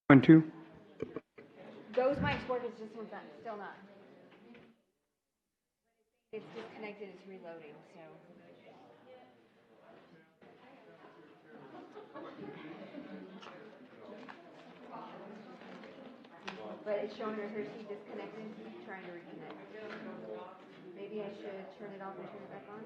1, 2. Those mics work, it's just one's not, still not. It's disconnected, it's reloading, so. But it's showing her sheet disconnected, trying to reconnect. Maybe I should turn it off and turn it back on?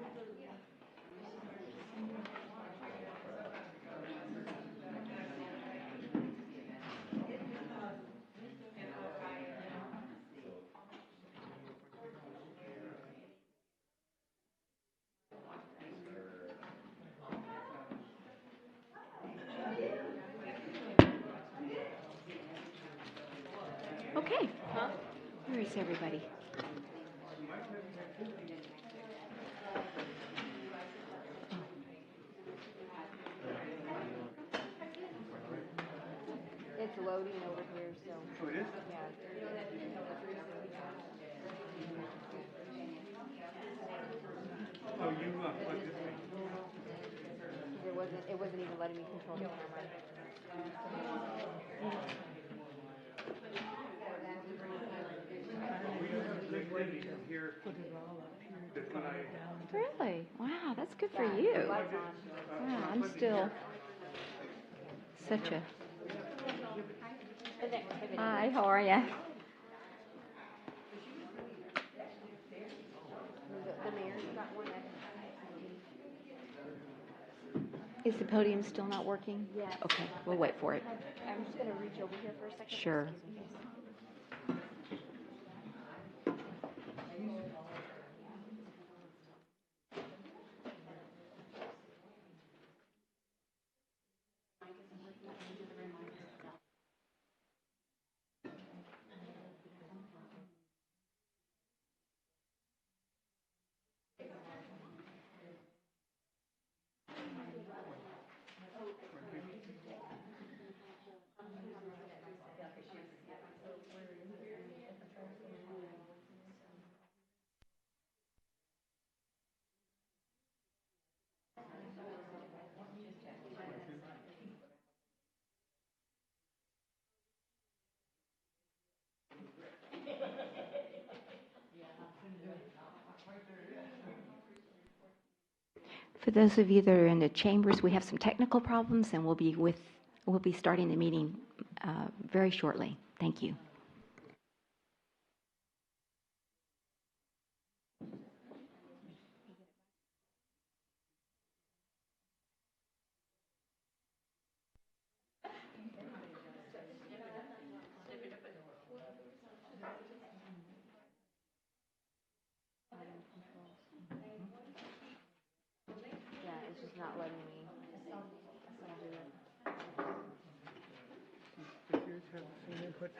Okay. Where is everybody? It's loading over here, so. Oh, it is? Yeah. Oh, you plugged this in. It wasn't even letting me control the camera. Here, that's when I... Really? Wow, that's good for you. Wow, I'm still such a... Hi, how are you? The mayor's got one that. Is the podium still not working? Yeah. Okay, we'll wait for it. I'm just going to reach over here for a second. Sure. For those of you that are in the chambers, we have some technical problems, and we'll be starting the meeting very shortly. Thank you. Yeah, it's just not letting me. Does yours have the same input?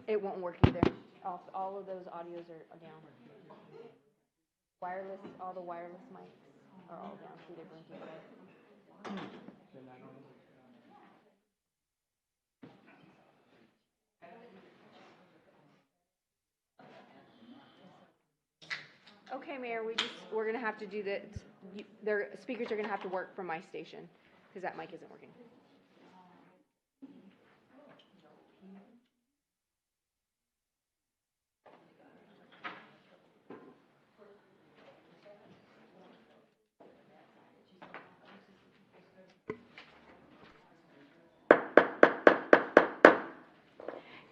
It won't work either. All of those audios are down. Wireless, all the wireless mics are all down. See, they're blinking red. Okay, Mayor, we're gonna have to do that. Their speakers are gonna have to work from my station because that mic isn't working.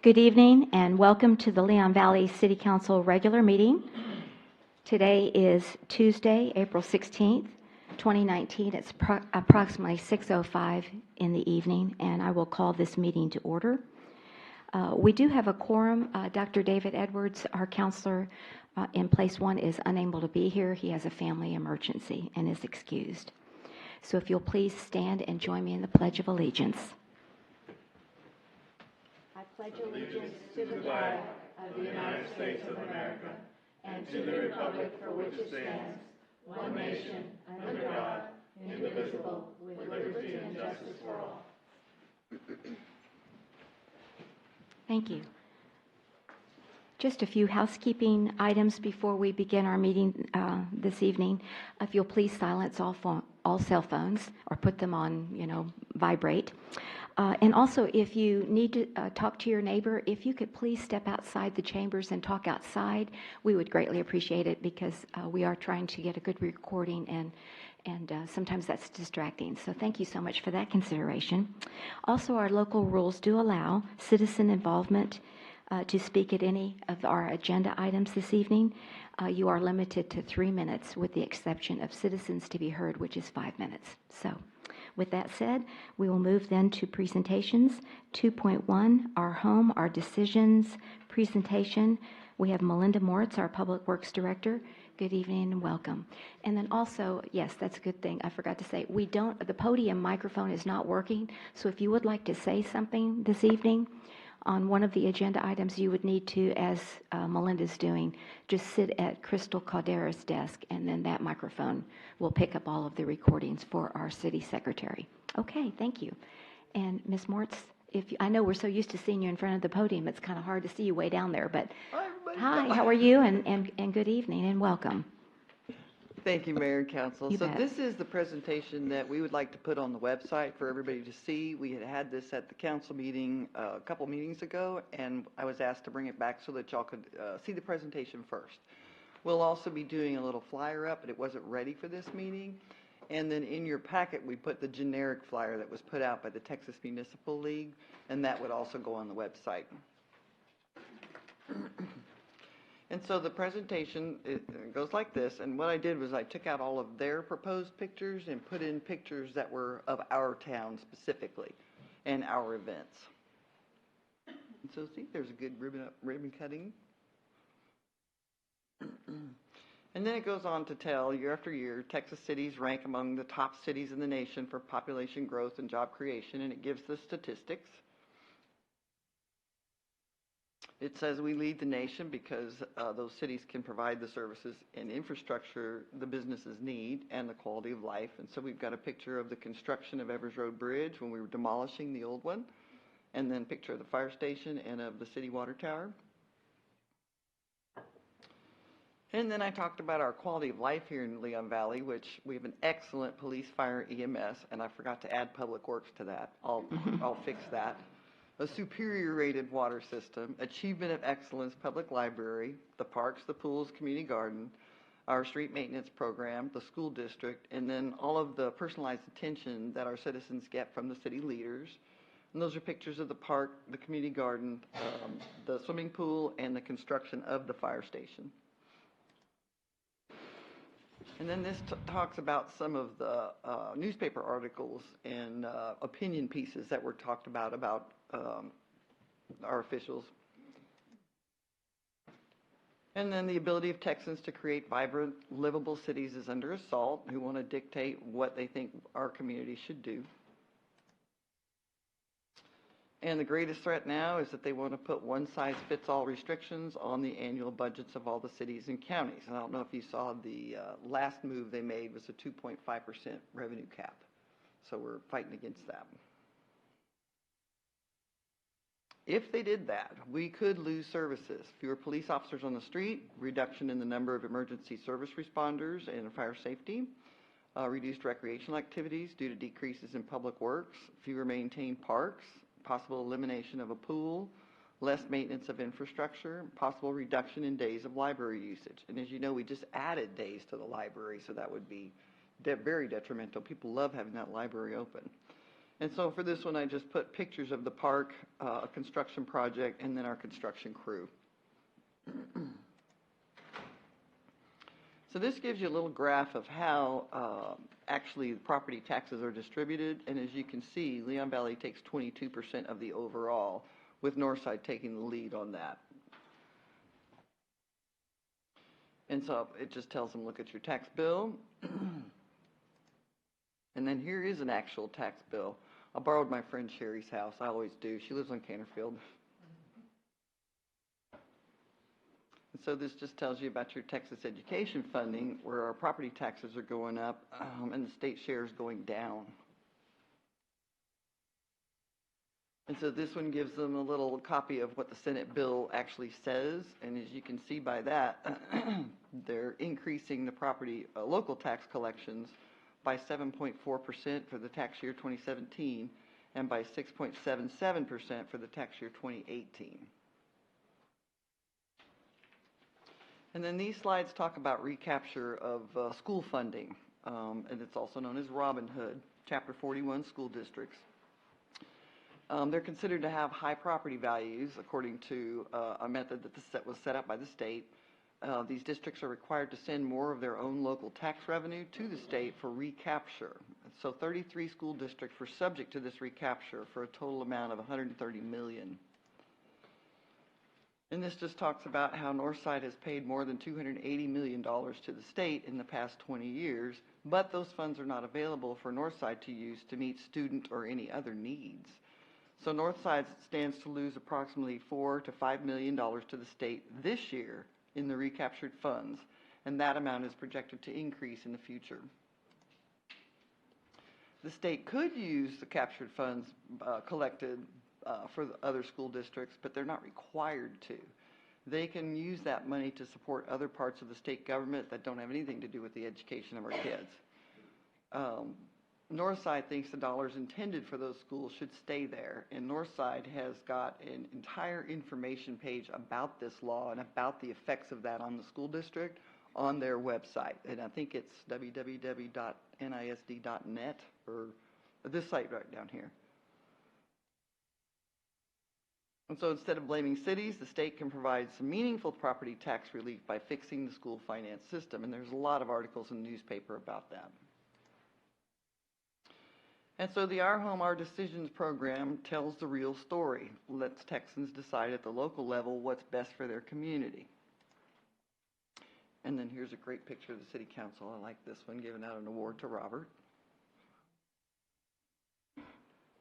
Good evening and welcome to the Leon Valley City Council regular meeting. Today is Tuesday, April 16th, 2019. It's approximately 6:05 in the evening, and I will call this meeting to order. We do have a quorum. Dr. David Edwards, our counselor in place one, is unable to be here. He has a family emergency and is excused. So if you'll please stand and join me in the Pledge of Allegiance. I pledge allegiance to the flag of the United States of America and to the republic for which it stands, one nation, under God, indivisible, with liberty and justice for all. Thank you. Just a few housekeeping items before we begin our meeting this evening. If you'll please silence all cell phones or put them on, vibrate. And also, if you need to talk to your neighbor, if you could please step outside the chambers and talk outside, we would greatly appreciate it, because we are trying to get a good recording, and sometimes that's distracting. So thank you so much for that consideration. Also, our local rules do allow citizen involvement to speak at any of our agenda items this evening. You are limited to 3 minutes, with the exception of citizens to be heard, which is 5 minutes. So with that said, we will move then to presentations. 2.1, our home, our decisions presentation. We have Melinda Moritz, our Public Works Director. Good evening and welcome. And then also, yes, that's a good thing. I forgot to say, the podium microphone is not working. So if you would like to say something this evening on one of the agenda items, you would need to, as Melinda's doing, just sit at Crystal Caldera's desk, and then that microphone will pick up all of the recordings for our city secretary. Okay, thank you. And Ms. Moritz, I know we're so used to seeing you in front of the podium, it's kind of hard to see you way down there, but hi, how are you? And good evening and welcome. Thank you, Mayor and Council. You So bet. this is the presentation that we would like to put on the website for everybody to see. We had this at the council meeting a couple meetings ago, and I was asked to bring it back so that y'all could see the presentation first. We'll also be doing a little flyer up, but it wasn't ready for this meeting. And then in your packet, we put the generic flyer that was put out by the Texas Municipal League, and that would also go on the website. And so the presentation, it goes like this, and what I did was I took out all of their proposed pictures and put in pictures that were of our town specifically and our events. And so see, there's a good ribbon cutting. And then it goes on to tell, year after year, Texas cities rank among the top cities in the nation for population growth and job creation, and it gives the statistics. It says we lead the nation because those cities can provide the services and infrastructure the businesses need and the quality of life. And so we've got a picture of the construction of Evers Road Bridge when we were demolishing the old one, and then a picture of the fire station and of the city water tower. And then I talked about our quality of life here in Leon Valley, which we have an excellent police, fire, EMS, and I forgot to add public works to that. I'll fix that. A superior rated water system, achievement of excellence public library, the parks, the pools, community garden, our street maintenance program, the school district, and then all of the personalized attention that our citizens get from the city leaders. And those are pictures of the park, the community garden, the swimming pool, and the construction of the fire station. And then this talks about some of the newspaper articles and opinion pieces that were talked about our officials. And then the ability of Texans to create vibrant, livable cities is under assault, who want to dictate what they think our community should do. And the greatest threat now is that they want to put one-size-fits-all restrictions on the annual budgets of all the cities and counties. And I don't know if you saw the last move they made was a 2.5% revenue cap. So we're fighting against that. If they did that, we could lose services. Fewer police officers on the street, reduction in the number of emergency service responders and fire safety, reduced recreational activities due to decreases in public works, fewer maintained parks, possible elimination of a pool, less maintenance of infrastructure, possible reduction in days of library usage. And as you know, we just added days to the library, so that would be very detrimental. People love having that library open. And so for this one, I just put pictures of the park, a construction project, and then our construction crew. So this gives you a little graph of how actually the property taxes are distributed. And as you can see, Leon Valley takes 22% of the overall, with Northside taking the lead on that. And so it just tells them, look at your tax bill. And then here is an actual tax bill. I borrowed my friend Sherry's house. I always do. She lives on Canterfield. And so this just tells you about your Texas education funding, where our property taxes are going up and the state share is going down. And so this one gives them a little copy of what the Senate bill actually says. And as you can see by that, they're increasing the property local tax collections by 7.4% for the tax year 2017 and by 6.77% for the tax year 2018. And then these slides talk about recapture of school funding, and it's also known as Robin Hood, Chapter 41 school districts. They're considered to have high property values according to a method that was set up by the state. These districts are required to send more of their own local tax revenue to the state for recapture. So 33 school districts were subject to this recapture for a total amount of $130 million. And this just talks about how Northside has paid more than $280 million to the state in the past 20 years, but those funds are not available for Northside to use to meet student or any other needs. So Northside stands to lose approximately $4 to $5 million to the state this year in the recaptured funds, and that amount is projected to increase in the future. The state could use the captured funds collected for the other school districts, but they're not required to. They can use that money to support other parts of the state government that don't have anything to do with the education of our kids. Northside thinks the dollars intended for those schools should stay there, and Northside has got an entire information page about this law and about the effects of that on the school district on their website. And I think it's www.nisd.net, or this site right down here. And so instead of blaming cities, the state can provide some meaningful property tax relief by fixing the school finance system. And there's a lot of articles in the newspaper about that. And so the Our Home, Our Decisions program tells the real story. Lets Texans decide at the local level what's best for their community. And then here's a great picture of the city council. I like this one, giving out an award to Robert.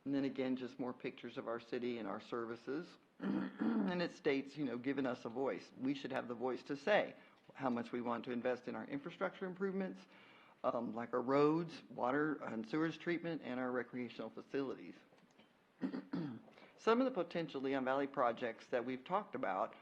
And then again, just more pictures of our city and our services. And it states, you know, giving us a voice. We should have the voice to say how much we want to invest in our infrastructure improvements, like our roads, water and sewage treatment, and our recreational facilities. Some of the potential Leon Valley projects that we've talked about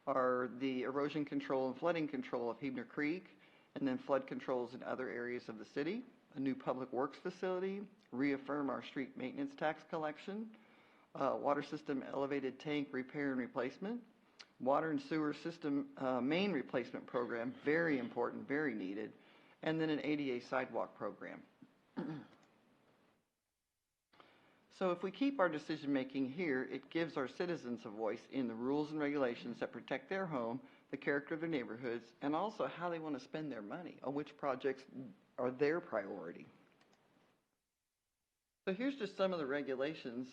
are the erosion control and flooding control of Hebner Creek, and then flood controls in other areas of the city, a new public works facility, reaffirm our street maintenance tax collection, water system elevated tank repair and replacement, water and sewer system main replacement program, very important, very needed, and then an ADA sidewalk program. So if we keep our decision making here, it gives our citizens a voice in the rules and regulations that protect their home, the character of their neighborhoods, and also how they want to spend their money, on which projects are their priority. So here's just some of the regulations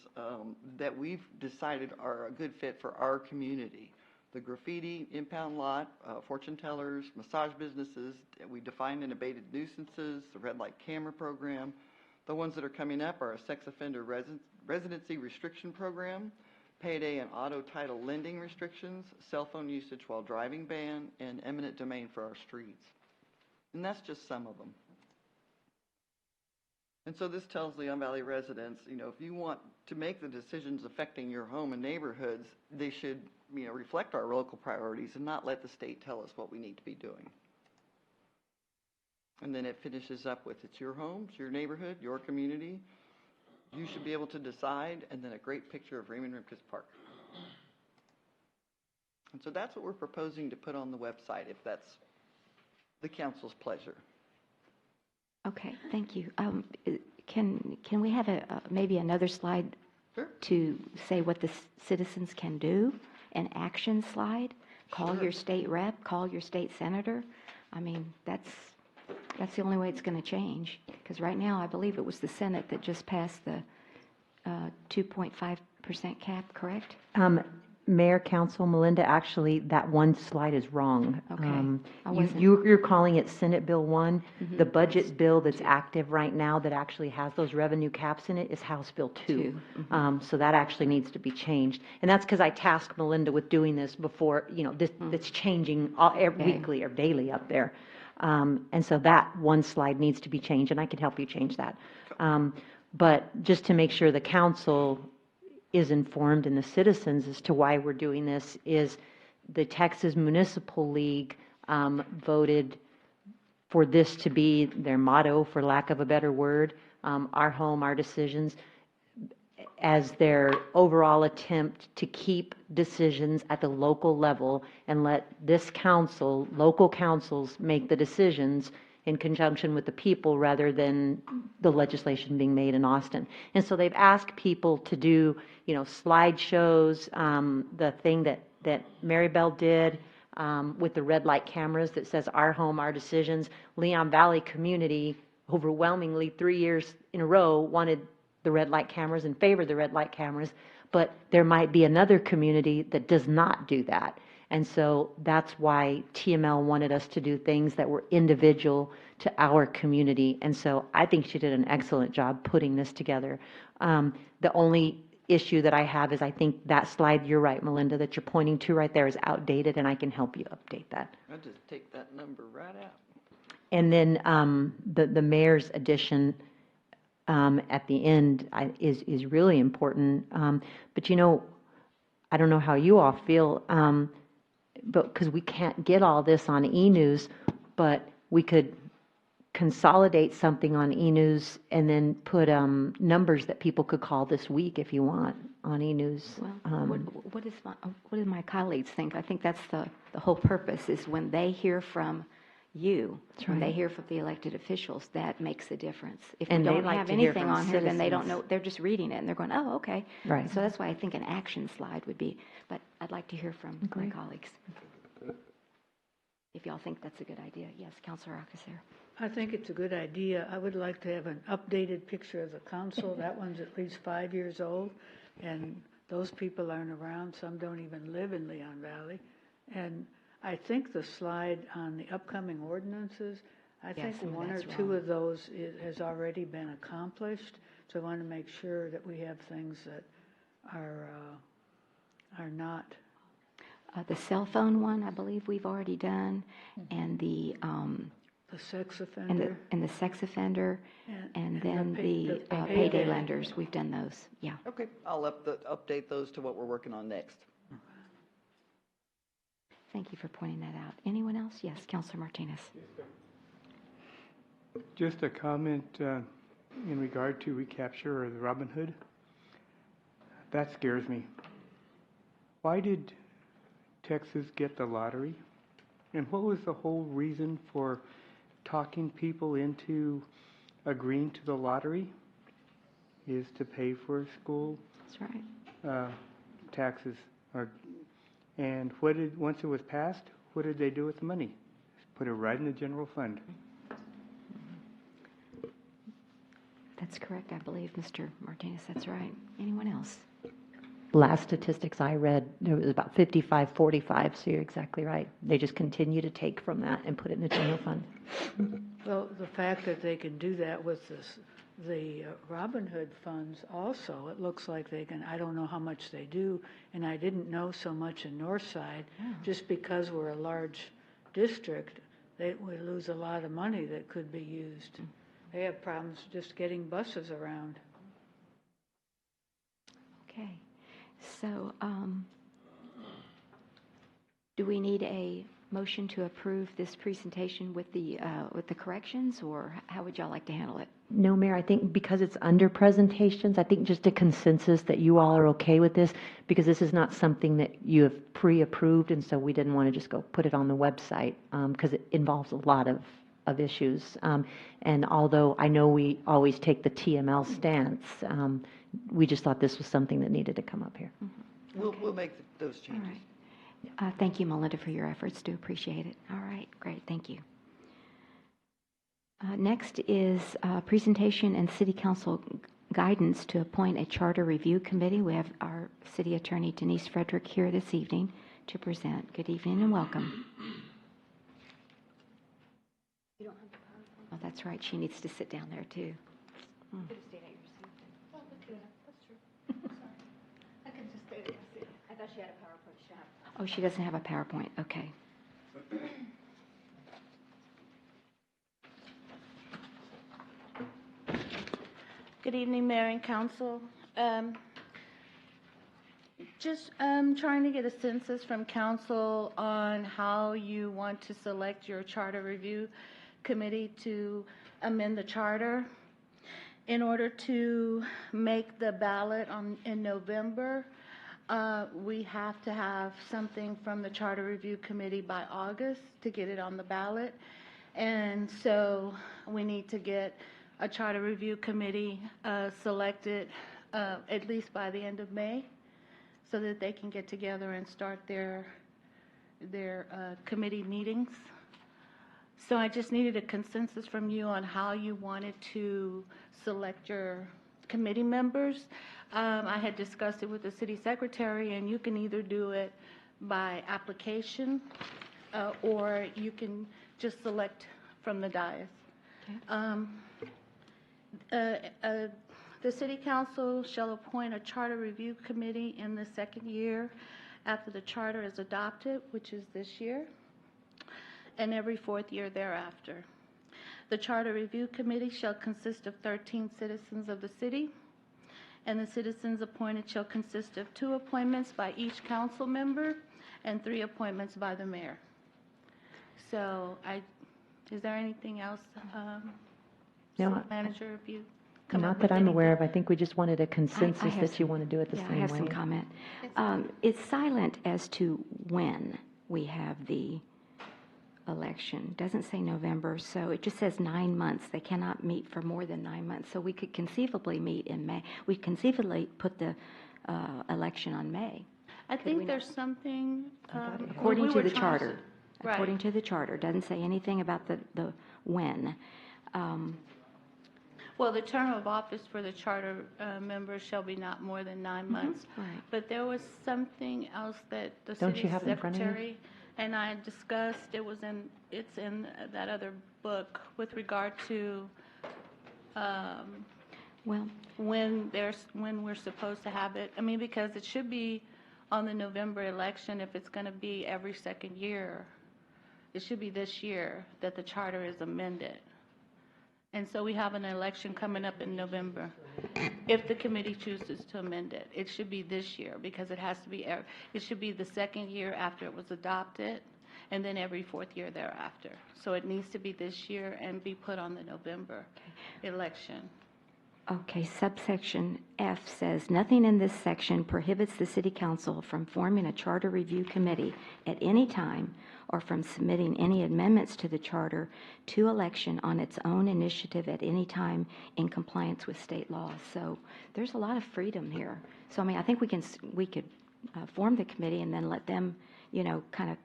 that we've decided are a good fit for our community. The graffiti, impound lot, fortune tellers, massage businesses, we defined and abated nuisances, the red light camera program. The ones that are coming up are a sex offender residency restriction program, payday and auto title lending restrictions, cell phone usage while driving ban, and eminent domain for our streets. And that's just some of them. And so this tells Leon Valley residents, you know, if you want to make the decisions affecting your home and neighborhoods, they should, you know, reflect our local priorities and not let the state tell us what we need to be doing. And then it finishes up with, it's your home, it's your neighborhood, your community. You should be able to decide, and then a great picture of Raymond Rimkus Park. And so that's what we're proposing to put on the website, if that's the council's pleasure. Okay, thank you. Can we have maybe another slide? Sure. To say what the citizens can do, an action slide? Call Sure. your state rep, call your state senator. I mean, that's the only way it's going to change. Because right now, I believe it was the Senate that just passed the $2.5 percent cap, correct? Mayor, Council, Melinda, actually, that one slide is wrong. Okay. I wasn't- You're calling it Senate Bill 1. Mhm. The budget bill that's active right now that actually has those revenue caps in it is House Bill 2. So that actually needs to be changed. And that's because I tasked Melinda with doing this before, that's changing weekly or daily up there. And so that one slide needs to be changed, and I can help you change that. But just to make sure the council is informed and the citizens as to why we're doing this is the Texas Municipal League voted for this to be their motto, for lack of a better word, our home, our decisions, as their overall attempt to keep decisions at the local level and let this council, local councils, make the decisions in conjunction with the people rather than the legislation being made in Austin. And so they've asked people to do, slideshows, the thing that Maribel did with the red light cameras that says our home, our decisions. Leon Valley community overwhelmingly 3 years in a row wanted the red light cameras and favored the red light cameras, but there might be another community that does not do that. And so that's why TML wanted us to do things that were individual to our community. And so I think she did an excellent job putting this together. The only issue that I have is I think that slide, you're right, Melinda, that you're pointing to right there is outdated, and I can help you update that. I'll just take that number right out. And then the mayor's addition at the end is really important. But I don't know how you all feel, but because we can't get all this on e-news, but we could consolidate something on e-news and then put numbers that people could call this week if you want on e-news. Well, what do my colleagues think? I think that's the whole purpose, is when they hear from you, when they hear from the elected officials, that makes a difference. If we And they don't like have to hear anything from on here, then they don't citizens. know, they're just reading it and they're going, oh, okay. Right. So that's why I think an action slide would be, but I'd like to hear from my colleagues. If y'all think that's a good idea. Yes, Councilor Alcacer. I think it's a good idea. I would like to have an updated picture of the council. That one's at least 5 years old, and those people aren't around. Some don't even live in Leon Valley. And I think the slide on the upcoming ordinances, I think some of one or that's two wrong. of those has already been accomplished. So I want to make sure that we have things that are not. The cell phone one, I believe we've already done, and the The sex offender. and the sex offender, and then the the payday payday lenders. We've done those. Yeah. Okay, I'll update those to what we're working on next. Thank you for pointing that out. Anyone else? Yes, Councilor Martinez. Just a comment in regard to recapture or the Robin Hood. That scares me. Why did Texas get the lottery? And what was the whole reason for talking people into agreeing to the lottery? Is to pay for school That's right. taxes. And once it was passed, what did they do with the money? Put it right in the general fund. That's correct, I believe, Mr. Martinez. That's right. Anyone else? Last statistics I read, it was about 55-45, so you're exactly right. They just continue to take from that and put it in the general fund. Well, the fact that they can do that with the Robin Hood funds also, it looks like they can, I don't know how much they do, and I didn't know so much in Northside, just because we're a large district, we lose a lot of money that could be used. They have problems just getting buses around. Okay. So, do we need a motion to approve this presentation with the corrections, or how would y'all like to handle it? No, Mayor, I think because it's under presentations, I think just a consensus that you all are okay with this, because this is not something that you have pre-approved, and so we didn't want to just go put it on the website, because it involves a lot of issues. And although I know we always take the TML stance, we just thought this was something that needed to come up here. We'll make those All changes. right. Thank you, Melinda, for your efforts. Do appreciate it. All right, great. Thank you. Next is presentation and City Council guidance to appoint a charter review committee. We have our city attorney Denise Frederick here this evening to present. Good evening and welcome. Oh, that's right. She needs to sit down there too. I thought she had a PowerPoint. She had. Oh, she doesn't have a PowerPoint. Okay. Good evening, Mayor and Council. Just trying to get a census from council on how you want to select your charter review committee to amend the charter. In order to make the ballot in November, we have to have something from the charter review committee by August to get it on the ballot. And so we need to get a charter review committee selected at least by the end of May so that they can get together and start their committee meetings. So I just needed a consensus from you on how you wanted to select your committee members. I had discussed it with the city secretary, and you can either do it by application or you can just select from the dais. The city council shall appoint a charter review committee in the second year after the charter is adopted, which is this year, and every fourth year thereafter. The charter review committee shall consist of 13 citizens of the city, and the citizens appointed shall consist of 2 appointments by each council member and 3 appointments by the mayor. So is there anything else, No, city manager, if you come up Not with that I'm aware of. anything? I think we just wanted a consensus have that you some- want to do it the Yeah, same way. I have some comment. It's silent as to when we have the election. Doesn't say November, so it just says 9 months. They cannot meet for more than 9 months. So we could conceivably meet in May. We conceivably put the election on May. I we think not? there's something. According we to were the trying charter. Right. According to the charter. Doesn't say anything about the when. Well, the term of office for the charter members shall be not more than 9 months. right. But there was something else that the Don't you city have it in front of you? secretary and I discussed. It's in that other book with regard to Well, when we're supposed to have it. I mean, because it should be on the November election if it's going to be every second year. It should be this year that the charter is amended. And so we have an election coming up in November. If the committee chooses to amend it, it should be this year because it has to be, it should be the second year after it was adopted and then every fourth year thereafter. So it needs to be this year and be put on the November election. okay, subsection F says, nothing in this section prohibits the city council from forming a charter review committee at any time or from submitting any amendments to the charter to election on its own initiative at any time in compliance with state law. So there's a lot of freedom here. So, I mean, I think we could form the committee and then let them, kind of,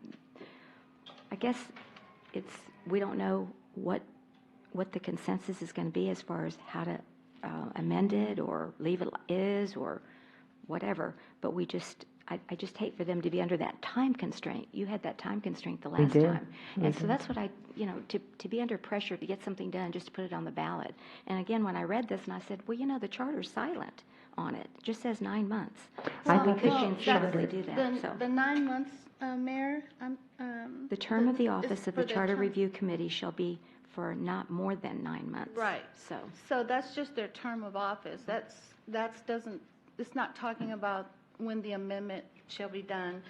I guess we don't know what the consensus is going to be as far as how to amend it or leave it is or whatever, but I just hate for them to be under that time constraint. You had that time constraint the last did. time. And so that's what to be under pressure to get something done, just to put it on the ballot. And again, when I read this and I said, well, the charter's silent on it. It just says 9 months. So we could conceivably do that, so. The 9 months, Mayor, The term of the is office of for the Charter term. Review Committee shall be for not more than 9 months. Right. So, that's just their term of office. It's not talking about when the amendment shall be done.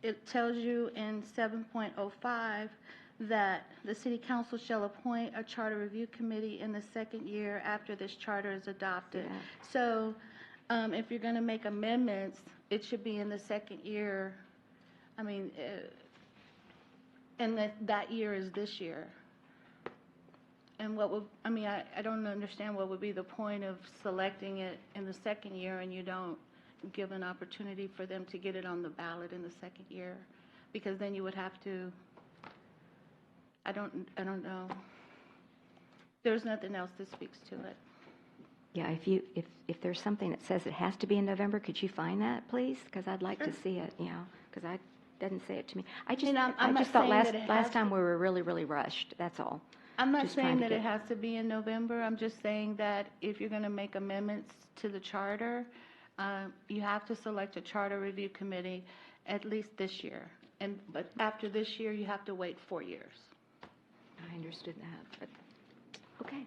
It tells you in 7.05 that the city council shall appoint a charter review committee in the second year after this charter is adopted. Yeah. So, if you're going to make amendments, it should be in the second year. I mean, and that year is this year. And I don't understand what would be the point of selecting it in the second year and you don't give an opportunity for them to get it on the ballot in the second year, because then you would have to, I don't know. There's nothing else that speaks to it. Yeah, if there's something that says it has to be in November, could you find that, please? Because I'd like to see it, because doesn't say it to me. I just I'm not thought saying that it has last time to- we were really, really rushed, that's all. I'm not Just trying saying to that it get- has to be in November. I'm just saying that if you're going to make amendments to the charter, you have to select a charter review committee at least this year. But after this year, you have to wait 4 years. I understood that, but, okay.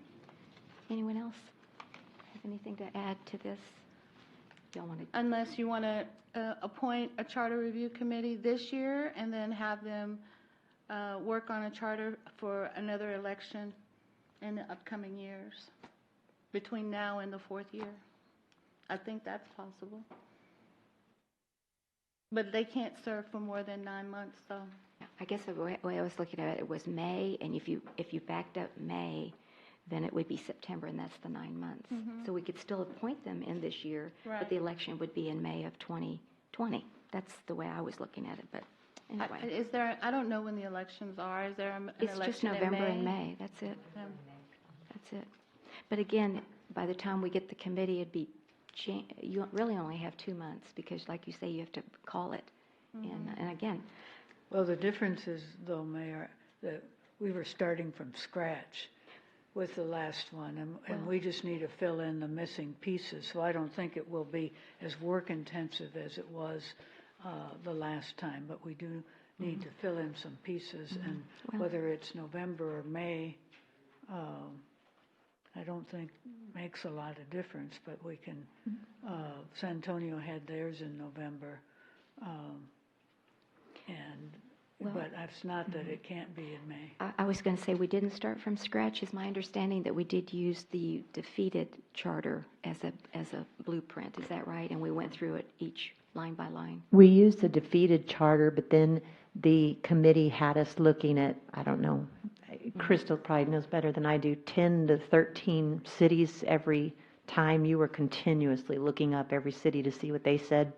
Anyone else have anything to add to this? Y'all want to? Unless you want to appoint a charter review committee this year and then have them work on a charter for another election in the upcoming years, between now and the 4th year. I think that's possible. But they can't serve for more than 9 months, so. I guess the way I was looking at it was May, and if you backed up May, then it would be September, and that's the 9 months. So we could still appoint them in this year, Right. but the election would be in May of 2020. That's the way I was looking at it, but anyway. Is there, I don't know when the elections are. Is there an It's election just in May? November and May, that's it. That's it. But again, by the time we get the committee, it'd be, you really only have 2 months, because like you say, you have to call it. And again, Well, the difference is, though, Mayor, that we were starting from scratch with the last one, and we just need to fill in the missing pieces. So I don't think it will be as work-intensive as it was the last time, but we do need to fill in some pieces, and whether it's November or May, I don't think makes a lot of difference, but we can, San Antonio had theirs in November, but it's not that it can't be in May. I was going to say, we didn't start from scratch. Is my understanding that we did use the defeated charter as a blueprint, is that right? And we went through it each line by line? We used the defeated charter, but then the committee had us looking at, I don't know, Crystal probably knows better than I do, 10 to 13 cities every time. You were continuously looking up every city to see what they said.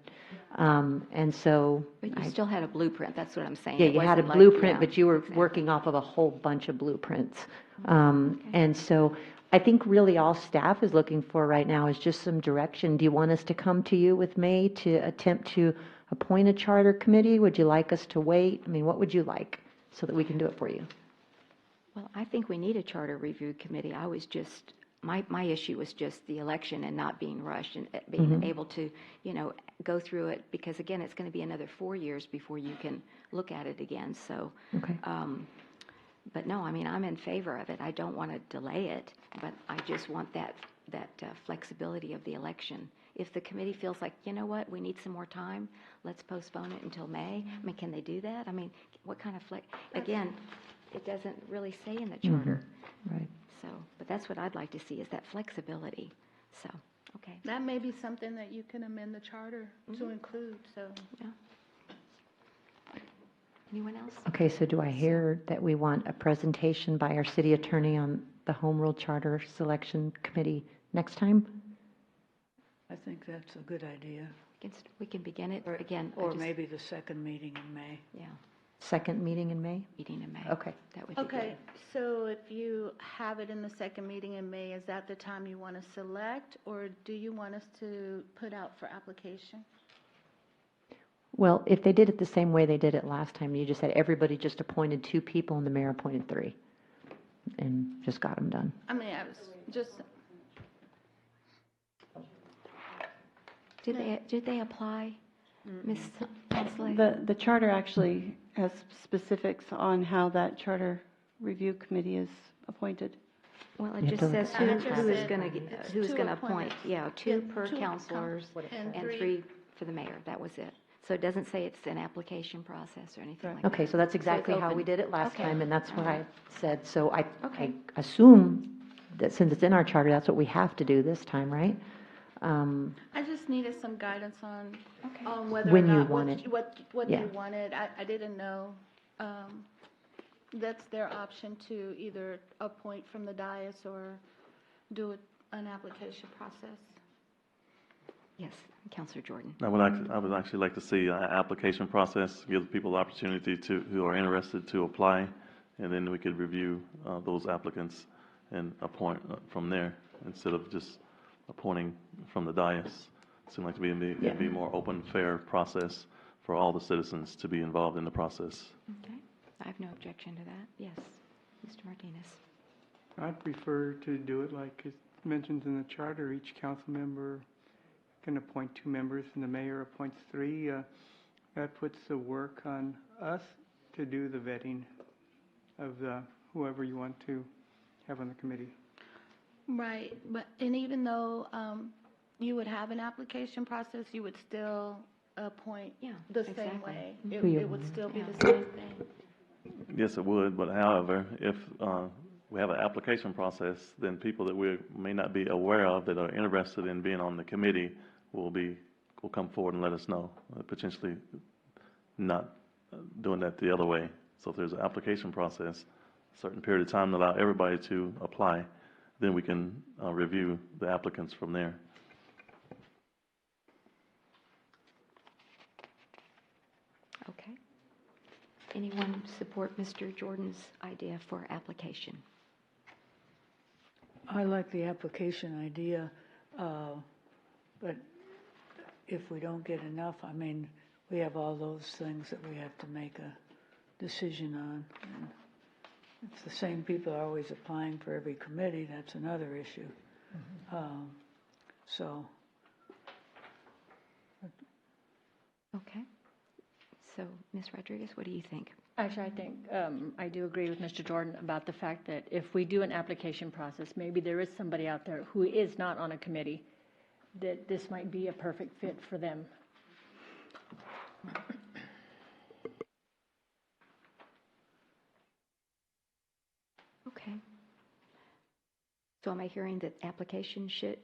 And so. But you still had a blueprint, that's what I'm saying. Yeah, It you had a wasn't like- blueprint, yeah, but you were exactly. working off of a whole bunch of blueprints. And so I think really all staff is looking for right now is just some direction. Do you want us to come to you with May to attempt to appoint a charter committee? Would you like us to wait? I mean, what would you like so that we can do it for you? Well, I think we need a charter review committee. I was just, my issue was just the election and not being rushed and being able to, go through it, because again, it's going to be another 4 years before you can look at it again, so. Okay. But no, I mean, I'm in favor of it. I don't want to delay it, but I just want that flexibility of the election. If the committee feels like, you know what, we need some more time, let's postpone it until May. I mean, can they do that? I mean, what kind of again, it doesn't really say in the charter. Right. So, but that's what I'd like to see, is that flexibility. So, okay. That may be something that you can amend the charter to include, so. Yeah. Anyone else? Okay, so do I hear that we want a presentation by our city attorney on the Home Rule Charter Selection Committee next time? I think that's a good idea. We can begin it again. Or maybe the second meeting in May. Yeah, Second meeting in May? meeting in May. Okay. That would be good. Okay, so if you have it in the second meeting in May, is that the time you want to select, or do you want us to put out for application? Well, if they did it the same way they did it last time, you just had everybody just appointed 2 people and the mayor appointed 3, and just got them done. I mean, I was just, Did they apply, Ms. Mosley? The charter actually has specifics on how that charter review committee is appointed. Well, it You just have to- says It just who is said going it's to, who's 2 going to appoint. appointments. Yeah, 2 Yeah, per 2 counselors and and 3 for the mayor. That was it. So it doesn't say it's an application process or anything like that. Okay, so that's exactly how we open. did it last Okay. time, and that's what I said. So I Okay. assume that since it's in our charter, that's what we have to do this time, right? I just needed some guidance on, Okay. on whether or When you not, want it. what Yeah. they wanted. I didn't know. That's their option to either appoint from the dais or do an application process. Yes, Counselor Jordan. I would actually like to see an application process, give people the opportunity who are interested to apply, and then we could review those applicants and appoint from there, instead of just appointing from the dais. Seemed like it'd be a more open, fair process for all the citizens to be involved in the process. Okay, I have no objection to that. Yes, Mr. Martinez. I'd prefer to do it like it mentions in the charter. Each council member can appoint 2 members and the mayor appoints 3. That puts the work on us to do the vetting of whoever you want to have on the committee. Right, and even though you would have an application process, you would still appoint Yeah, the same exactly. way. Who you It would want. still be Yeah. the same thing. Yes, it would, but however, if we have an application process, then people that we may not be aware of that are interested in being on the committee will come forward and let us know, potentially not doing that the other way. So if there's an application process, a certain period of time to allow everybody to apply, then we can review the applicants from there. Okay. Anyone support Mr. Jordan's idea for application? I like the application idea, but if we don't get enough, I mean, we have all those things that we have to make a decision on. And if the same people are always applying for every committee, that's another issue. So, Okay. So, Ms. Rodriguez, what do you think? Actually, I think I do agree with Mr. Jordan about the fact that if we do an application process, maybe there is somebody out there who is not on a committee, that this might be a perfect fit for them. Okay. So am I hearing that application should,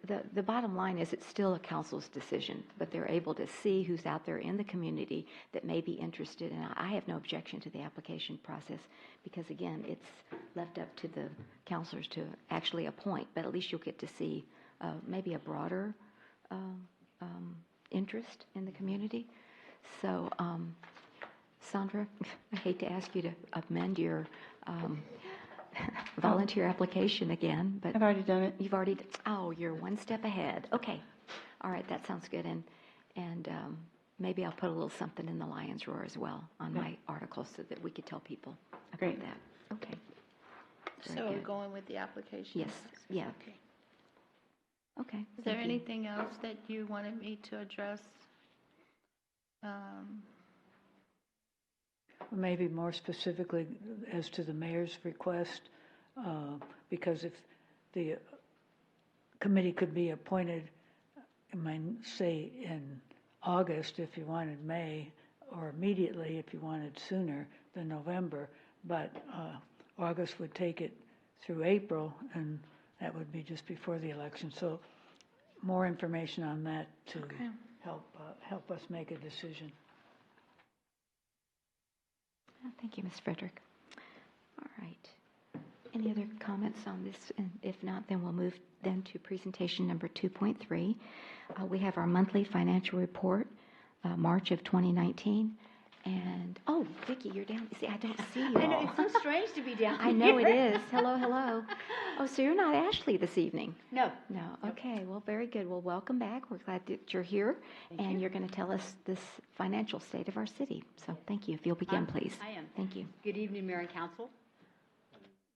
the bottom line is it's still a council's decision, but they're able to see who's out there in the community that may be interested, and I have no objection to the application process, because again, it's left up to the councilors to actually appoint, but at least you'll get to see maybe a broader interest in the community. So, Sandra, I hate to ask you to amend your volunteer application again, but I've already done it. you've already, oh, you're one step ahead. Okay. All right, that sounds good. And maybe I'll put a little something in the Lion's Roar as well on my article so that we could tell people about Great. that. Okay. Very So we're good. going with the application? Yes, yeah. Okay. Okay. Is there thank you. anything else that you wanted me to address? maybe more specifically as to the mayor's request, because if the committee could be appointed, I mean, say in August if you wanted May, or immediately if you wanted sooner than November, but August would take it through April, and that would be just before the election. So more information on that to help us make a decision. Thank you, Ms. Frederick. All right. Any other comments on this? And if not, then we'll move then to presentation number 2.3. We have our monthly financial report, March of 2019. And, oh, Vicki, you're down. See, I don't see you I know, all. it's so strange to be down I know it here. is. Hello, hello. Oh, so you're not Ashley this evening? No. No. Okay, well, very good. Well, welcome back. We're glad that you're here. And you're going to tell us this financial state of our city. So thank you. If you'll begin, please. I am. Thank you. Good evening, Mayor and Council.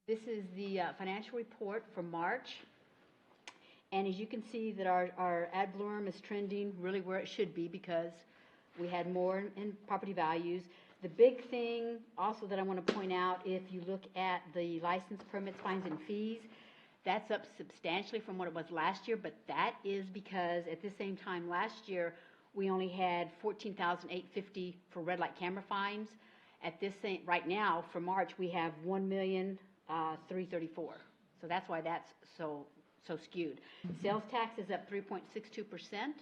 This is the financial report for March. And as you can see that our ad valorem is trending really where it should be because we had more in property values. The big thing also that I want to point out, if you look at the license permits, fines, and fees, that's up substantially from what it was last year, but that is because at the same time last year, we only had $14,850 for red light camera fines. At this same, right now, for March, we have $1,334,000. So that's why that's so skewed. Sales tax is up 3.62%.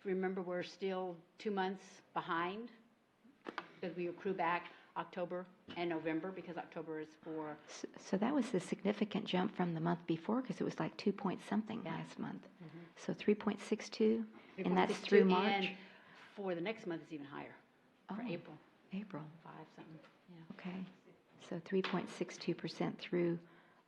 If you remember, we're still 2 months behind because we accrue back October and November because October is for. So that was the significant jump from the month before because it was like 2 point something last month. So 3.62, and that's 3.62, through March? And for the next month, it's even higher, for Oh, April, April. 5 something, yeah. Okay. So 3.62% through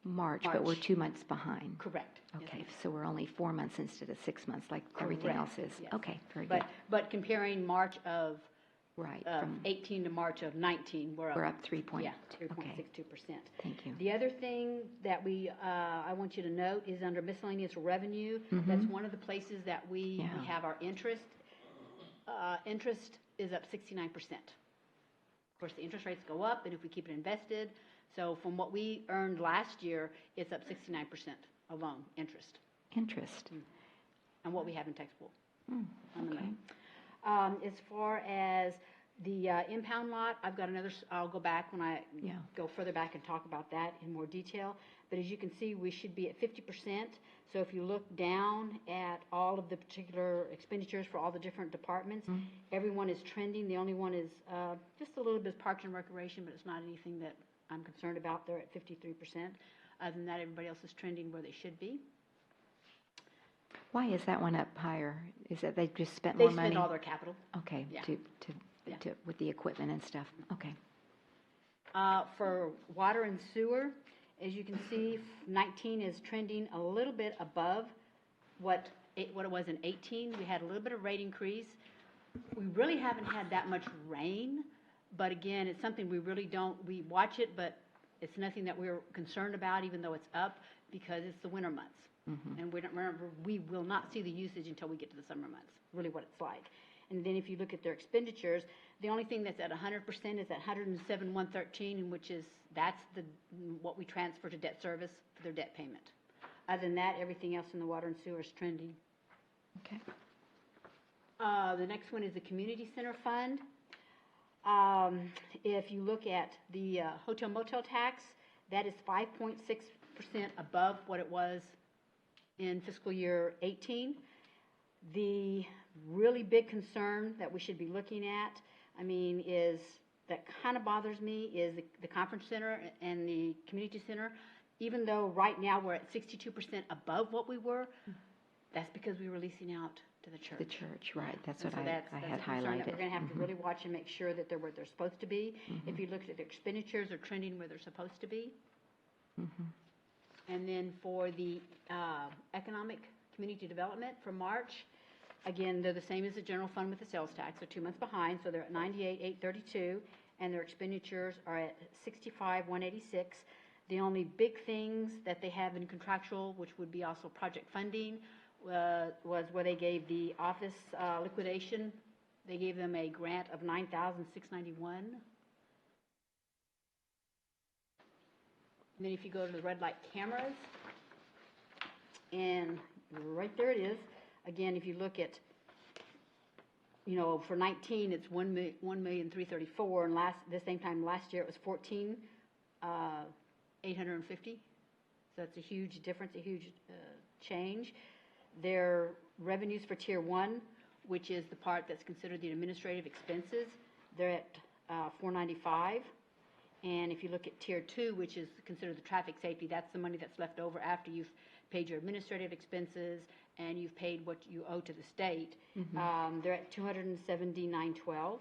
March, but we're 2 months behind. Correct. Yes, Okay, ma'am. so we're only 4 months instead of 6 months like everything Correct, else is. yes. Okay, very good. But comparing March of Right, 18 to March of 19, we're we're up. up 3 point. Yeah, Okay, 3.62%. thank you. The other thing that I want you to note is under miscellaneous revenue, that's one of the places that we Yeah. have our interest. Interest is up 69%. Of course, the interest rates go up, and if we keep it invested, so from what we earned last year, it's up 69% alone, interest, Interest. and what we have in taxable. on the Okay. money. As far as the impound lot, I've got another, I'll go back when I Yeah. go further back and talk about that in more detail. But as you can see, we should be at 50%. So if you look down at all of the particular expenditures for all the different departments, everyone is trending. The only one is just a little bit of Parks and Recreation, but it's not anything that I'm concerned about. They're at 53%. Other than that, everybody else is trending where they should be. Why is that one up higher? Is that they just spent They more money? spend all their capital. Okay, Yeah. Yeah. with the equipment and stuff, okay. For water and sewer, as you can see, 19 is trending a little bit above what it was in 18. We had a little bit of rate increase. We really haven't had that much rain, but again, it's something we really don't, we watch it, but it's nothing that we're concerned about, even though it's up, because it's the winter months. And we will not see the usage until we get to the summer months, really what it's like. And then if you look at their expenditures, the only thing that's at 100% is at 107,113, and that's what we transfer to debt service for their debt payment. Other than that, everything else in the water and sewer is trending. Okay. The next one is the community center fund. If you look at the hotel motel tax, that is 5.6% above what it was in fiscal year 18. The really big concern that we should be looking at, is, that kind of bothers me, is the conference center and the community center. Even though right now we're at 62% above what we were, that's because we were leasing out to the church. The church, right, that's And what so I that's had a concern that highlighted. we're gonna have to really watch and make sure that they're where they're supposed to be. If you look at the expenditures, they're trending where they're supposed to be. And then for the economic community development for March, again, they're the same as the general fund with the sales tax. They're 2 months behind, so they're at 98,832, and their expenditures are at 65,186. The only big things that they have in contractual, which would be also project funding, was where they gave the office liquidation. They gave them a grant of $9,691. And then if you go to the red light cameras, and right there it is. Again, if you look at, for 19, it's 1,334,000, and the same time last year it was 14,850. So that's a huge difference, a huge change. Their revenues for Tier 1, which is the part that's considered the administrative expenses, they're at 495. And if you look at Tier 2, which is considered the traffic safety, that's the money that's left over after you've paid your administrative expenses and you've paid what you owe to the state. They're at 279.12. So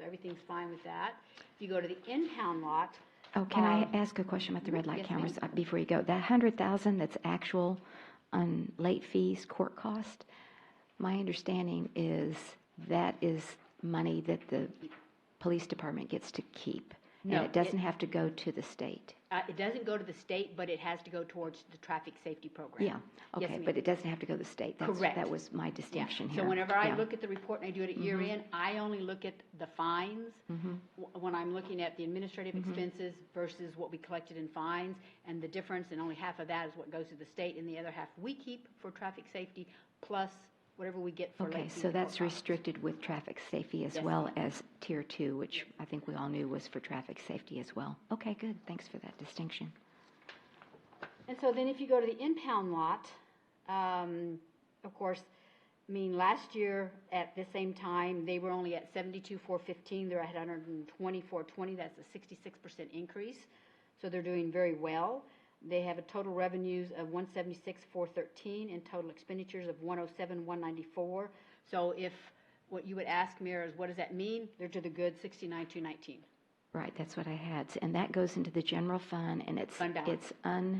everything's fine with that. If you go to the impound lot. Oh, can I ask a question about the red light yes, cameras ma'am. before you go? That 100,000 that's actual on late fees, court cost, my understanding is that is money that the police department gets to keep. No, And it doesn't have to go to the state. It doesn't go to the state, but it has to go towards the traffic safety program. Yeah, Yes, okay, ma'am. but it doesn't have to go to the state. Correct. That was my Yeah. distinction here. So whenever I Yeah. look at the report and I do it at year end, I only look at the fines when I'm looking at the administrative expenses versus what we collected in fines, and the difference, and only half of that is what goes to the state, and the other half we keep for traffic safety, plus whatever we get for Okay, late fees so and that's court costs. restricted with traffic safety as Yes, well ma'am. as Tier 2, which I think we all knew was for traffic safety as well. Okay, good, thanks for that distinction. And so then if you go to the impound lot, of course, last year at the same time, they were only at 72,415. They're at 124,20. That's a 66% increase. So they're doing very well. They have a total revenues of 176,413 and total expenditures of 107,194. So if what you would ask, Mayor, is what does that mean? They're to the good 69,219. Right, that's what I had. And that goes into the general fund, and Fund balance. it's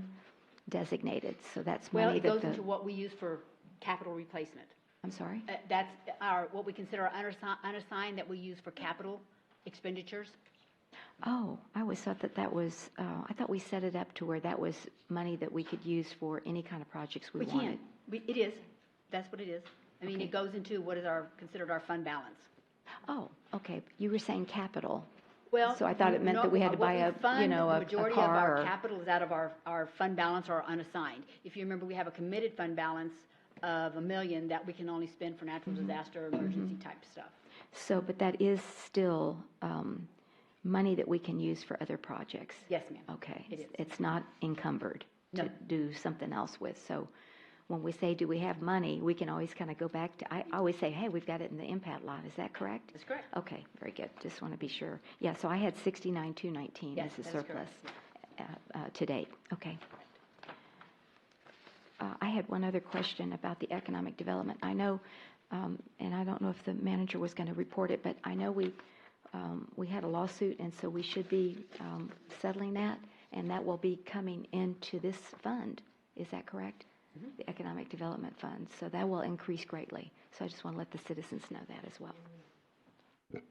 undesignated, so that's Well, money it that goes the, into what we use for capital replacement. I'm sorry? That's our, what we consider our unassigned that we use for capital expenditures. Oh, I always thought that was, I thought we set it up to where that was money that we could use for any kind of projects we We wanted. can. It is. That's what it is. I mean, Okay. it goes into what is considered our fund balance. Oh, okay, you were saying capital. Well. So I thought it meant that we had to buy a, you know, The a majority of car our or, capital is out of our fund balance or unassigned. If you remember, we have a committed fund balance of $1 million that we can only spend for natural disaster, emergency type stuff. so, but that is still money that we can use for other projects. Yes, ma'am. Okay. It is. It's not encumbered to No. do something else with. So when we say, do we have money, we can always kind of go back to, I always say, hey, we've got it in the impact lot. Is that correct? That's correct. Okay, very good. Just want to be sure. Yeah, so I had 69,219 Yes, as a that is surplus correct. to date. Okay. I had one other question about the economic development. I know, and I don't know if the manager was going to report it, but I know we had a lawsuit, and so we should be settling that, and that will be coming into this fund. Is that correct? The Economic Development Fund. So that will increase greatly. So I just want to let the citizens know that as well.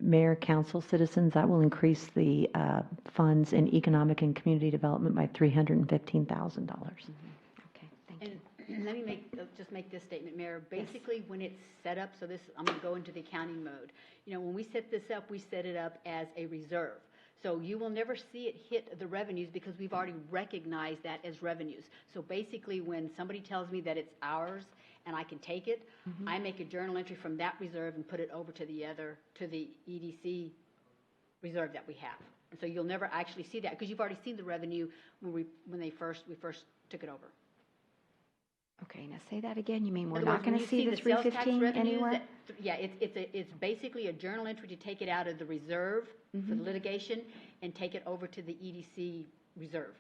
Mayor, council, citizens, that will increase the funds in economic and community development by $315,000. Okay, thank you. And let me just make this statement, Mayor. Basically, when it's set up, so this, I'm going to go into the accounting mode. You know, when we set this up, we set it up as a reserve. So you will never see it hit the revenues because we've already recognized that as revenues. So basically, when somebody tells me that it's ours and I can take it, I make a journal entry from that reserve and put it over to the EDC reserve that we have. And so you'll never actually see that because you've already seen the revenue when we first took it over. Okay, now say that again. You mean we're In other not words, going when to you see the the sales tax 315 revenues anywhere? Yeah, it's basically a journal entry to take it out of the reserve for the litigation and take it over to the EDC reserve.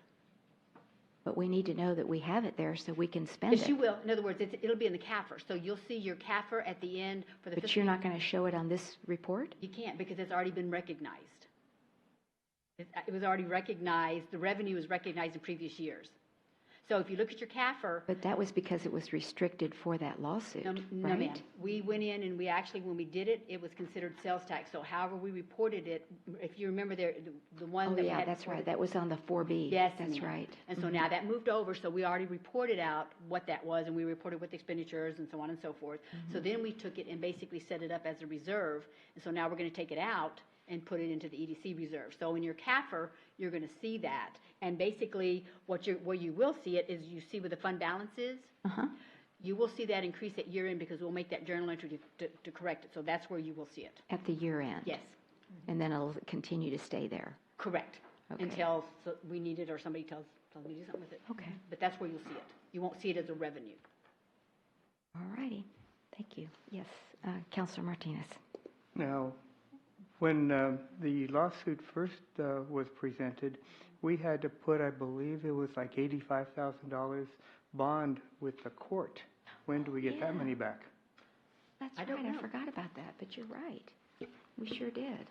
But we need to know that we have it there so we can spend Yes, you it. will. In other words, it'll be in the CAFR. So you'll see your CAFR at the end for the But fiscal you're year. not going to show it on this report? You can't because it's already been recognized. It was already recognized. The revenue was recognized in previous years. So if you look at your CAFR, But that was because it was restricted for that lawsuit, no, right? ma'am. We went in and we actually, when we did it was considered sales tax. So however we reported it, if you remember the one Oh, that we yeah, had that's before right. the- That was on the 4B. Yes, That's ma'am. right. And so now that moved over, so we already reported out what that was, and we reported what the expenditures and so on and so forth. So then we took it and basically set it up as a reserve, and so now we're going to take it out and put it into the EDC reserve. So in your CAFR, you're going to see that. And basically, where you will see it is you see where the fund balance is. Uh-huh. You will see that increase at year end because we'll make that journal entry to correct it. So that's where you will see it. At the year end? Yes, And then it'll continue to stay there? correct. Okay. Until we need it or somebody tells me to do something with it. Okay. But that's where you'll see it. You won't see it as a revenue. All righty. Thank you. Yes, Counselor Martinez. Now, when the lawsuit first was presented, we had to put, I believe it was like $85,000 bond with the court. When do we get that Yeah. money back? That's I don't right. I know. forgot about that, but you're right. We sure did.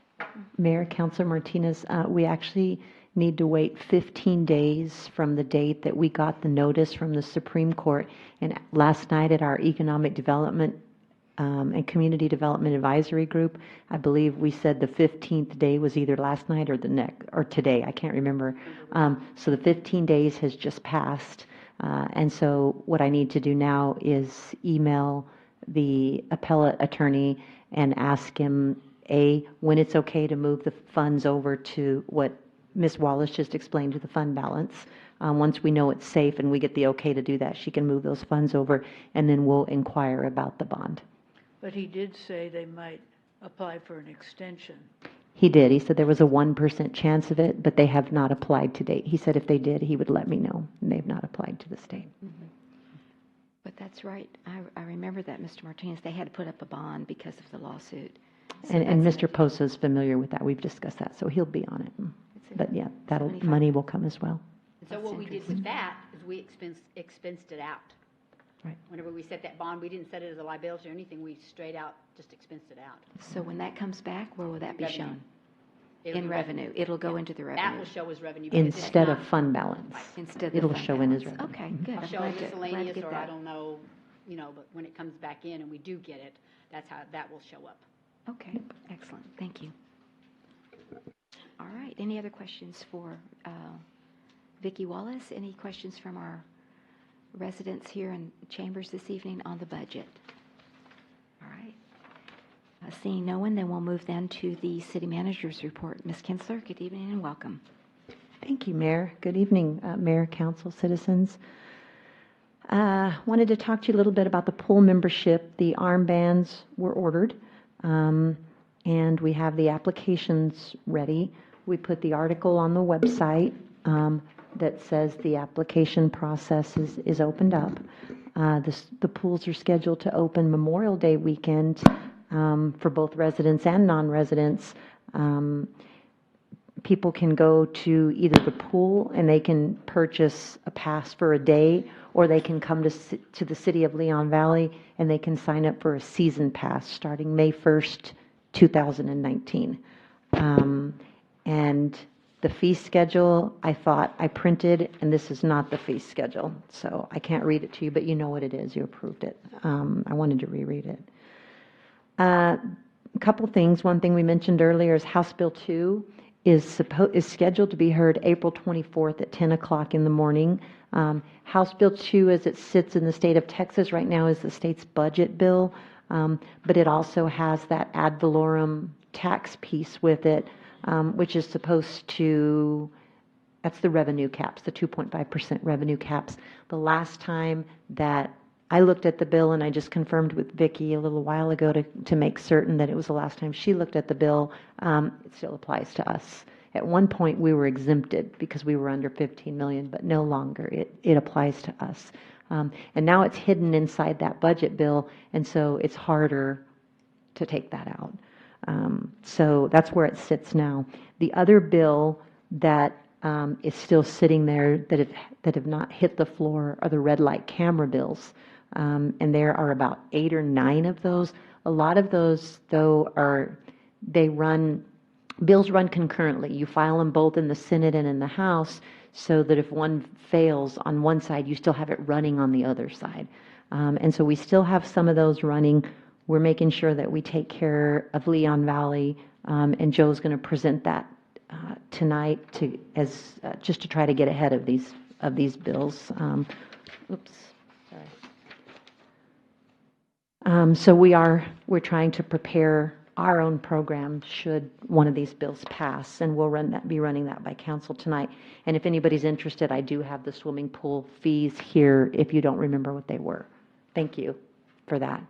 Mayor, Councilor Martinez, we actually need to wait 15 days from the date that we got the notice from the Supreme Court. And last night at our Economic Development and Community Development Advisory Group, I believe we said the 15th day was either last night or or today. I can't remember. So the 15 days has just passed. And so what I need to do now is email the appellate attorney and ask him, A, when it's okay to move the funds over to what Ms. Wallace just explained to the fund balance. Once we know it's safe and we get the okay to do that, she can move those funds over, and then we'll inquire about the bond. But he did say they might apply for an extension. He did. He said there was a 1% chance of it, but they have not applied to date. He said if they did, he would let me know. And they have not applied to this date. But that's right. I remember that, Mr. Martinez. They had to put up a bond because of the lawsuit. So And that's Mr. Posa's familiar with that. We've discussed that, so he'll be on it. But yeah, that'll, 75. money will come as well. And so what we did with that is we expensed it out. Right. Whenever we set that bond, we didn't set it as a liability or anything. We straight out just expensed it out. So when that comes back, where will that be Revenue. shown? It'll In be revenue, it'll go into the That revenue. will show as revenue. because it's Instead of not- fund balance. Instead of the It'll fund show in as balance. revenue. Okay, good. I'll I'm show glad it to, glad to miscellaneous, get or I that. don't know, but when it comes back in and we do get it, that's how that will show up. Okay, excellent, thank you. All right, any other questions for Vicki Wallace? Any questions from our residents here in chambers this evening on the budget? All right. Seeing no one, then we'll move then to the city manager's report. Ms. Kinsler, good evening and welcome. Thank you, Mayor. Good evening, Mayor, Council, citizens. Wanted to talk to you a little bit about the pool membership. The armbands were ordered, and we have the applications ready. We put the article on the website that says the application process is opened up. The pools are scheduled to open Memorial Day weekend for both residents and non-residents. People can go to either the pool and they can purchase a pass for a day, or they can come to the city of Leon Valley and they can sign up for a season pass starting May 1st, 2019. And the fee schedule, I thought I printed, and this is not the fee schedule, so I can't read it to you, but you know what it is. You approved it. I wanted to reread it. A couple things. One thing we mentioned earlier is House Bill 2 is scheduled to be heard April 24th at 10 o'clock in the morning. House Bill 2, as it sits in the state of Texas right now, is the state's budget bill, but it also has that ad valorem tax piece with it, which is supposed to, that's the revenue caps, the 2.5% revenue caps. The last time that I looked at the bill, and I just confirmed with Vicki a little while ago to make certain that it was the last time she looked at the bill, it still applies to us. At one point, we were exempted because we were under 15 million, but no longer. It applies to us. And now it's hidden inside that budget bill, and so it's harder to take that out. So that's where it sits now. The other bill that is still sitting there that have not hit the floor are the red light camera bills. And there are about 8 or 9 of those. A lot of those, though, bills run concurrently. You file them both in the Senate and in the House, so that if one fails on one side, you still have it running on the other side. And so we still have some of those running. We're making sure that we take care of Leon Valley, and Joe's going to present that tonight just to try to get ahead of these bills. Oops, sorry. So we're trying to prepare our own program should one of these bills pass, and we'll be running that by council tonight. And if anybody's interested, I do have the swimming pool fees here if you don't remember what they were. Thank you for that.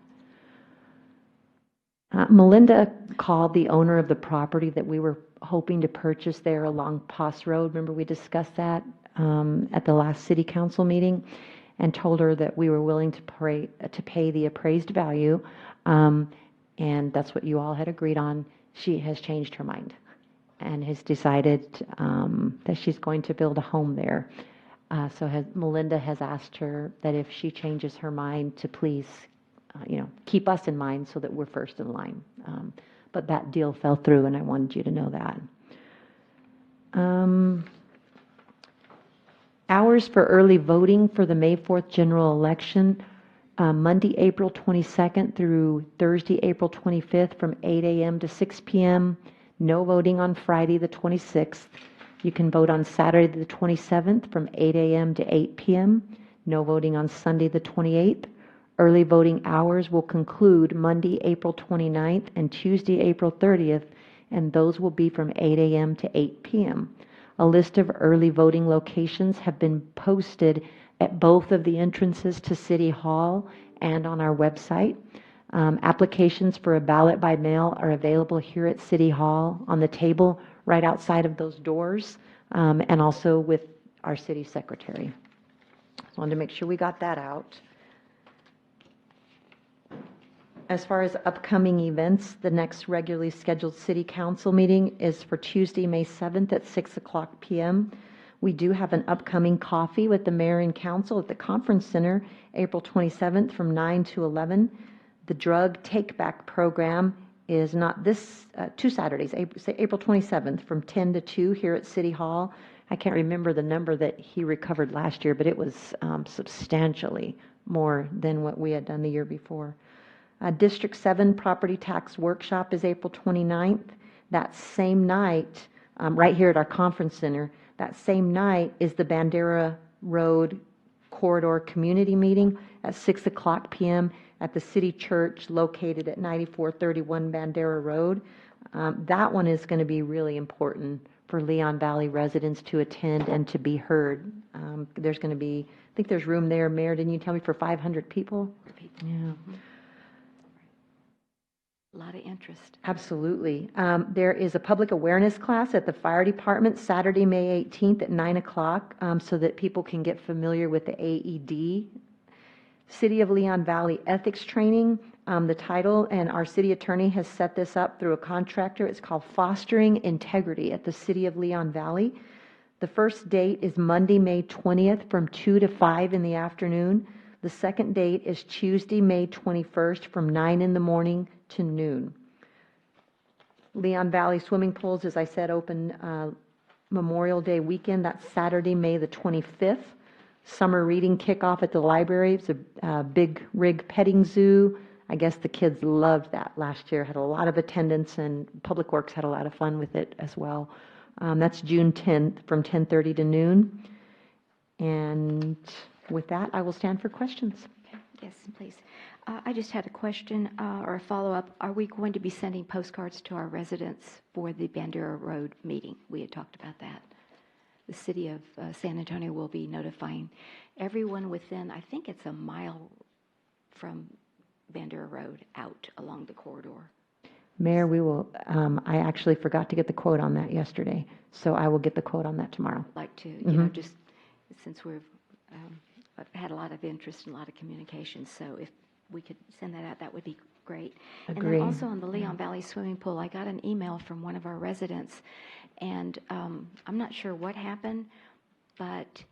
Melinda called the owner of the property that we were hoping to purchase there along Poss Road. Remember we discussed that at the last city council meeting, and told her that we were willing to pay the appraised value, and that's what you all had agreed on. She has changed her mind and has decided that she's going to build a home there. So Melinda has asked her that if she changes her mind to please keep us in mind so that we're first in line. But that deal fell through, and I wanted you to know that. Hours for early voting for the May 4th general election, Monday, April 22nd through Thursday, April 25th from 8 a.m. to 6 p.m. No voting on Friday, the 26th. You can vote on Saturday, the 27th from 8 a.m. to 8 p.m. No voting on Sunday, the 28th. Early voting hours will conclude Monday, April 29th and Tuesday, April 30th, and those will be from 8 a.m. to 8 p.m. A list of early voting locations have been posted at both of the entrances to City Hall and on our website. Applications for a ballot by mail are available here at City Hall on the table right outside of those doors, and also with our city secretary. So I wanted to make sure we got that out. As far as upcoming events, the next regularly scheduled city council meeting is for Tuesday, May 7th at 6 o'clock p.m. We do have an upcoming coffee with the mayor and council at the conference center, April 27th from 9 to 11. The drug take-back program is not this, 2 Saturdays, April 27th from 10 to 2 here at City Hall. I can't remember the number that he recovered last year, but it was substantially more than what we had done the year before. District 7 Property Tax Workshop is April 29th. That same night, right here at our conference center, that same night is the Bandera Road Corridor Community Meeting at 6 o'clock p.m. at the City Church located at 9431 Bandera Road. That one is going to be really important for Leon Valley residents to attend and to be heard. There's going to be, I think there's room there, Mayor, didn't you tell me, for 500 people? Yeah. A lot of interest. Absolutely. There is a public awareness class at the fire department Saturday, May 18th at 9 o'clock so that people can get familiar with the AED. City of Leon Valley ethics training. The title, and our city attorney has set this up through a contractor. It's called Fostering Integrity at the City of Leon Valley. The first date is Monday, May 20th from 2 to 5 in the afternoon. The second date is Tuesday, May 21st from 9 in the morning to noon. Leon Valley swimming pools, as I said, open Memorial Day weekend. That's Saturday, May the 25th. Summer reading kickoff at the library. It's a big rig petting zoo. I guess the kids loved that last year. Had a lot of attendance, and Public Works had a lot of fun with it as well. That's June 10th from 10:30 to noon. And with that, I will stand for questions. Okay. Yes, please. I just had a question or a follow-up. Are we going to be sending postcards to our residents for the Bandera Road meeting? We had talked about that. The city of San Antonio will be notifying everyone within, I think it's a mile from Bandera Road out along the corridor. Mayor, we will, I actually forgot to get the quote on that yesterday, so I will get the quote on that tomorrow. I'd like to, you know, just since we've had a lot of interest and a lot of communication, so if we could send that out, that would be great. Agree. And then also on the Leon Valley swimming pool, I got an email from one of our residents, and I'm not sure what happened, but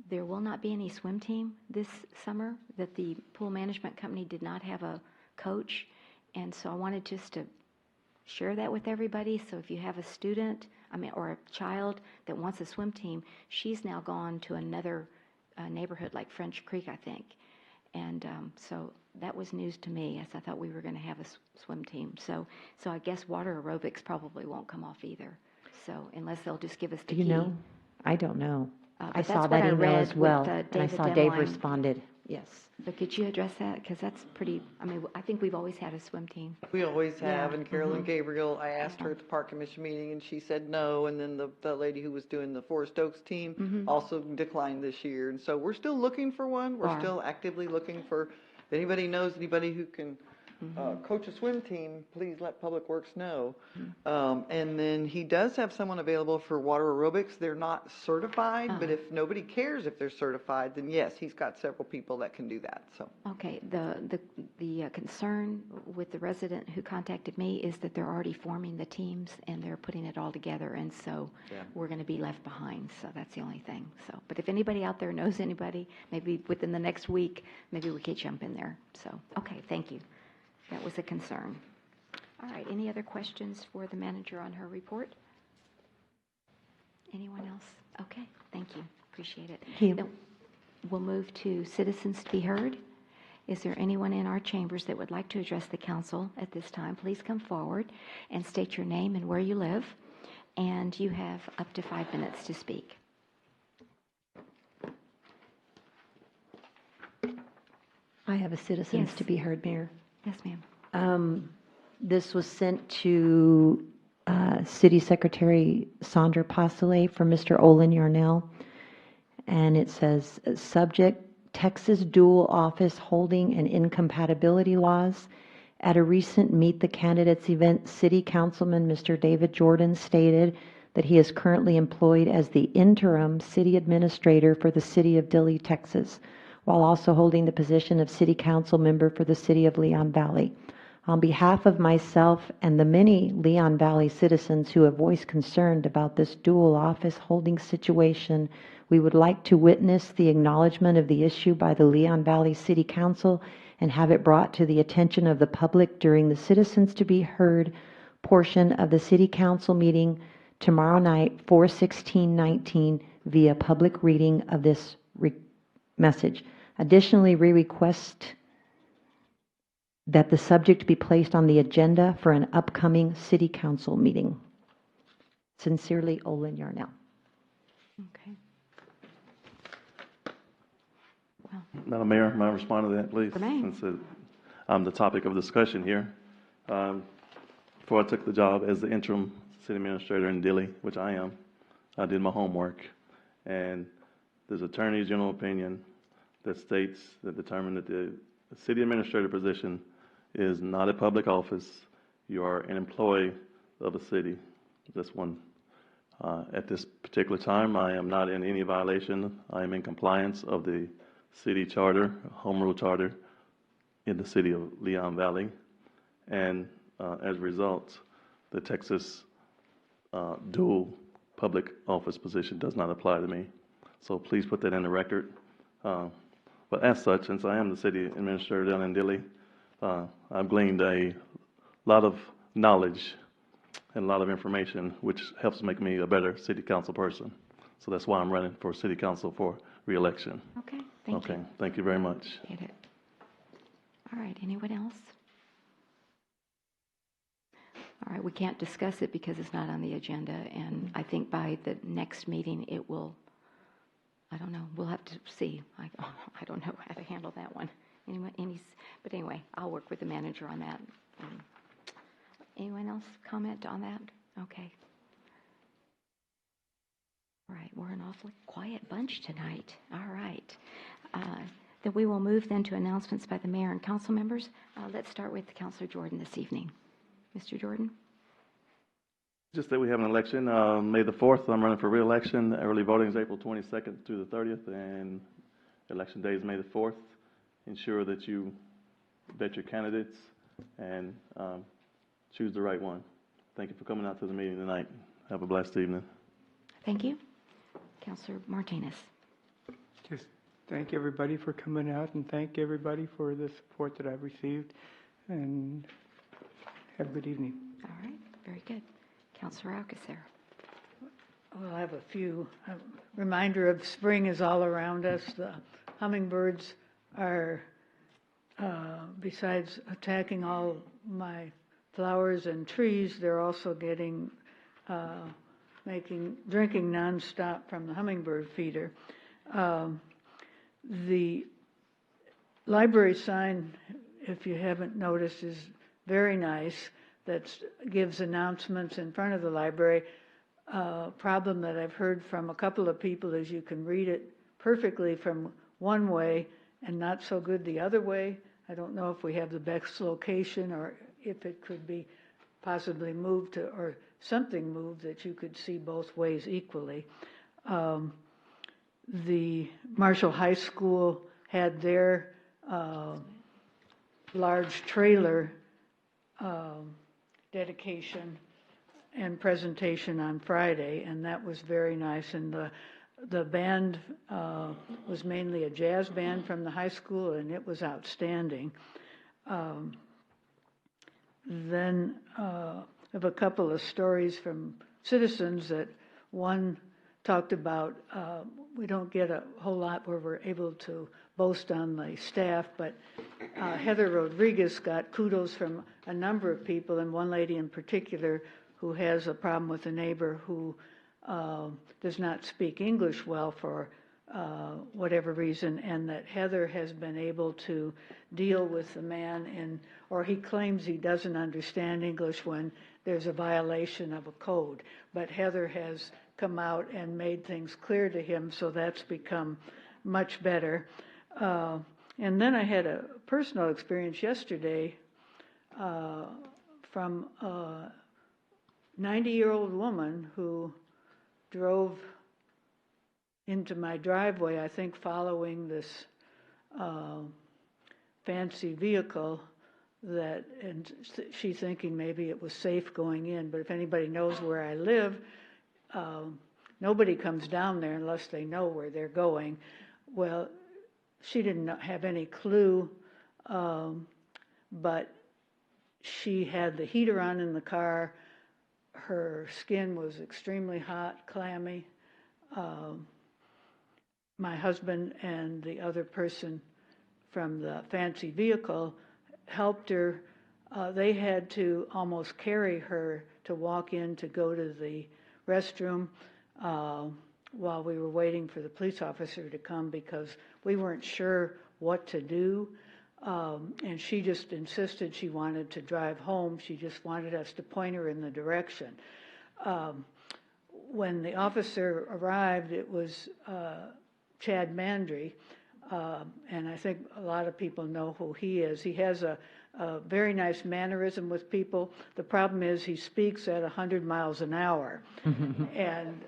there will not be any swim team this summer, that the pool management company did not have a coach, and so I wanted just to share that with everybody. So if you have a student, or a child that wants a swim team, she's now gone to another neighborhood like French Creek, I think. And so that was news to me, as I thought we were going to have a swim team. So I guess water aerobics probably won't come off either. So unless they'll just give us the key. Do you know? I don't know. But I that's saw what that I email read as well, with, and I David saw Dave Demline. responded. Yes. But could you address that? Because that's pretty, I think we've always had a swim team. We always have, Yeah. and Carolyn Gabriel, I asked her at the Park Commission meeting, and she said no, and then the lady who was doing the Forest Oaks team also declined this year, and so we're still looking for one. We're still actively looking for, if anybody knows anybody who can coach a swim team, please let Public Works know. And then he does have someone available for water aerobics. They're not certified, but if nobody cares if they're certified, then yes, he's got several people that can do that, so. Okay, the concern with the resident who contacted me is that they're already forming the teams and they're putting it all together, and so we're going to be left behind, so that's the only thing. So, but if anybody out there knows anybody, maybe within the next week, maybe we could jump in there. So, okay, thank you. That was a concern. All right, any other questions for the manager on her report? Anyone else? Okay, thank you, appreciate it. Thank you. Then we'll move to citizens to be heard. Is there anyone in our chambers that would like to address the council at this time? Please come forward and state your name and where you live, and you have up to 5 minutes to speak. I have a citizens Yes. to be heard, Mayor. Yes, ma'am. This was sent to City Secretary Sandra Pasale from Mr. Olin Yarnell. And it says, subject, Texas dual office holding and incompatibility laws. At a recent Meet the Candidates event, City Councilman Mr. David Jordan stated that he is currently employed as the interim city administrator for the city of Dilley, Texas, while also holding the position of city council member for the city of Leon Valley. On behalf of myself and the many Leon Valley citizens who have voiced concern about this dual office holding situation, we would like to witness the acknowledgement of the issue by the Leon Valley City Council and have it brought to the attention of the public during the citizens to be heard portion of the city council meeting tomorrow night, 4/16/19, via public reading of this message. Additionally, we request that the subject be placed on the agenda for an upcoming city council meeting. Sincerely, Olin Yarnell. Okay. Well, Madam Mayor, may I respond to that, please? Remain. Since I'm the topic of discussion here. Before I took the job as the interim city administrator in Dilley, which I am, I did my homework, and there's Attorney General opinion that states, that determined that the city administrator position is not a public office. You are an employee of the city. This one. At this particular time, I am not in any violation. I am in compliance of the city charter, home rule charter in the city of Leon Valley. And as a result, the Texas dual public office position does not apply to me. So please put that in the record. But as such, since I am the city administrator down in Dilley, I've gleaned a lot of knowledge and a lot of information, which helps make me a better city council person. So that's why I'm running for city council for re-election. okay, thank you. Okay, thank you very much. Appreciate it. All right, anyone else? All right, we can't discuss it because it's not on the agenda, and I think by the next meeting, it will, I don't know, we'll have to see. I don't know how to handle that one. But anyway, I'll work with the manager on that. Anyone else comment on that? Okay. All right, we're an awfully quiet bunch tonight. All right. Then we will move then to announcements by the mayor and council members. Let's start with Councilor Jordan this evening. Mr. Jordan? Just that we have an election, May the 4th. I'm running for re-election. Early voting is April 22nd through the 30th, and election day is May the 4th. Ensure that you vet your candidates and choose the right one. Thank you for coming out to the meeting tonight. Have a blessed evening. Thank you. Councilor Martinez. Just thank everybody for coming out and thank everybody for the support that I've received, and have a good evening. All right, very good. Councilor Alcacer. Well, I have a few. Reminder of spring is all around us. The hummingbirds are, besides attacking all my flowers and trees, they're also getting, drinking nonstop from the hummingbird feeder. The library sign, if you haven't noticed, is very nice. That gives announcements in front of the library. Problem that I've heard from a couple of people is you can read it perfectly from one way and not so good the other way. I don't know if we have the best location or if it could be possibly moved to, or something moved that you could see both ways equally. The Marshall High School had their large trailer dedication and presentation on Friday, and that was very nice. And the band was mainly a jazz band from the high school, and it was outstanding. Then I have a couple of stories from citizens that one talked about, we don't get a whole lot where we're able to boast on the staff, but Heather Rodriguez got kudos from a number of people, and one lady in particular who has a problem with a neighbor who does not speak English well for whatever reason, and that Heather has been able to deal with the man, or he claims he doesn't understand English when there's a violation of a code. But Heather has come out and made things clear to him, so that's become much better. And then I had a personal experience yesterday from a 90-year-old woman who drove into my driveway, I think following this fancy vehicle that, and she thinking maybe it was safe going in, but if anybody knows where I live, nobody comes down there unless they know where they're going. Well, she didn't have any clue but she had the heater on in the car. Her skin was extremely hot, clammy. My husband and the other person from the fancy vehicle helped her. They had to almost carry her to walk in to go to the restroom while we were waiting for the police officer to come because we weren't sure what to do. And she just insisted she wanted to drive home. She just wanted us to point her in the direction. When the officer arrived, it was Chad Mandry, and I think a lot of people know who he is. He has a very nice mannerism with people. The problem is he speaks at 100 miles an hour. And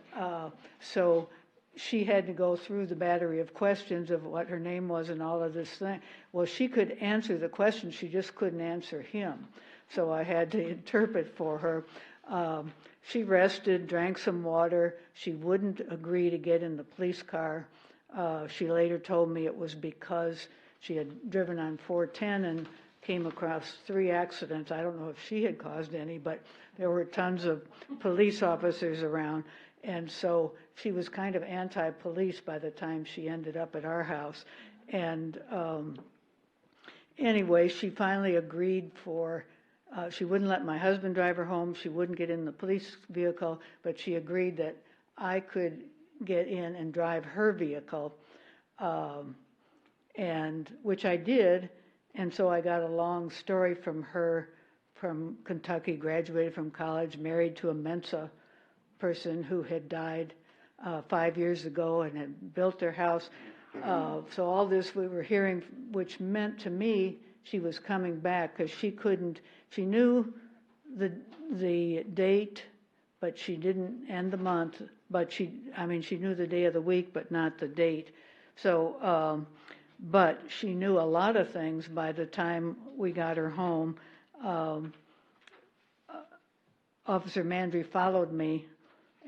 so she had to go through the battery of questions of what her name was and all of this thing. Well, she could answer the question, she just couldn't answer him. So I had to interpret for her. She rested, drank some water. She wouldn't agree to get in the police car. She later told me it was because she had driven on 410 and came across 3 accidents. I don't know if she had caused any, but there were tons of police officers around. And so she was kind of anti-police by the time she ended up at our house. And anyway, she finally agreed for, she wouldn't let my husband drive her home. She wouldn't get in the police vehicle, but she agreed that I could get in and drive her vehicle, and which I did. And so I got a long story from her from Kentucky, graduated from college, married to a Mensa person who had died 5 years ago and had built their house. So all this we were hearing, which meant to me she was coming back because she couldn't, she knew the date, but she didn't, and the month, but she knew the day of the week, but not the date. So, but she knew a lot of things by the time we got her home. Officer Mandry followed me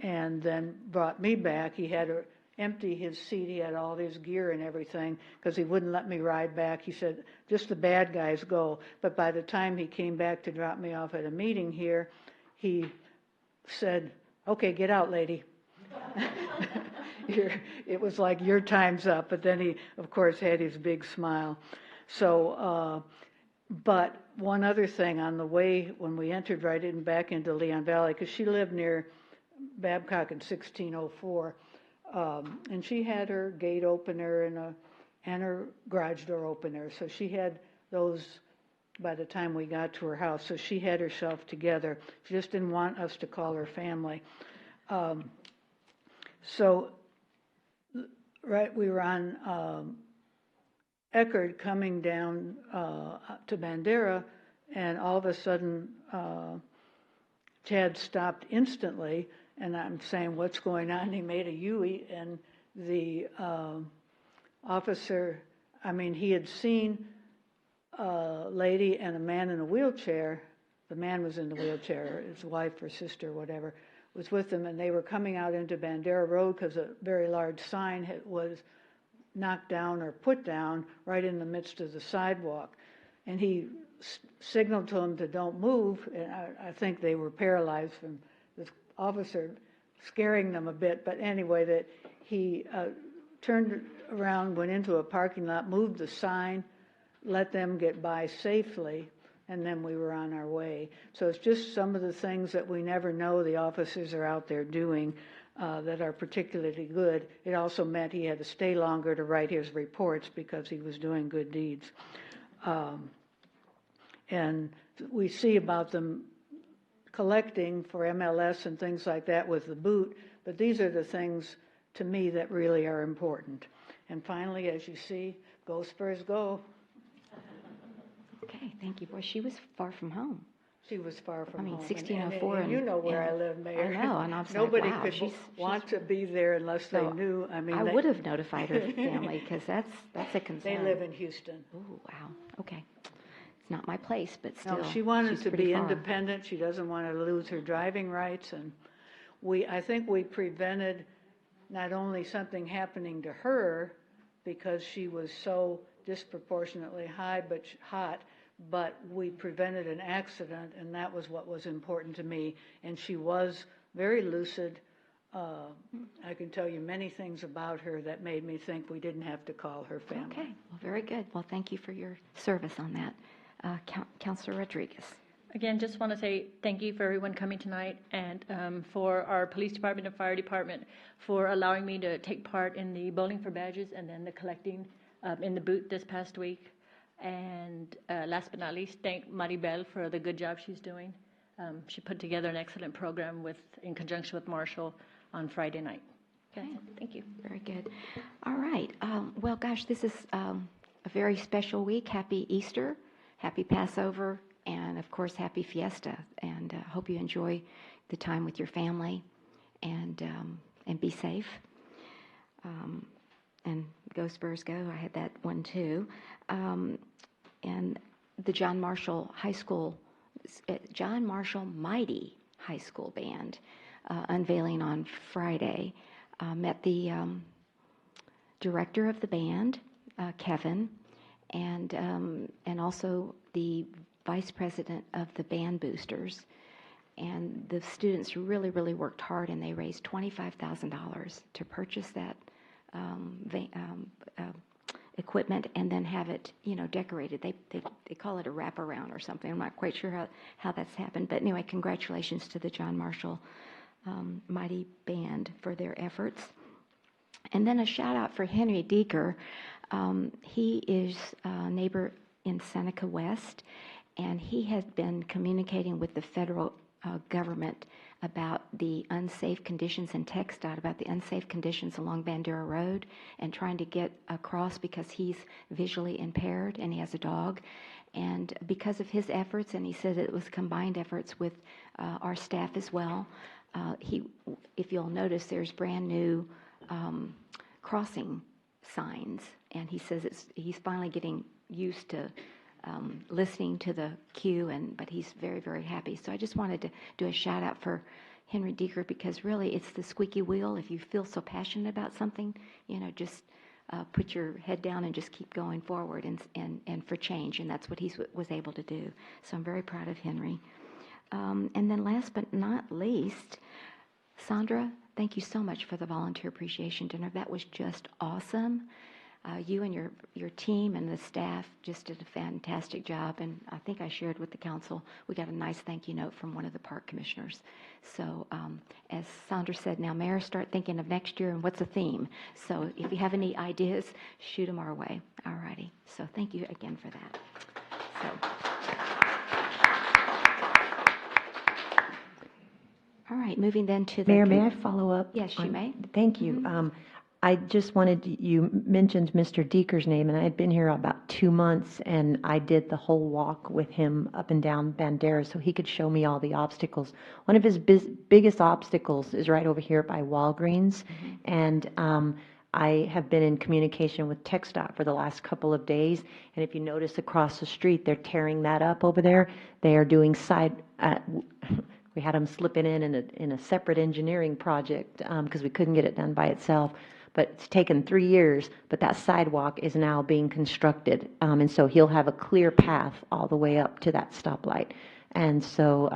and then brought me back. He had to empty his seat. He had all his gear and everything because he wouldn't let me ride back. He said, just the bad guys go. But by the time he came back to drop me off at a meeting here, he said, okay, get out, lady. It was like, your time's up. But then he, of course, had his big smile. So, but one other thing, on the way, when we entered right in back into Leon Valley, because she lived near Babcock in 1604, and she had her gate opener and her garage door opener. So she had those by the time we got to her house. So she had herself together. She just didn't want us to call her family. So, right, we were on Eckerd coming down to Bandera, and all of a sudden, Chad stopped instantly, and I'm saying, what's going on? He made a U-turn, and the officer, he had seen a lady and a man in a wheelchair. The man was in the wheelchair, his wife or sister, whatever, was with them, and they were coming out into Bandera Road because a very large sign was knocked down or put down right in the midst of the sidewalk. And he signaled to them to don't move, and I think they were paralyzed from this officer scaring them a bit. But anyway, that he turned around, went into a parking lot, moved the sign, let them get by safely, and then we were on our way. So it's just some of the things that we never know the officers are out there doing that are particularly good. It also meant he had to stay longer to write his reports because he was doing good deeds. And we see about them collecting for MLS and things like that with the boot, but these are the things to me that really are important. And finally, as you see, go Spurs, go. Okay, thank you. Boy, she was far from home. She was far from home. 1604. And you know where I live, Mayor. I know, and I was Nobody like, wow, could want to be there unless they knew. I would have notified her family because that's a concern. They live in Houston. Oh, wow. Okay. It's not my place, but still. No, she wanted she's to pretty be far. independent. She doesn't want to lose her driving rights. And I think we prevented not only something happening to her because she was so disproportionately high, but hot, but we prevented an accident, and that was what was important to me. And she was very lucid. I can tell you many things about her that made me think we didn't have to call her family. Okay, well, very good. Well, thank you for your service on that. Councilor Rodriguez. Again, just want to say thank you for everyone coming tonight, and for our police department and fire department for allowing me to take part in the bowling for badges and then the collecting in the booth this past week. And last but not least, thank Maribel for the good job she's doing. She put together an excellent program in conjunction with Marshall on Friday night. Okay. Thank you. Very good. All right. Well, gosh, this is a very special week. Happy Easter, happy Passover, and of course, happy Fiesta. And hope you enjoy the time with your family, and be safe. And go Spurs go. I had that one too. And the John Marshall Mighty High School Band unveiling on Friday. Met the director of the band, Kevin, and also the vice president of the band boosters. And the students really, really worked hard, and they raised $25,000 to purchase that equipment and then have it, decorated. They call it a wraparound or something. I'm not quite sure how that's happened. But anyway, congratulations to the John Marshall Mighty Band for their efforts. And then a shout out for Henry Deeker. He is a neighbor in Seneca West, and he has been communicating with the federal government about the unsafe conditions, and TxDOT about the unsafe conditions along Bandera Road, and trying to get across because he's visually impaired and he has a dog. And because of his efforts, and he said it was combined efforts with our staff as well, if you'll notice, there's brand new crossing signs, and he says he's finally getting used to listening to the cue, but he's very, very happy. So I just wanted to do a shout out for Henry Deeker, because really it's the squeaky wheel. If you feel so passionate about something, just put your head down and just keep going forward and for change, and that's what he was able to do. So I'm very proud of Henry. And then last but not least, Sandra, thank you so much for the volunteer appreciation dinner. That was just awesome. You and your team and the staff just did a fantastic job, and I think I shared with the council, we got a nice thank you note from one of the park commissioners. So as Sandra said, now mayors start thinking of next year and what's the theme. So if you have any ideas, shoot them our way. All righty. So thank you again for that. All right, moving then to the... Mayor, may I follow up? Yes, you may. Thank you. I just you mentioned Mr. Deeker's name, and I had been here about 2 months, and I did the whole walk with him up and down Bandera so he could show me all the obstacles. One of his biggest obstacles is right over here by Walgreens, and I have been in communication with TxDOT for the last couple of days, and if you notice across the street, they're tearing that up over there. They are doing we had them slipping in a separate engineering project because we couldn't get it done by itself. But it's taken 3 years, but that sidewalk is now being constructed. And so he'll have a clear path all the way up to that stoplight. And so,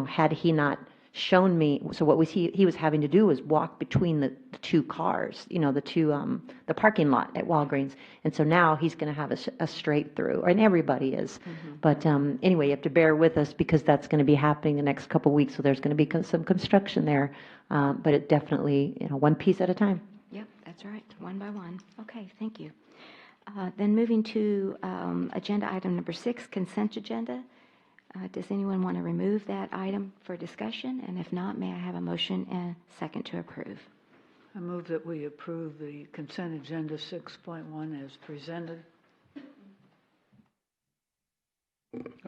had he not shown me, so what he was having to do was walk between the two cars, the parking lot at Walgreens. And so now he's going to have a straight through, and everybody is. But anyway, you have to bear with us because that's going to be happening the next couple of weeks. So there's going to be some construction there. But it definitely, one piece at a time. Yep, that's right, one by one. Okay, thank you. Then moving to agenda item number 6, consent agenda. Does anyone want to remove that item for discussion? And if not, may I have a motion and second to approve? I move that we approve the consent agenda 6.1 as presented.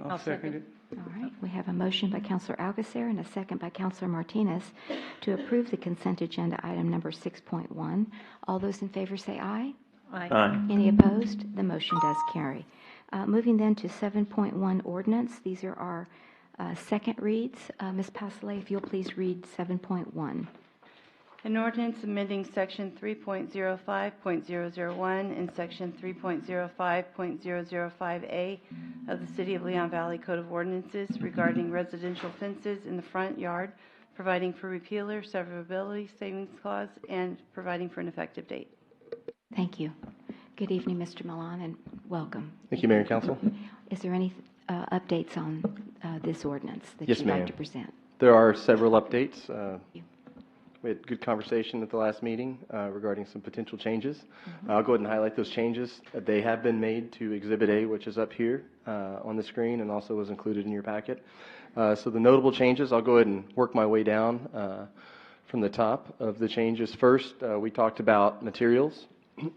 I'll second it. All right, we have a motion by Councilor Alcacer and a second by Councilor Martinez to approve the consent agenda item number 6.1. All those in favor say aye. Aye. Any opposed? The motion does carry. Moving then to 7.1 ordinance. These are our second reads. Ms. Pasolay, if you'll please read 7.1. An ordinance amending Section 3.05.001 and Section 3.05.005A of the City of Leon Valley Code of Ordinances regarding residential fences in the front yard, providing for repeal or severability savings clause, and providing for an effective date. Thank you. Good evening, Mr. Milan, and welcome. Thank you, Mayor and Council. Is there any updates on this ordinance that Yes, you'd like ma'am. to present? There are several updates. We had good conversation at the last meeting regarding some potential changes. I'll go ahead and highlight those changes. They have been made to Exhibit A, which is up here on the screen and also was included in your packet. So the notable changes, I'll go ahead and work my way down from the top of the changes. First, we talked about materials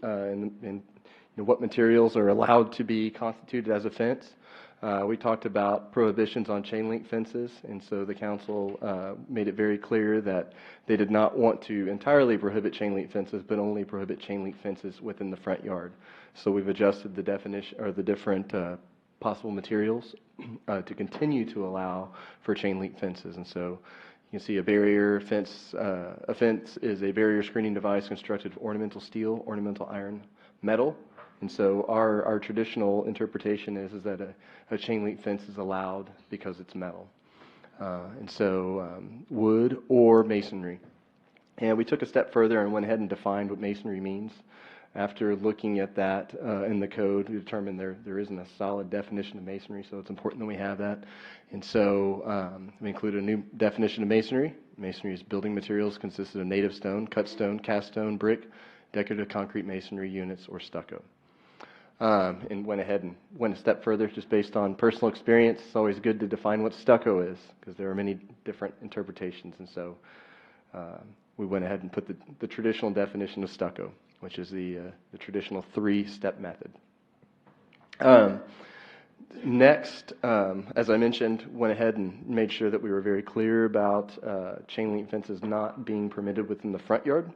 and what materials are allowed to be constituted as a fence. We talked about prohibitions on chain link fences, and so the council made it very clear that they did not want to entirely prohibit chain link fences, but only prohibit chain link fences within the front yard. So we've adjusted the definition or the different possible materials to continue to allow for chain link fences. And so you can see a barrier fence. A fence is a barrier screening device constructed of ornamental steel, ornamental iron, metal. And so our traditional interpretation is that a chain link fence is allowed because it's metal. And so wood or masonry. And we took a step further and went ahead and defined what masonry means. After looking at that in the code, we determined there isn't a solid definition of masonry, so it's important that we have that. And so we included a new definition of masonry. Masonry is building materials consisted of native stone, cut stone, cast stone, brick, decorative concrete masonry units, or stucco. And went ahead and went a step further just based on personal experience. It's always good to define what stucco is because there are many different interpretations. And so we went ahead and put the traditional definition of stucco, which is the traditional 3-step method. Next, as I mentioned, went ahead and made sure that we were very clear about chain link fences not being permitted within the front yard.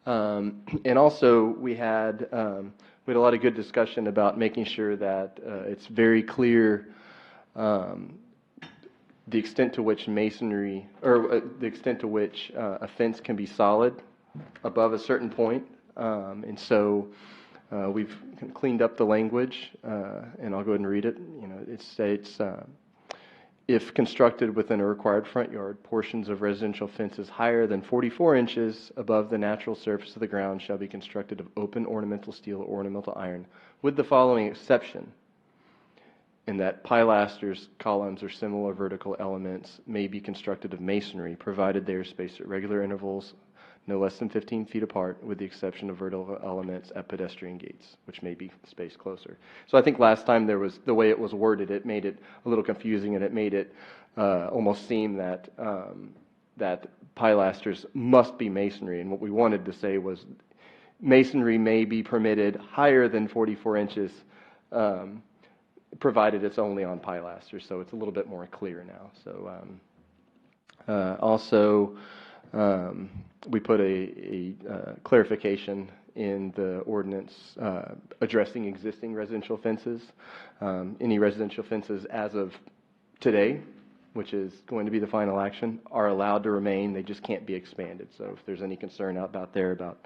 And also we had a lot of good discussion about making sure that it's very clear the extent to which masonry, or the extent to which a fence can be solid above a certain point. And so we've cleaned up the language, and I'll go ahead and read it. It states, if constructed within a required front yard, portions of residential fences higher than 44 inches above the natural surface of the ground shall be constructed of open ornamental steel or ornamental iron, with the following exception, in that pilasters, columns, or similar vertical elements may be constructed of masonry, provided they are spaced at regular intervals, no less than 15 feet apart, with the exception of vertical elements at pedestrian gates, which may be spaced closer. So I think last time the way it was worded, it made it a little confusing, and it made it almost seem that that pilasters must be masonry. And what we wanted to say was masonry may be permitted higher than 44 inches, provided it's only on pilasters. So it's a little bit more clear now. So also, we put a clarification in the ordinance addressing existing residential fences. Any residential fences as of today, which is going to be the final action, are allowed to remain. They just can't be expanded. So if there's any concern out there about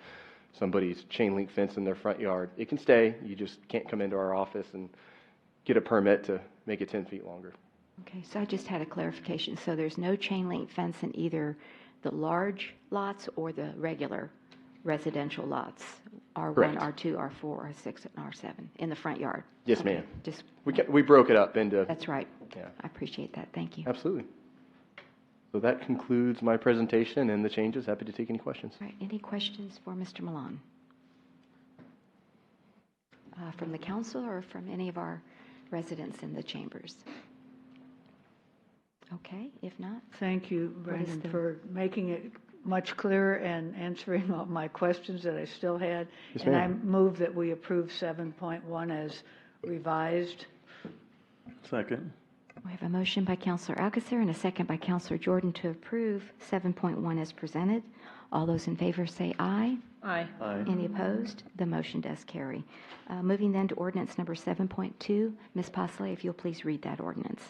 somebody's chain link fence in their front yard, it can stay. You just can't come into our office and get a permit to make it 10 feet longer. Okay, so I just had a clarification. So there's no chain link fence in either the large lots or the regular residential lots, R1, Correct. R2, R4, R6, and R7, in the front yard? Yes, Okay, ma'am. Just, We broke it up into... that's right. Yeah. I appreciate that. Thank you. Absolutely. So that concludes my presentation and the changes. Happy to take any questions. All right, any questions for Mr. Milan? From the council or from any of our residents in the chambers? Okay, if not, Thank you, What is Brendan, the- for making it much clearer and answering all my questions that I still had. Yes, And I ma'am. move that we approve 7.1 as revised. Second. we have a motion by Counselor Alcacer and a second by Counselor Jordan to approve 7.1 as presented. All those in favor say aye. Aye. Aye. Any opposed? The motion does carry. Moving then to ordinance number 7.2. Ms. Posley, if you'll please read that ordinance.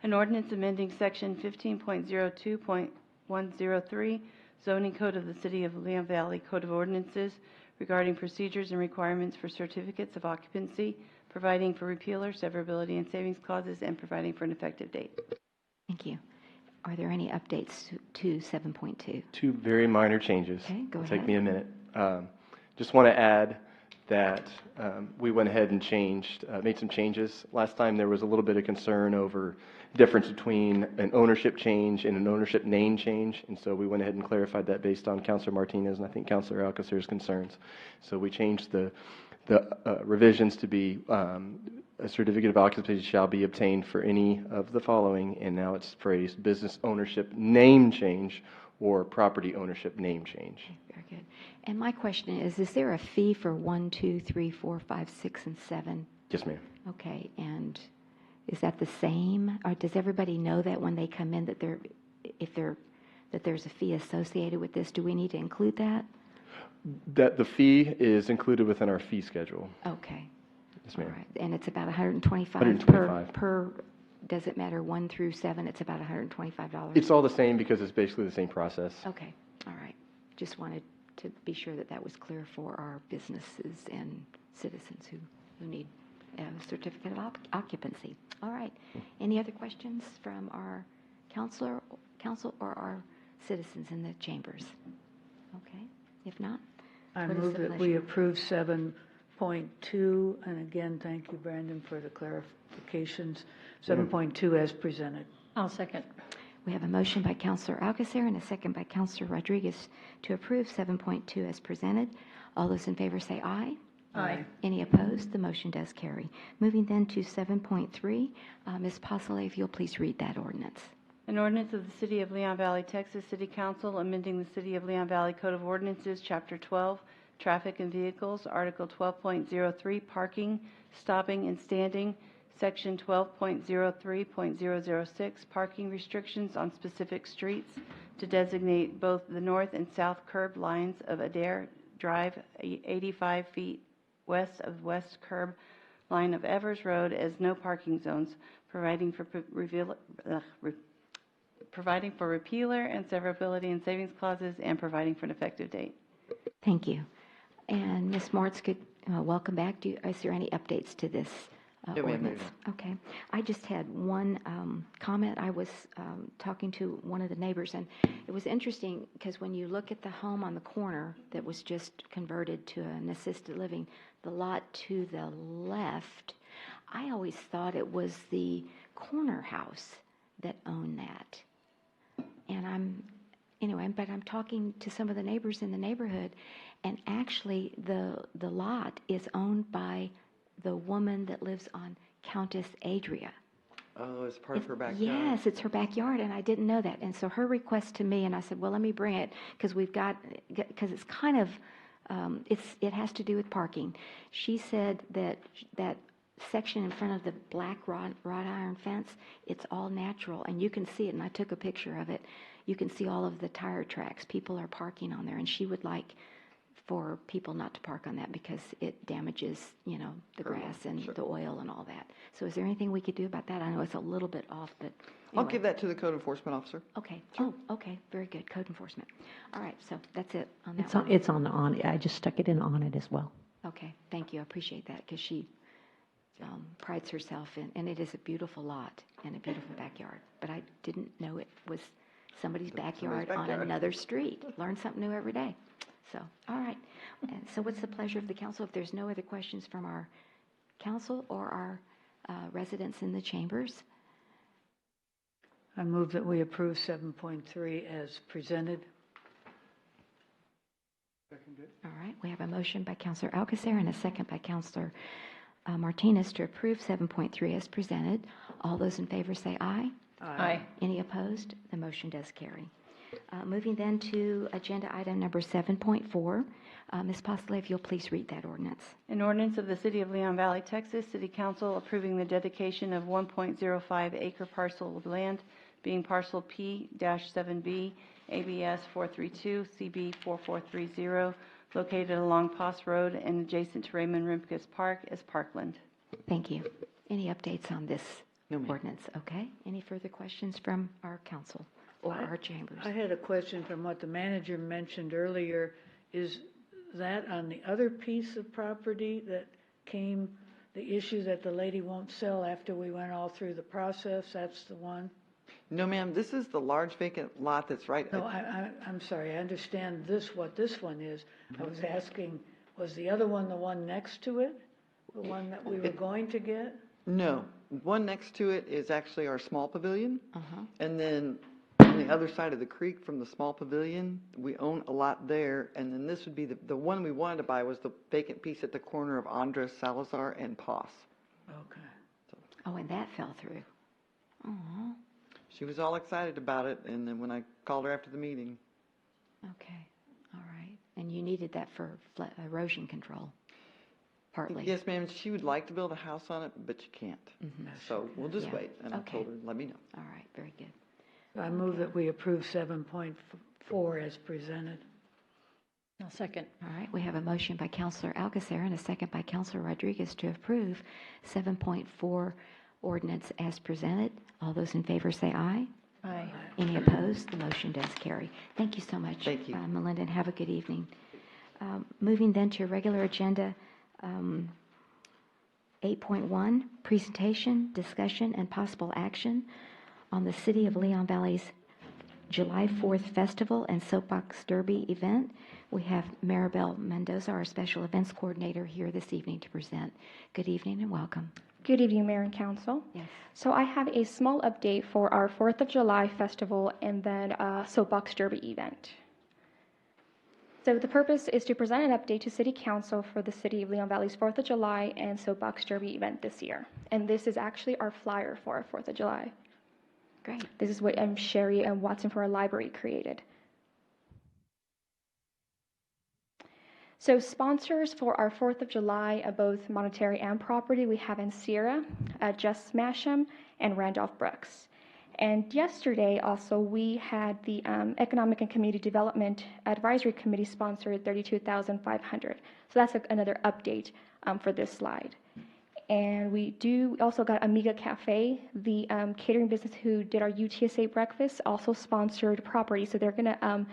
An ordinance amending Section 15.02.103 zoning code of the City of Leon Valley Code of Ordinances regarding procedures and requirements for certificates of occupancy, providing for repealer, severability, and savings clauses, and providing for an effective date. Thank you. Are there any updates to 7.2? Two very minor changes. Okay, go It'll ahead. take me a minute. Just want to add that we went ahead and made some changes. Last time there was a little bit of concern over difference between an ownership change and an ownership name change, and so we went ahead and clarified that based on Councilor Martinez and I think Councilor Alcacer's concerns. So we changed the revisions to be a certificate of occupancy shall be obtained for any of the following, and now it's phrased business ownership name change or property ownership name change. Okay, very good. And my question is there a fee for 1, 2, 3, 4, 5, 6, and 7? Yes, ma'am. Okay, and is that the same? Or does everybody know that when they come in that there's a fee associated with this? Do we need to include that? That the fee is included within our fee schedule. Okay. Yes, All ma'am. right. And it's about $125 $125. per, does it matter 1 through 7? It's about $125? It's all the same because it's basically the same process. Okay, all right. Just wanted to be sure that that was clear for our businesses and citizens who need a certificate of occupancy. All right. Any other questions from our council or our citizens in the chambers? Okay, if not, I what is move the that we pleasure? approve 7.2, and again, thank you, Brandon, for the clarifications. 7.2 as presented. I'll second. We have a motion by Councilor Alcacer and a second by Councilor Rodriguez to approve 7.2 as presented. All those in favor say aye. Aye. Any opposed? The motion does carry. Moving then to 7.3, Ms. Postle, if you'll please read that ordinance. An ordinance of the City of Leon Valley, Texas City Council amending the City of Leon Valley Code of Ordinances, Chapter 12, Traffic and Vehicles, Article 12.03, Parking, Stopping and Standing, Section 12.03.006, Parking Restrictions on Specific Streets, to designate both the north and south curb lines of Adair Drive, 85 feet west of west curb line of Evers Road as no parking zones, providing for repealer and severability and savings clauses, and providing for an effective date. Thank you. And Ms. Moritz, welcome back. Is there any updates to this Yeah, we have ordinance? Okay. I just had one comment. I was talking to one of the neighbors, and it was interesting because when you look at the home on the corner that was just converted to an assisted living, the lot to the left, I always thought it was the corner house that owned that. And but I'm talking to some of the neighbors in the neighborhood, and actually the lot is owned by the woman that lives on Countess Adria. Oh, it's part of her backyard. Yes, it's her backyard, and I didn't know that. And so her request to me, and I said, well, let me bring it, because it's kind of, it has to do with parking. She said that section in front of the black wrought iron fence, it's all natural, and you can see it, and I took a picture of it. You can see all of the tire tracks. People are parking on there, and she would like for people not to park on that because it damages, the grass and the oil and all that. So is there anything we could do about that? I know it's a little bit off, but I'll anyway. give that to the code enforcement officer. Okay. Oh, okay. Very good. Code enforcement. All right. So that's it on that It's one. on, it's on it. I just stuck it in on it as well. Okay. Thank you. I appreciate that because she prides herself in, and it is a beautiful lot and a beautiful backyard. But I didn't know it was somebody's backyard on another street. Learn something new every day. So, all right. And so what's the pleasure of the council? If there's no other questions from our council or our residents in the chambers? I move that we approve 7.3 as presented. All right. We have a motion by Councilor Alcacer and a second by Councilor Martinez to approve 7.3 as presented. All those in favor say aye. Aye. Any opposed? The motion does carry. Moving then to agenda item number 7.4. Ms. Postle, if you'll please read that ordinance. An ordinance of the City of Leon Valley, Texas, City Council approving the dedication of 1.05 acre parcel of land being parcel P-7B, ABS 432, CB 4430, located along Poss Road and adjacent to Raymond Rimkus Park as parkland. Thank you. Any updates on this No, ma'am. ordinance. Okay. Any further questions from our council or our chambers? I had a question from what the manager mentioned earlier. Is that on the other piece of property that came, the issue that the lady won't sell after we went all through the process? That's the one? No, ma'am, this is the large vacant lot that's right. No, I'm sorry, I understand this, what this one is. I was asking, was the other one the one next to it? The one that we were going to get? No, one next to it is actually our small pavilion. Uh-huh. And then on the other side of the creek from the small pavilion, we own a lot there. And then this would be the one we wanted to buy was the vacant piece at the corner of Andres Salazar and Paz. Okay. Oh, and that fell through. Oh, She was all excited about it, and then when I called her after the meeting, okay. All right. And you needed that for erosion control, partly. yes, ma'am, she would like to build a house on it, but she can't. So we'll just Yeah. wait, and I Okay. told her, let me know. All right, very good. I move that we approve 7.4 as presented. I'll second. All right, we have a motion by Counselor Alcacer and a second by Counselor Rodriguez to approve 7.4 ordinance as presented. All those in favor say aye. Aye. Any opposed? The motion does carry. Thank you so much. Thank you. Melinda, and have a good evening. Moving then to regular agenda, 8.1, presentation, discussion, and possible action on the City of Leon Valley's July 4th Festival and Soapbox Derby event. We have Maribel Mendoza, our Special Events Coordinator, here this evening to present. Good evening and welcome. Good evening, Mayor and Council. Yes. So I have a small update for our 4th of July festival and then Soapbox Derby event. So the purpose is to present an update to City Council for the City of Leon Valley's 4th of July and Soapbox Derby event this year. And this is actually our flyer for our 4th of July. Great. This is what Sherry and Watson for our library created. So sponsors for our 4th of July, both monetary and property, we have in Sierra, Just Smash'em, and Randolph Brooks. And yesterday also we had the Economic and Community Development Advisory Committee sponsored $32,500. So that's another update for this slide. And we also got Amiga Cafe, the catering business who did our UTSA breakfast, also sponsored property. So they're going to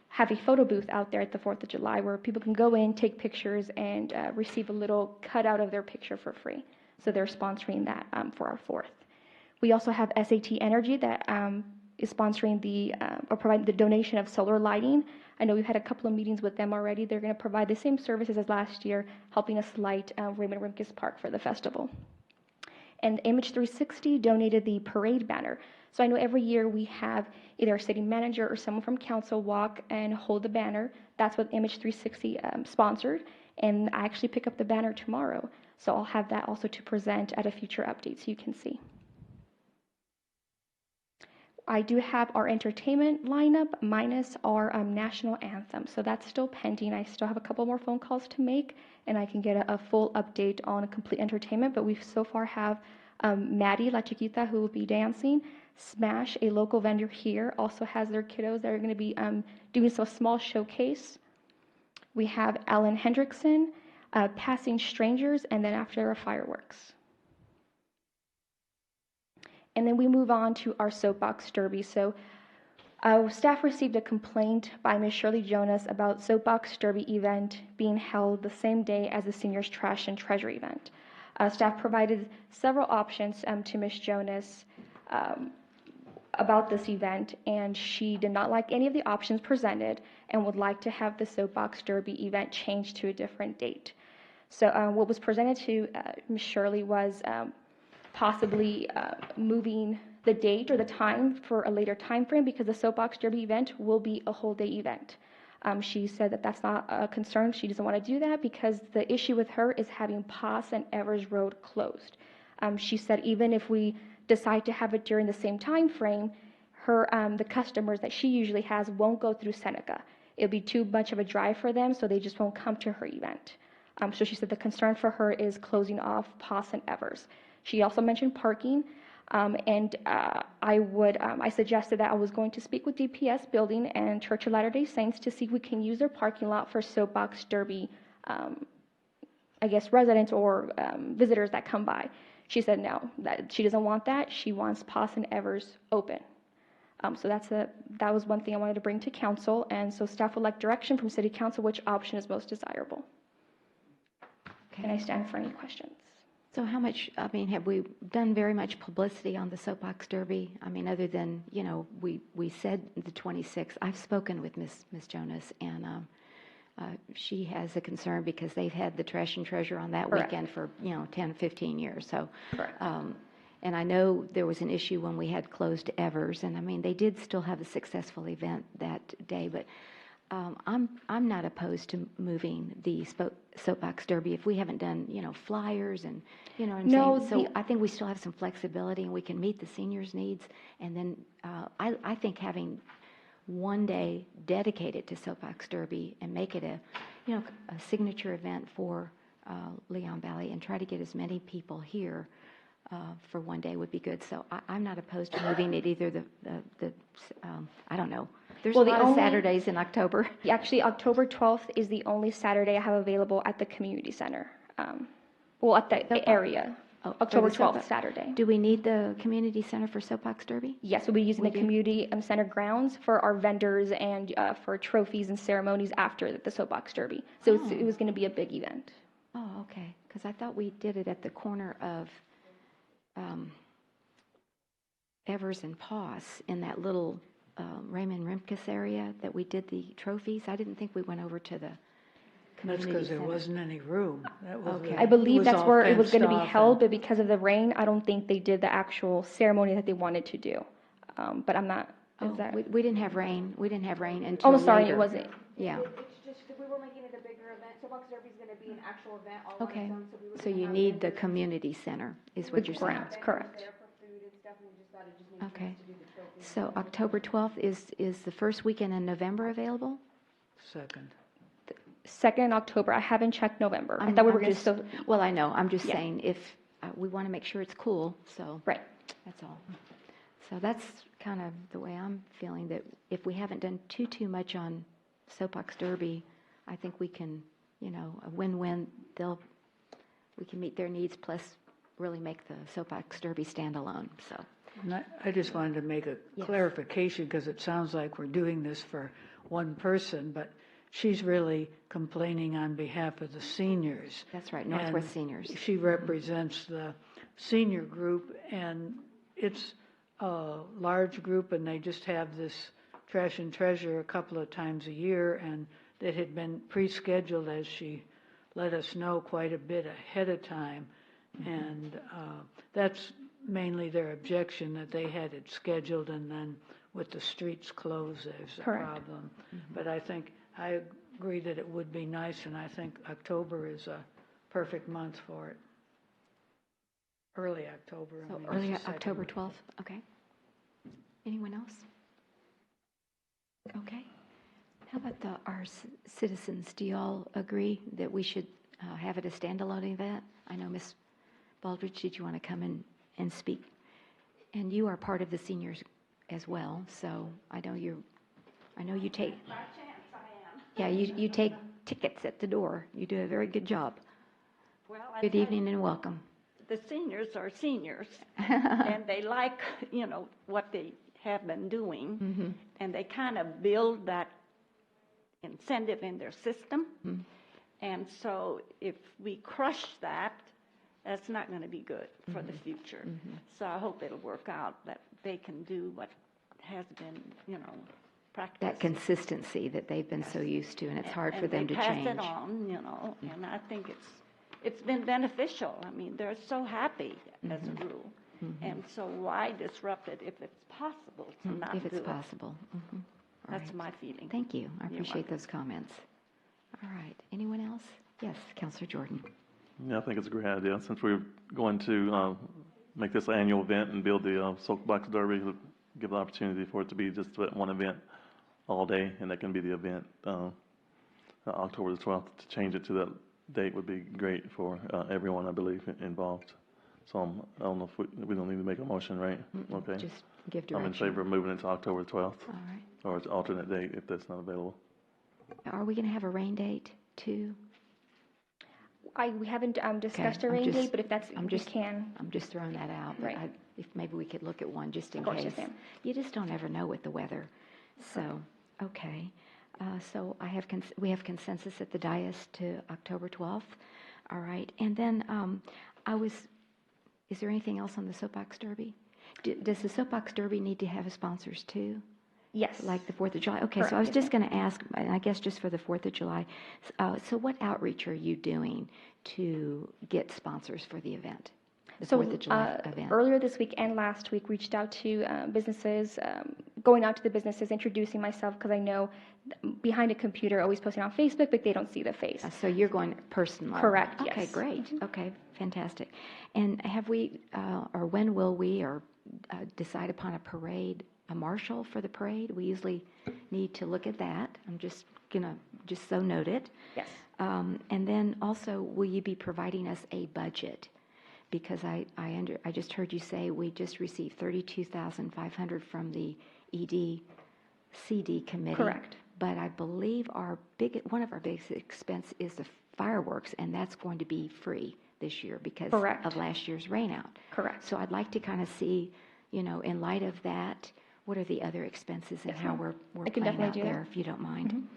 have a photo booth out there at the 4th of July where people can go in, take pictures, and receive a little cutout of their picture for free. So they're sponsoring that for our 4th. We also have SAT Energy that is sponsoring or providing the donation of solar lighting. I know we've had a couple of meetings with them already. They're going to provide the same services as last year, helping us light Raymond Rimkus Park for the festival. And Image 360 donated the parade banner. So I know every year we have either our city manager or someone from council walk and hold the banner. That's what Image 360 sponsored. And I actually pick up the banner tomorrow. So I'll have that also to present at a future update so you can see. I do have our entertainment lineup minus our national anthem. So that's still pending. I still have a couple more phone calls to make, and I can get a full update on a complete entertainment. But we so far have Maddie La Chiquita, who will be dancing. Smash, a local vendor here, also has their kiddos that are going to be doing some small showcase. We have Alan Hendrickson, Passing Strangers, and then after our fireworks. And then we move on to our Soapbox Derby. So staff received a complaint by Ms. Shirley Jonas about Soapbox Derby event being held the same day as the Seniors Trash and Treasure event. Staff provided several options to Ms. Jonas about this event, and she did not like any of the options presented and would like to have the Soapbox Derby event changed to a different date. So what was presented to Ms. Shirley was possibly moving the date or the time for a later time frame because the Soapbox Derby event will be a whole day event. She said that that's not a concern. She doesn't want to do that because the issue with her is having Paz and Evers Road closed. She said even if we decide to have it during the same time frame, the customers that she usually has won't go through Seneca. It'll be too much of a drive for them, so they just won't come to her event. So she said the concern for her is closing off Paz and Evers. She also mentioned parking, and I suggested that I was going to speak with DPS Building and Church of Latter-day Saints to see if we can use their parking lot for Soapbox Derby, residents or visitors that come by. She said no, that she doesn't want that. She wants Pawson Evers open. So that was one thing I wanted to bring to council, and so staff would like direction from city council which option is most desirable. And I stand for any questions. So how much, I mean, have we done very much publicity on the soapbox derby? I mean, other than, you know, we said the 26th. I've spoken with Ms. Jonas, and she has a concern because they've had the trash and treasure on that Correct. weekend for, 10, 15 years. So, Correct. and I know there was an issue when we had closed Evers, and I mean, they did still have a successful event that day, but I'm not opposed to moving the soapbox derby if we haven't done, flyers and, you know what I'm No, saying? So I think we still have some flexibility and we can meet the seniors' needs. And then I think having one day dedicated to soapbox derby and make it a signature event for Leon Valley and try to get as many people here for one day would be good. So I'm not opposed to moving it either. I don't know. There's a lot of Saturdays in October. Actually, October 12th is the only Saturday I have available at the community center. Well, at the area. Oh, October for the 12th, Saturday. Do we need the community center for soapbox derby? Yes, we'll be using We the do? community center grounds for our vendors and for trophies and ceremonies after the soapbox derby. So it was going to be a big event. Oh, okay. Because I thought we did it at the corner of Evers and Poss in that little Raymond Rimkus area that we did the trophies. I didn't think we went over to the That's community because there center. wasn't any room. That was Okay. the- I believe was that's all where it was fenced going to be off held, and- but because of the rain, I don't think they did the actual ceremony that they wanted to do. But I'm not, Oh, is that? we didn't have rain. We didn't have rain until Oh, sorry, later. it wasn't. Yeah. It's just, we were making it a bigger event, Soapbox Derby's gonna be an actual event all on Okay. its own, so we were So gonna you have need the vendors community center, is what The you're saying? grounds, correct. there for food and stuff, and we just thought it just made Okay. sense to do the trophies. So October 12th is the first weekend in November available? Second. 2nd in October, I haven't checked November. I I'm- thought we I'm were just just- so, Well, I know, I'm just Yeah. saying if, we want to make sure it's cool, so. right. That's all. So that's kind of the way I'm feeling, that if we haven't done too much on soapbox derby, I think we can, a win-win. We can meet their needs plus really make the soapbox derby stand alone, so. And I just wanted to make a Yes. clarification, because it sounds like we're doing this for one person, but she's really complaining on behalf of the seniors. That's right, Northwest And Seniors. She represents the senior group, and it's a large group, and they just have this trash and treasure a couple of times a year, and it had been pre-scheduled, as she let us know, quite a bit ahead of time. And that's mainly their objection, that they had it scheduled, and then with the streets closed, there's a Correct. problem. But I agree that it would be nice, and I think October is a perfect month for it. Early October. I So mean, early it's the October second. 12th, okay. Anyone else? Okay. How about our citizens? Do y'all agree that we should have it a standalone event? I know Ms. Baldridge, did you want to come and speak? And you are part of the seniors as well, so I know you take. By chance I am. Yeah, you take tickets at the door. You do a very good job. Well, I Good tell evening and welcome. The seniors are seniors, and they like, what they have been doing, Mhm. and they kind of build that incentive in their system. Mhm. And so if we crush that, that's not going to be good for the future. Mhm. So I hope it'll work out, that they can do what has been, practiced. That consistency that they've been so used to, and it's hard for them to change. And they pass it on, and I think it's been beneficial. I mean, they're so happy as a rule. And so why disrupt it if it's possible to not do it? If it's possible. Mhm. All That's right. my feeling. Thank you. I You're appreciate welcome. those comments. All right. Anyone else? Yes, Counselor Jordan. Yeah, I think it's a great idea, since we're going to make this an annual event and build the soapbox derby, give the opportunity for it to be just that one event all day, and that can be the event, October the 12th. To change it to that date would be great for everyone, I believe, involved. So I don't know if we don't need to make a motion, right? Okay. Just give I'm in direction. favor of moving it to October 12th, All right. or its alternate date if that's not available. Are we going to have a rain date too? we haven't discussed a I'm rain just- date, but if that's, I'm we just- can. I'm just throwing that out. but Right. If maybe we could look at one just in Of course, case. yes, ma'am. You just don't ever know with the weather. So, okay. So we have consensus at the dais to October 12th. All right. And then is there anything else on the soapbox derby? Does the soapbox derby need to have sponsors too? Yes. Like the 4th of July? Okay, Correct, so I was yes, just going to ask, and I guess just for the 4th of July, so what outreach are you doing to get sponsors for the event? The So 4th of July event? earlier this week and last week, reached out to businesses, going out to the businesses, introducing myself, because I know behind a computer, always posting on Facebook, but they don't see the face. So you're going personal? Correct, Okay, yes. great. Okay, fantastic. And have we, or when will we, or decide upon a parade, a marshal for the parade? We usually need to look at that. I'm just gonna, just so noted. Yes. And then also, will you be providing us a budget? Because I just heard you say we just received $32,500 from the CD committee. Correct. But I believe one of our biggest expense is the fireworks, and that's going to be free this year because Correct. of last year's rainout. Correct. So I'd like to kind of see, in light of that, what are the other expenses and Yes, how ma'am. we're I can playing out definitely do there, that. if you don't mind.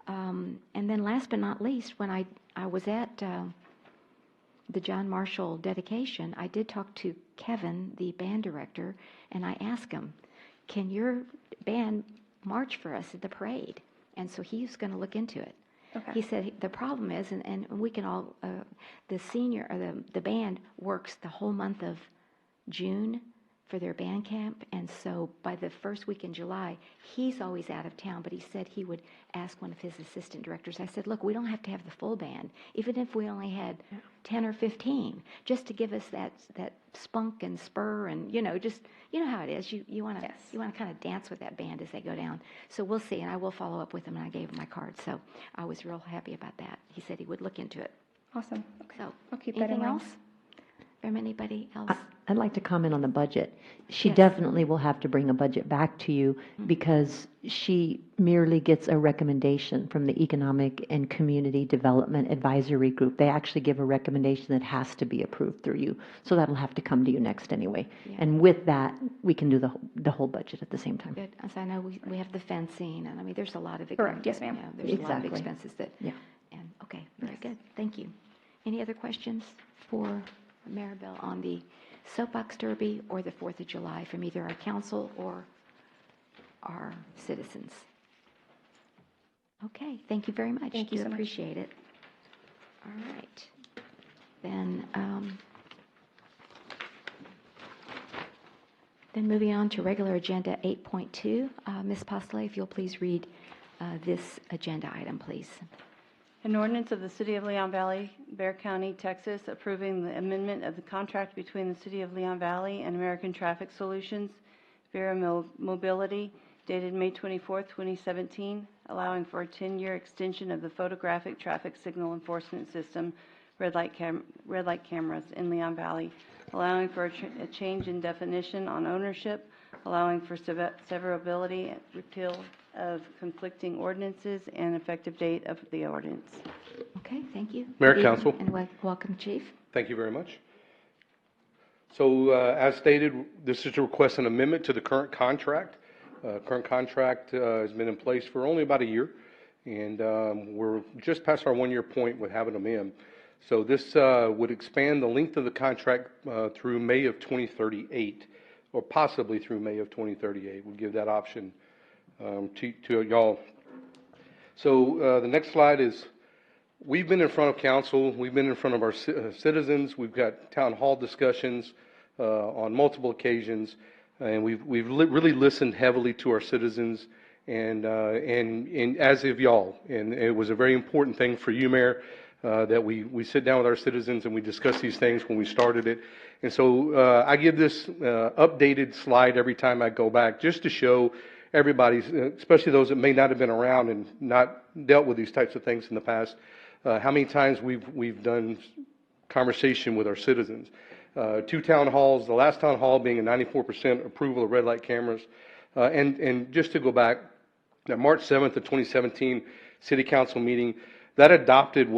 And then last but not least, when I was at the John Marshall dedication, I did talk to Kevin, the band director, and I asked him, can your band march for us at the parade? And so he's going to look into it. Okay. He said the problem is, and we can all, the band works the whole month of June for their band camp, and so by the first week in July, he's always out of town, but he said he would ask one of his assistant directors. I said, look, we don't have to have the full band, even if we only had 10 or 15, just to give us that spunk and spur and, just, how it is. You want to Yes. you want to kind of dance with that band as they go down. So we'll see, and I will follow up with him, and I gave him my card, so I was real happy about that. He said he would look into it. Awesome. Okay. So, I'll keep that in anything mind. else from anybody else? I'd like to comment on the budget. She Yes. definitely will have to bring a budget back to you because she merely gets a recommendation from the Economic and Community Development Advisory Group. They actually give a recommendation that has to be approved through you. So that'll have to come to you next anyway. Yeah. And with that, we can do the whole budget at the same time. Good, as I know, we have the fencing, and I mean, there's a lot of. Correct. Yes, ma'am. There's a lot of Exactly. expenses that. Yeah. And, okay, very good, thank you. Any other questions for Maribel on the soapbox derby or the 4th of July from either our council or our citizens? Okay, thank you very much. Thank you so much. Appreciate it. All right. Then moving on to regular agenda 8.2. Ms. Postlev, if you'll please read this agenda item, please. An ordinance of the City of Leon Valley, Bear County, Texas, approving the amendment of the contract between the City of Leon Valley and American Traffic Solutions, Vera Mobility, dated May 24, 2017, allowing for a 10-year extension of the photographic traffic signal enforcement system, red light cameras in Leon Valley, allowing for a change in definition on ownership, allowing for severability, repeal of conflicting ordinances, and effective date of the ordinance. Okay, thank you. Mayor, Good evening, Council. And welcome, Chief. Thank you very much. So as stated, this is to request an amendment to the current contract. Current contract has been in place for only about a year, and we're just past our one-year point with having them in. So this would expand the length of the contract through May of 2038, or possibly through May of 2038. We'll give that option to y'all. So the next slide is, we've been in front of council, we've been in front of our citizens, we've got town hall discussions on multiple occasions, and we've really listened heavily to our citizens and as of y'all. And it was a very important thing for you, Mayor, that we sit down with our citizens and we discuss these things when we started it. And so I give this updated slide every time I go back, just to show everybody, especially those that may not have been around and not dealt with these types of things in the past, how many times we've done conversation with our citizens. 2 town halls, the last town hall being a 94% approval of red light cameras. And just to go back, that March 7th of 2017 City Council meeting, that adopted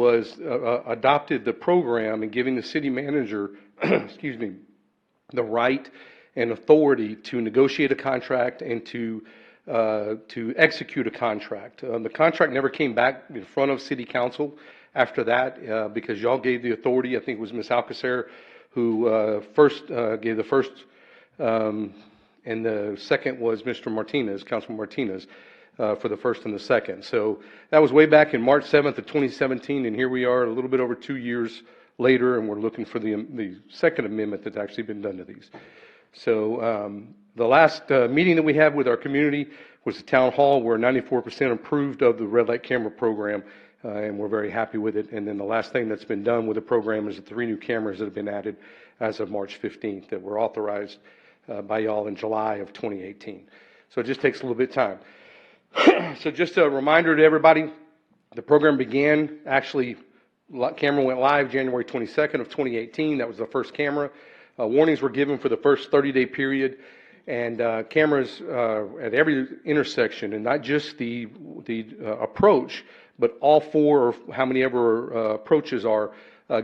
the program and giving the city manager, excuse me, the right and authority to negotiate a contract and to execute a contract. The contract never came back in front of city council after that because y'all gave the authority. I think it was Ms. Alcacer who first gave the first, and the second was Mr. Martinez, Councilman Martinez, for the first and the second. So that was way back in March 7th of 2017, and here we are a little bit over 2 years later, and we're looking for the second amendment that's actually been done to these. So the last meeting that we had with our community was the town hall, where 94% approved of the red light camera program, and we're very happy with it. And then the last thing that's been done with the program is the 3 new cameras that have been added as of March 15th that were authorized by y'all in July of 2018. So it just takes a little bit of time. So just a reminder to everybody, the program began, actually, camera went live January 22nd of 2018. That was the first camera. Warnings were given for the first 30-day period, and cameras at every intersection, and not just the approach, but all 4 or how many ever approaches are,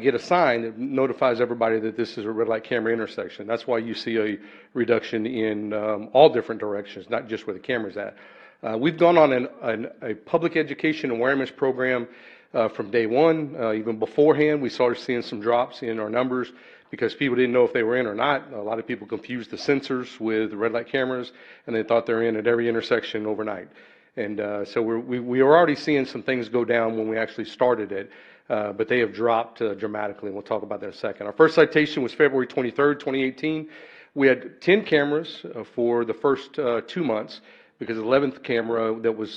get a sign that notifies everybody that this is a red light camera intersection. That's why you see a reduction in all different directions, not just where the camera's at. We've gone on a public education awareness program from day one. Even beforehand, we started seeing some drops in our numbers because people didn't know if they were in or not. A lot of people confused the sensors with red light cameras, and they thought they're in at every intersection overnight. And so we were already seeing some things go down when we actually started it, but they have dropped dramatically, and we'll talk about that in a second. Our first citation was February 23rd, 2018. We had 10 cameras for the first 2 months, because the 11th camera that was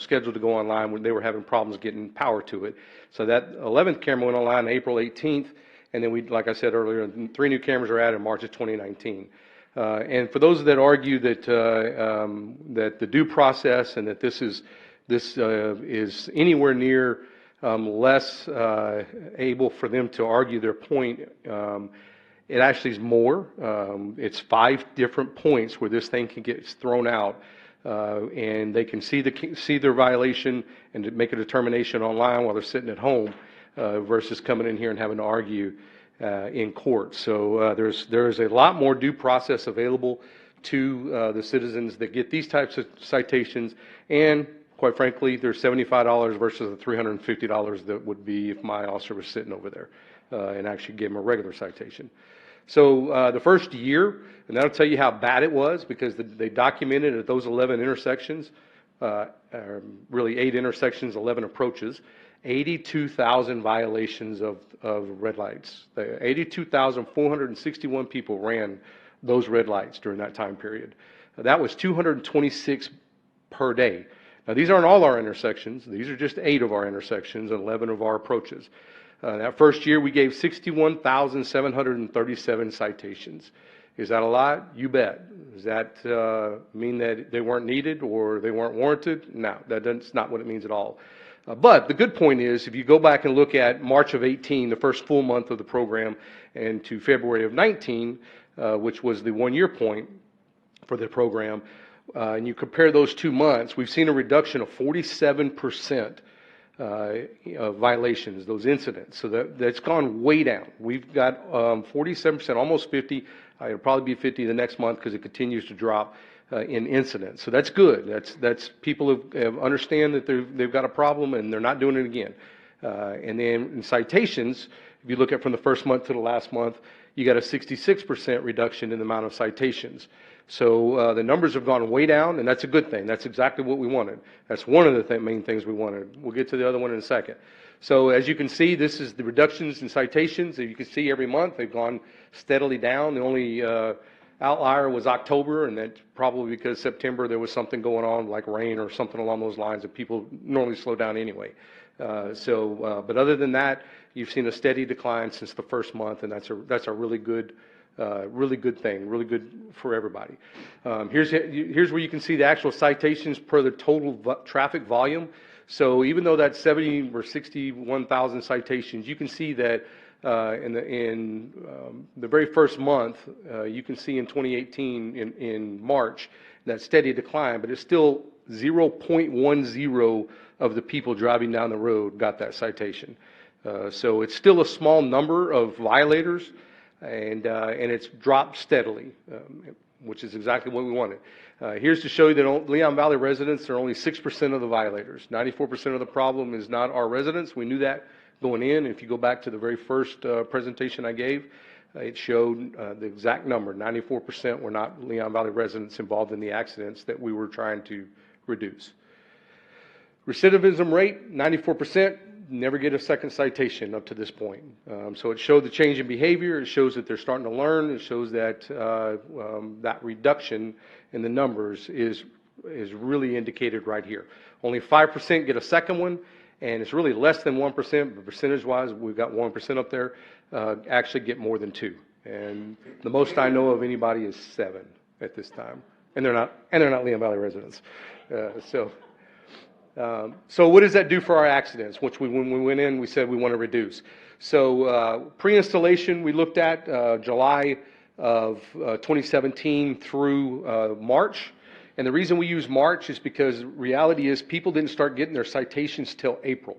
scheduled to go online, when they were having problems getting power to it. So that 11th camera went online April 18th, and then we, like I said earlier, 3 new cameras are added in March of 2019. And for those that argue that that the due process and that this is anywhere near less able for them to argue their point, it actually is more. It's 5 different points where this thing can get thrown out. And they can see their violation and make a determination online while they're sitting at home versus coming in here and having to argue in court. So there's a lot more due process available to the citizens that get these types of citations, and quite frankly, there's $75 versus the $350 that would be if my officer was sitting over there and actually gave them a regular citation. So the first year, and that'll tell you how bad it was, because they documented at those 11 intersections, really 8 intersections, 11 approaches, 82,000 violations of red lights. 82,461 people ran those red lights during that time period. That was 226 per day. Now, these aren't all our intersections. These are just 8 of our intersections and 11 of our approaches. That first year, we gave 61,737 citations. Is that a lot? You bet. Does that mean that they weren't needed or they weren't warranted? No, that's not what it means at all. But the good point is, if you go back and look at March of 18, the first full month of the program, and to February of 19, which was the 1-year point for the program, and you compare those 2 months, we've seen a reduction of 47% violations, those incidents. So that's gone way down. We've got 47%, almost 50. It'll probably be 50 the next month because it continues to drop in incidents. So that's good. That's people have understand that they've got a problem and they're not doing it again. And then in citations, if you look at from the first month to the last month, you got a 66% reduction in the amount of citations. So the numbers have gone way down, and that's a good thing. That's exactly what we wanted. That's one of the main things we wanted. We'll get to the other one in a second. So as you can see, this is the reductions in citations. As you can see, every month they've gone steadily down. The only outlier was October, and that's probably because September there was something going on like rain or something along those lines that people normally slow down anyway. But other than that, you've seen a steady decline since the first month, and that's a really good thing, really good for everybody. Here's where you can see the actual citations per the total traffic volume. So even though that's 70 or 61,000 citations, you can see that in the very first month, you can see in 2018 in March that steady decline, but it's still 0.10 of the people driving down the road got that citation. So it's still a small number of violators, and it's dropped steadily, which is exactly what we wanted. Here's to show you that Leon Valley residents are only 6% of the violators. 94% of the problem is not our residents. We knew that going in. If you go back to the very first presentation I gave, it showed the exact number. 94% were not Leon Valley residents involved in the accidents that we were trying to reduce. Recidivism rate, 94%. Never get a second citation up to this point. So it showed the change in behavior. It shows that they're starting to learn. It shows that that reduction in the numbers is really indicated right here. Only 5% get a second one, and it's really less than 1%, but percentage-wise, we've got 1% up there, actually get more than 2. And the most I know of anybody is 7 at this time, and they're not Leon Valley residents. So what does that do for our accidents, which when we went in, we said we want to reduce? So pre-installation, we looked at July of 2017 through March. And the reason we use March is because reality is people didn't start getting their citations till April.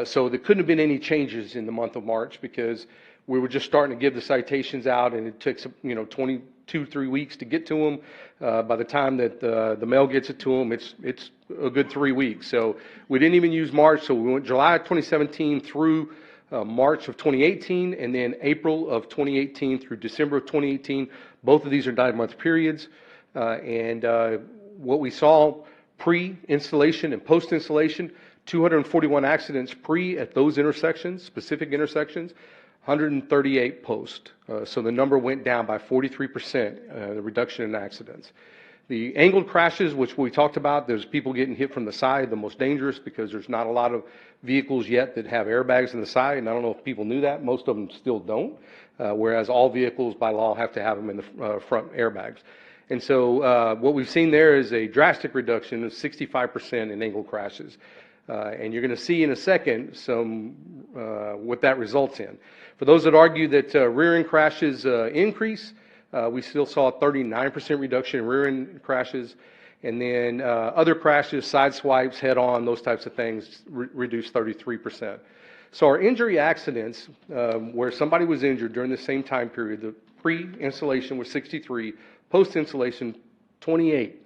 So there couldn't have been any changes in the month of March because we were just starting to give the citations out, and it takes 22-3 weeks to get to them. By the time that the mail gets it to them, it's a good 3 weeks. So we didn't even use March. So we went July 2017 through March of 2018, and then April of 2018 through December of 2018. Both of these are 9-month periods. And what we saw pre-installation and post-installation, 241 accidents pre at those intersections, specific intersections, 138 post. So the number went down by 43%, the reduction in accidents. The angled crashes, which we talked about, there's people getting hit from the side, the most dangerous, because there's not a lot of vehicles yet that have airbags in the side, and I don't know if people knew that. Most of them still don't, whereas all vehicles by law have to have them in the front airbags. And so what we've seen there is a drastic reduction of 65% in angled crashes. And you're going to see in a second what that results in. For those that argue that rear-end crashes increase, we still saw a 39% reduction in rear-end crashes. And then other crashes, side swipes, head-on, those types of things, reduced 33%. So our injury accidents, where somebody was injured during the same time period, the pre-installation was 63, post-installation 28.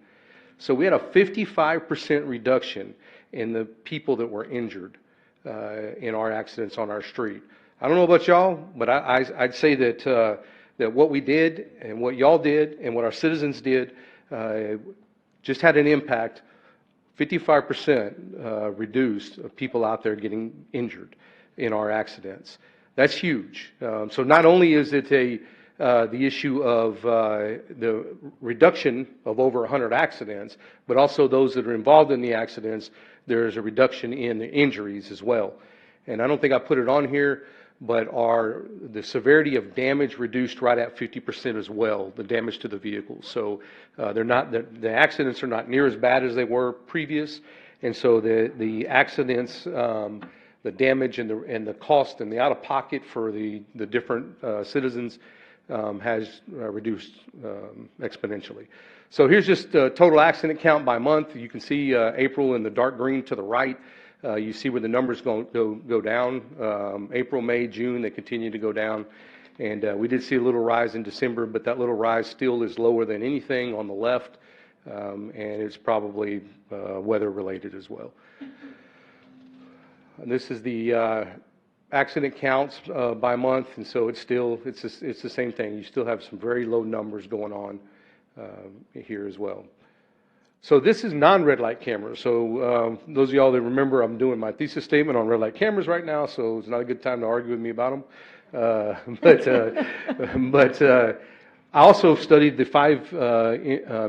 So we had a 55% reduction in the people that were injured in our accidents on our street. I don't know about y'all, but I'd say that that what we did and what y'all did and what our citizens did just had an impact. 55% reduced of people out there getting injured in our accidents. That's huge. So not only is it the issue of the reduction of over 100 accidents, but also those that are involved in the accidents, there's a reduction in the injuries as well. And I don't think I put it on here, but the severity of damage reduced right at 50% as well, the damage to the vehicles. So the accidents are not near as bad as they were previous, and so the accidents, the damage and the cost and the out-of-pocket for the different citizens has reduced exponentially. So here's just the total accident count by month. You can see April in the dark green to the right. You see where the numbers go down. April, May, June, they continue to go down. And we did see a little rise in December, but that little rise still is lower than anything on the left, and it's probably weather-related as well. And this is the accident counts by month, and so it's the same thing. You still have some very low numbers going on here as well. So this is non-red light cameras. So those of y'all that remember, I'm doing my thesis statement on red light cameras right now, so it's not a good time to argue with me about them. But I also studied the 5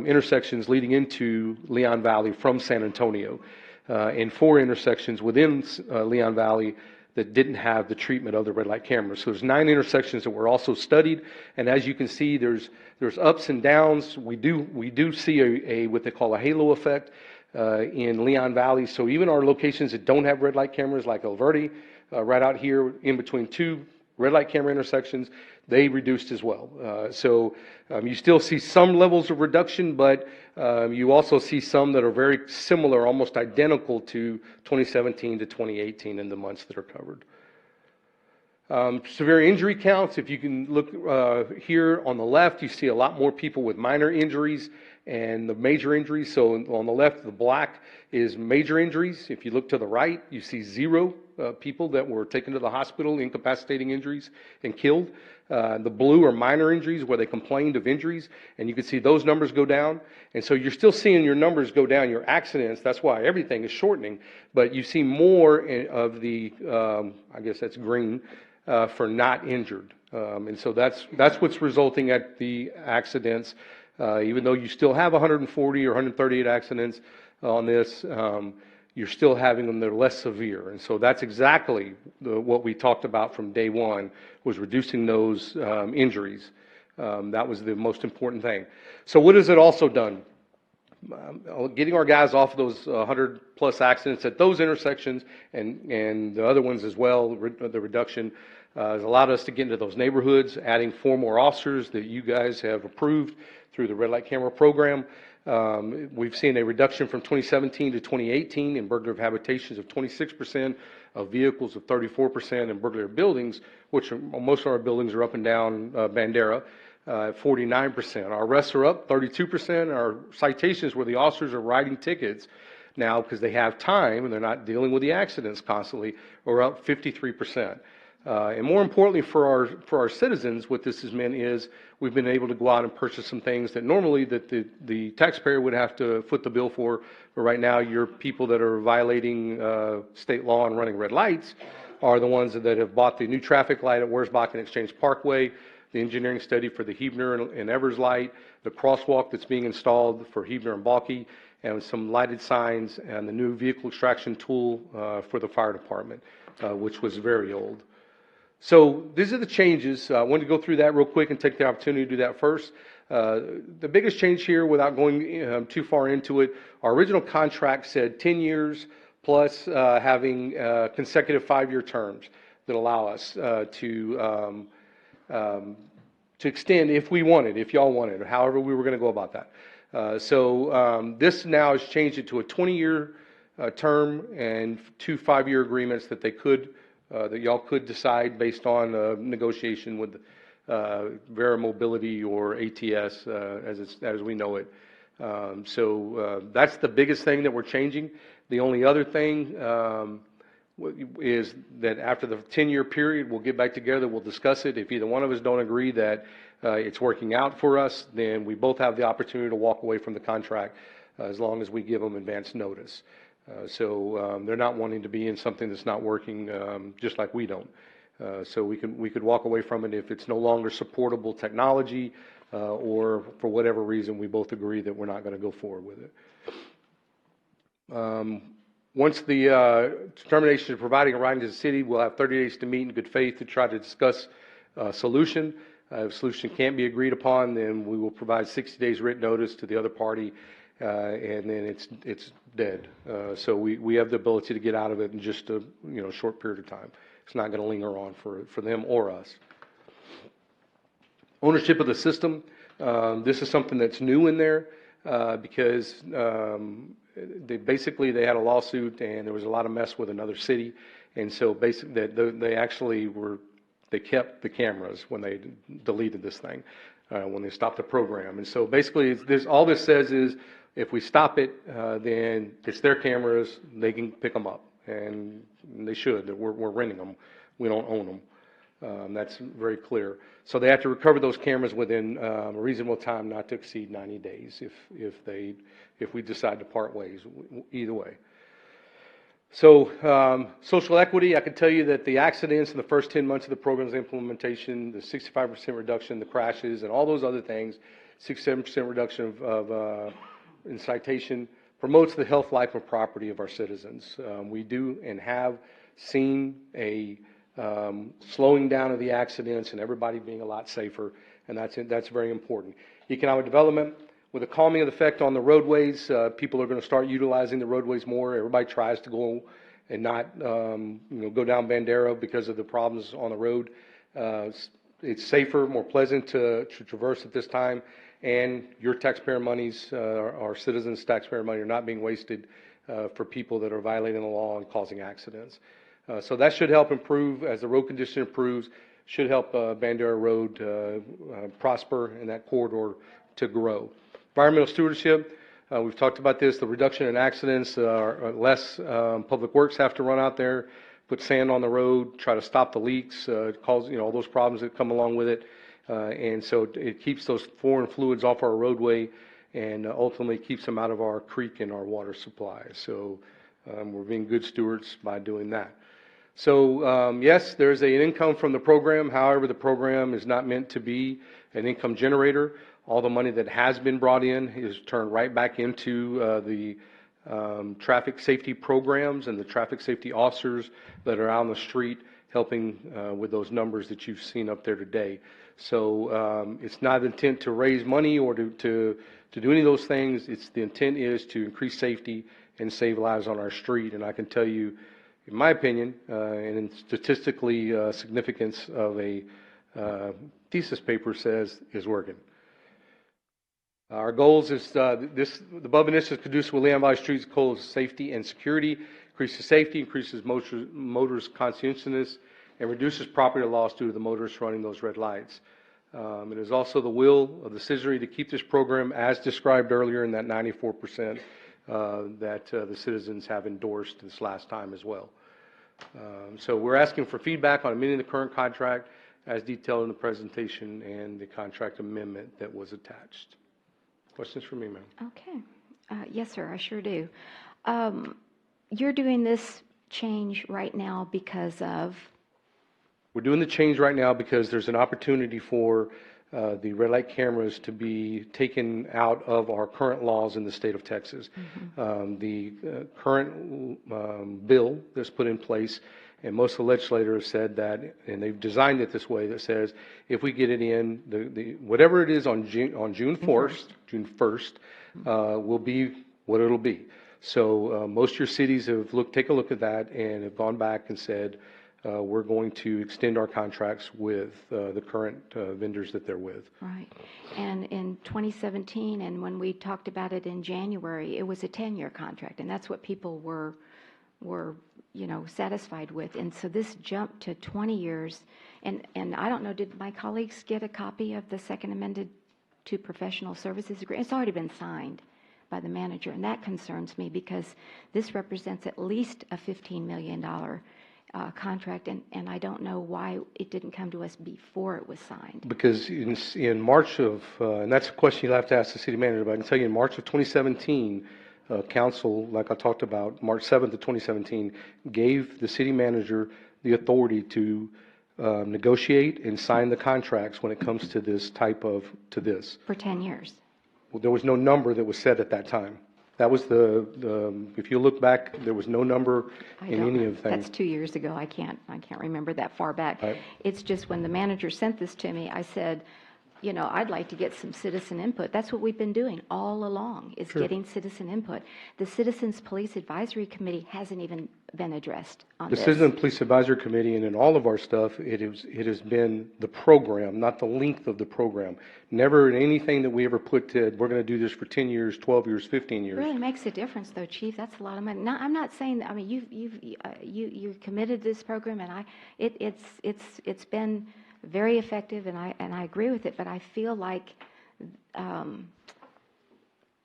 intersections leading into Leon Valley from San Antonio, and 4 intersections within Leon Valley that didn't have the treatment of the red light cameras. So there's 9 intersections that were also studied, and as you can see, there's ups and downs. We do see a what they call a halo effect in Leon Valley. So even our locations that don't have red light cameras, like El Verde, right out here in between 2 red light camera intersections, they reduced as well. You still see some levels of reduction, but you also see some that are very similar, almost identical to 2017 to 2018 in the months that are covered. Severe injury counts, if you can look here on the left, you see a lot more people with minor injuries and the major injuries. So on the left, the black is major injuries. If you look to the right, you see 0 people that were taken to the hospital, incapacitating injuries, and killed. The blue are minor injuries where they complained of injuries, and you can see those numbers go down. And so you're still seeing your numbers go down, your accidents. That's why everything is shortening. But you see more of the, I guess that's green, for not injured. And so that's what's resulting at the accidents. Even though you still have 140 or 138 accidents on this, you're still having them that are less severe. And so that's exactly what we talked about from day one, was reducing those injuries. That was the most important thing. So what has it also done? Getting our guys off of those 100+ accidents at those intersections and the other ones as well, the reduction, has allowed us to get into those neighborhoods, adding 4 more officers that you guys have approved through the red light camera program. We've seen a reduction from 2017 to 2018 in burglary of habitations of 26%, of vehicles of 34%, and burglary of buildings, which most of our buildings are up and down Bandera, at 49%. Our arrests are up 32%. Our citations where the officers are writing tickets now because they have time and they're not dealing with the accidents constantly are up 53%. And more importantly for our citizens, what this has meant is we've been able to go out and purchase some things that normally that the taxpayer would have to foot the bill for. But right now, your people that are violating state law and running red lights are the ones that have bought the new traffic light at Wurzbach and Exchange Parkway, the engineering study for the Huebner and Evers light, the crosswalk that's being installed for Huebner and Balke, and some lighted signs, and the new vehicle extraction tool for the fire department, which was very old. So these are the changes. I wanted to go through that real quick and take the opportunity to do that first. The biggest change here, without going too far into it, our original contract said 10 years plus having consecutive 5-year terms that allow us to extend if we wanted, if y'all wanted, or however we were going to go about that. So this now has changed it to a 20-year term and 2 5-year agreements that they could that y'all could decide based on negotiation with Vera Mobility or ATS as we know it. So that's the biggest thing that we're changing. The only other thing is that after the 10-year period, we'll get back together, we'll discuss it. If either one of us don't agree that it's working out for us, then we both have the opportunity to walk away from the contract as long as we give them advance notice. So they're not wanting to be in something that's not working, just like we don't. So we could walk away from it if it's no longer supportable technology, or for whatever reason we both agree that we're not going to go forward with it. Once the determination of providing a ride to the city, we'll have 30 days to meet in good faith to try to discuss a solution. If a solution can't be agreed upon, then we will provide 60 days written notice to the other party. And then it's dead. So we have the ability to get out of it in just a short period of time. It's not going to linger on for them or us. Ownership of the system. This is something that's new in there because they had a lawsuit and there was a lot of mess with another city, and so basically they kept the cameras when they deleted this thing. When they stopped the program. And so basically all this says is if we stop it, then it's their cameras, they can pick them up, and they should. We're renting them. We don't own them. That's very clear. So they have to recover those cameras within a reasonable time, not to exceed 90 days if we decide to part ways, either way. So social equity, I can tell you that the accidents in the first 10 months of the program's implementation, the 65% reduction in the crashes and all those other things, 67% reduction in citation, promotes the health, life, and property of our citizens. We do and have seen a slowing down of the accidents and everybody being a lot safer, and that's very important. Economic development. With a calming effect on the roadways, people are going to start utilizing the roadways more. Everybody tries to go and not go down Bandera because of the problems on the road. It's safer, more pleasant to traverse at this time, and your taxpayer monies, our citizens' taxpayer money, are not being wasted for people that are violating the law and causing accidents. So that should help improve, as the road condition improves, should help Bandera Road prosper and that corridor to grow. Environmental stewardship, we've talked about this, the reduction in accidents, less public works have to run out there, put sand on the road, try to stop the leaks, cause, all those problems that come along with it. And so it keeps those foreign fluids off our roadway and ultimately keeps them out of our creek and our water supply. So we're being good stewards by doing that. So yes, there's an income from the program. However, the program is not meant to be an income generator. All the money that has been brought in is turned right back into the traffic safety programs and the traffic safety officers that are out on the street helping with those numbers that you've seen up there today. So it's not the intent to raise money or to do any of those things. The intent is to increase safety and save lives on our street. And I can tell you, in my opinion, and in statistically significance of a thesis paper says is working. Our goals is the above initiatives conducive with Leon Valley Streets' goal of safety and security, increases safety, increases motorist conscientiousness, and reduces property loss due to the motorists running those red lights. It is also the will of the citizenry to keep this program as described earlier in that 94% that the citizens have endorsed this last time as well. So we're asking for feedback on amending the current contract as detailed in the presentation and the contract amendment that was attached. Questions for me, ma'am? Okay. Yes, sir, I sure do. You're doing this change right now because of? We're doing the change right now because there's an opportunity for the red light cameras to be taken out of our current laws in the state of Texas. Mm-hmm. The current bill that's put in place, and most of the legislators have said that, and they've designed it this way, that says if we get it in, whatever it is on June 1st, will be what it'll be. So most of your cities have taken a look at that and have gone back and said, we're going to extend our contracts with the current vendors that they're with. Right. And in 2017, and when we talked about it in January, it was a 10-year contract, and that's what people were satisfied with. And so this jumped to 20 years. And I don't know, did my colleagues get a copy of the second amended to professional services agreement? It's already been signed by the manager, and that concerns me because this represents at least a $15 million contract, and I don't know why it didn't come to us before it was signed. Because in March of, and that's a question you'll have to ask the city manager, but I can tell you in March of 2017, council, like I talked about, March 7th of 2017, gave the city manager the authority to negotiate and sign the contracts when it comes to this to this. For 10 years. Well, there was no number that was set at that time. That was if you look back, there was no number in any of the things. That's 2 years ago. I can't remember that far back. Right. It's just when the manager sent this to me, I said, I'd like to get some citizen input. That's what we've been doing all along, is Sure. getting citizen input. The Citizens Police Advisory Committee hasn't even been addressed on The this. Citizen Police Advisory Committee, and in all of our stuff, it has been the program, not the length of the program. Never in anything that we ever put to, we're going to do this for 10 years, 12 years, 15 It years. really makes a difference, though, Chief. That's a lot of money. Now, I'm not saying that. I mean, you committed to this program, and it's been very effective, and I agree with it. But I feel like,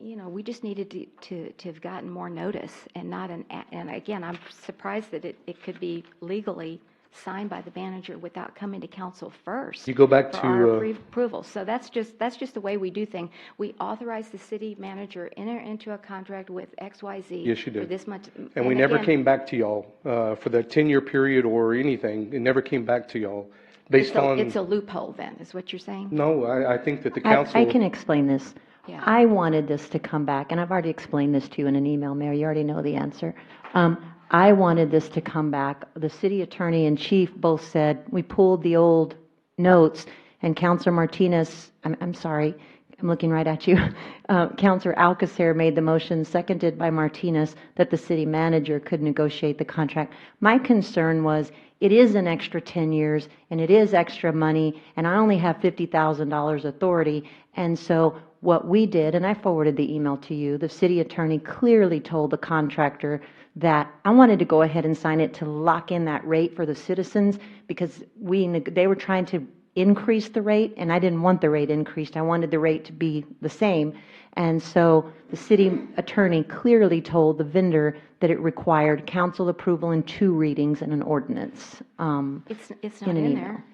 we just needed to have gotten more notice, and not and again, I'm surprised that it could be legally signed by the manager without coming to council first. You go back for to our approval. So that's just the way we do things. We authorize the city manager enter into a contract with XYZ. Yes, you for did. this much. And we never again, came back to y'all for that 10-year period or anything. It never came back to y'all based on. It's a loophole, then, is what you're saying? No, I think that the council. I can explain this. Yeah. I wanted this to come back, and I've already explained this to you in an email, Mayor. You already know the answer. I wanted this to come back. The city attorney and chief both said we pulled the old notes, and Councilor Martinez, I'm sorry, I'm looking right at you. Counselor Alcacer made the motion, seconded by Martinez, that the city manager could negotiate the contract. My concern was, it is an extra 10 years, and it is extra money, and I only have $50,000 authority, and so what we did, and I forwarded the email to you, the city attorney clearly told the contractor that I wanted to go ahead and sign it to lock in that rate for the citizens, because they were trying to increase the rate, and I didn't want the rate increased. I wanted the rate to be the same. And so the city attorney clearly told the vendor that it required council approval in 2 readings and an ordinance. It's not in there.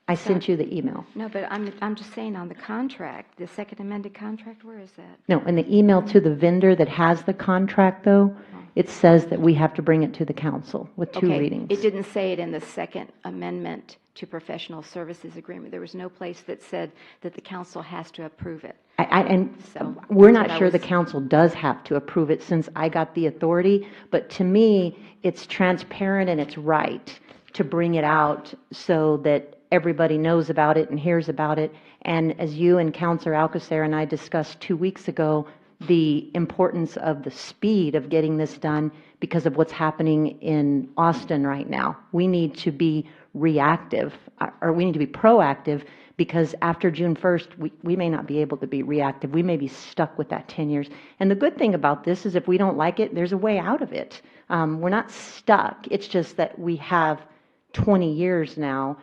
I sent you the email. No, but I'm just saying on the contract, the second amended contract, where is that? No, in the email to the vendor that has the contract, though, it says that we have to bring it to the council with 2 readings. It didn't say it in the second amendment to professional services agreement. There was no place that said that the council has to approve it. We're not sure the council does have to approve it since I got the authority, but to me, it's transparent and it's right to bring it out so that everybody knows about it and hears about it. And as you and Councilor Alcacer and I discussed 2 weeks ago, the importance of the speed of getting this done because of what's happening in Austin right now. We need to be reactive, or we need to be proactive, because after June 1st, we may not be able to be reactive. We may be stuck with that 10 years. And the good thing about this is if we don't like it, there's a way out of it. We're not stuck. It's just that we have 20 years now.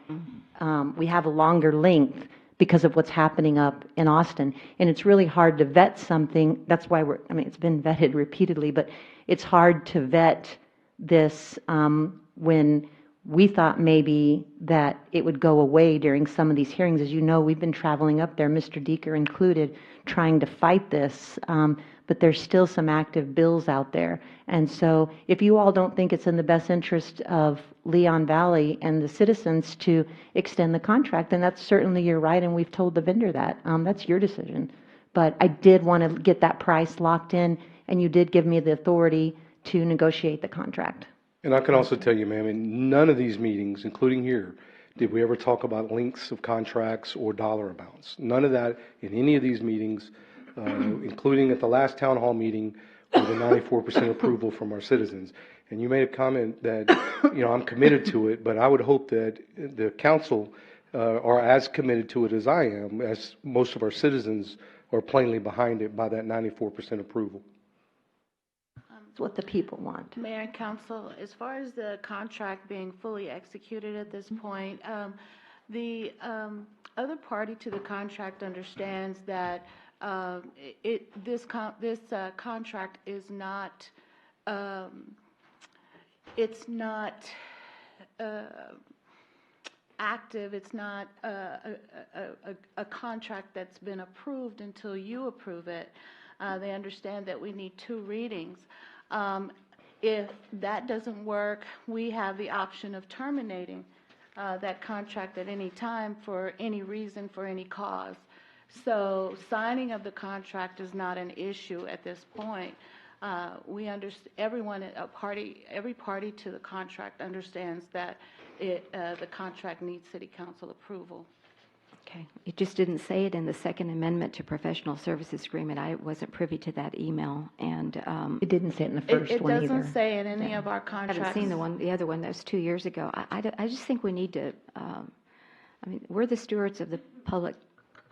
We have a longer length because of what's happening up in Austin. And it's really hard to vet something. That's why it's been vetted repeatedly, but it's hard to vet this when we thought maybe that it would go away during some of these hearings. As you know, we've been traveling up there, Mr. Deeker included, trying to fight this, but there's still some active bills out there. And so if you all don't think it's in the best interest of Leon Valley and the citizens to extend the contract, then that's certainly your right, and we've told the vendor that. That's your decision. But I did want to get that price locked in, and you did give me the authority to negotiate the contract. And I can also tell you, ma'am, in none of these meetings, including here, did we ever talk about lengths of contracts or dollar amounts. None of that in any of these meetings, including at the last town hall meeting with a 94% approval from our citizens. And you made a comment that, I'm committed to it, but I would hope that the council are as committed to it as I am, as most of our citizens are plainly behind it by that 94% approval. It's what the people want. Mayor and Council, as far as the contract being fully executed at this point, the other party to the contract understands that this contract is not, it's not active. It's not a contract that's been approved until you approve it. They understand that we need 2 readings. If that doesn't work, we have the option of terminating that contract at any time for any reason, for any cause. So signing of the contract is not an issue at this point. We understand, every party to the contract understands that the contract needs city council approval. Okay. It just didn't say it in the second amendment to professional services agreement. I wasn't privy to that email, and it didn't say it in the first one either. It doesn't say in any of our contracts. I haven't seen the other one that was 2 years ago. I just think we need to. We're the stewards of the public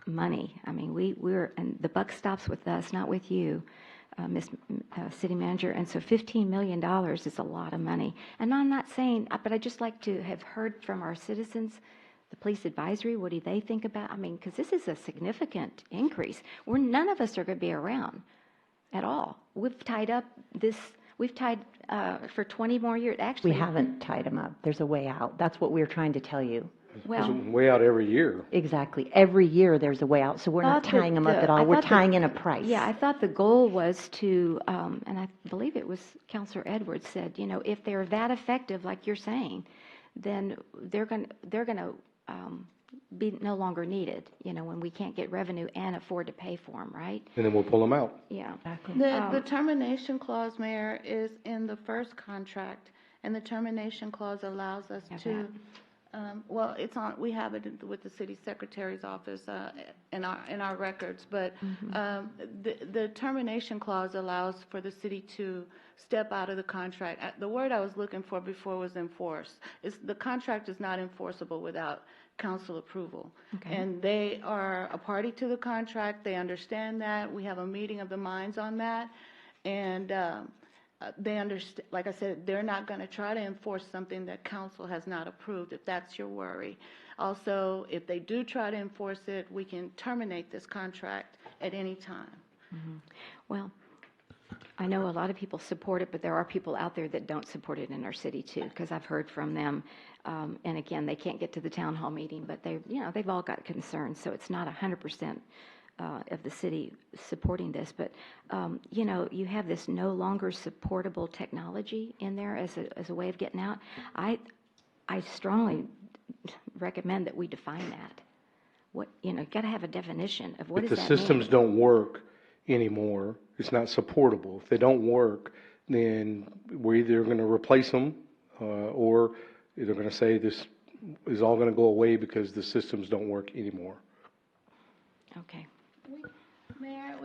money. And the buck stops with us, not with you, Ms. City Manager. And so $15 million is a lot of money. And I'm not saying, but I'd just like to have heard from our citizens. The police advisory, what do they think about? Because this is a significant increase. None of us are going to be around at all. We've tied for 20 more years. Actually, we haven't tied them up. There's a way out. That's what we're trying to tell you. There's a way out every year. Exactly. Every year there's a way out. So we're not tying them up at all. We're tying in a price. Yeah, I thought the goal was to, and I believe it was Councilor Edwards said, if they're that effective, like you're saying, then they're going to be no longer needed, when we can't get revenue and afford to pay for them, right? And then we'll pull them out. Yeah. Exactly. The termination clause, Mayor, is in the first contract, and the termination clause allows us to Well, it's on, we have it with the city secretary's office in our records, but the termination clause allows for the city to step out of the contract. The word I was looking for before was enforce. The contract is not enforceable without council approval. Okay. And they are a party to the contract. They understand that. We have a meeting of the minds on that. And they understand, like I said, they're not going to try to enforce something that council has not approved, if that's your worry. Also, if they do try to enforce it, we can terminate this contract at any time. Well, I know a lot of people support it, but there are people out there that don't support it in our city too, because I've heard from them. And again, they can't get to the town hall meeting, but they've all got concerns. So it's not 100% of the city supporting this, but you have this no longer supportable technology in there as a way of getting out. I strongly recommend that we define that. What got to have a definition of what does If that the mean. systems don't work anymore, it's not supportable. If they don't work, then we're either going to replace them or they're going to say this is all going to go away because the systems don't work anymore. Okay. Mayor,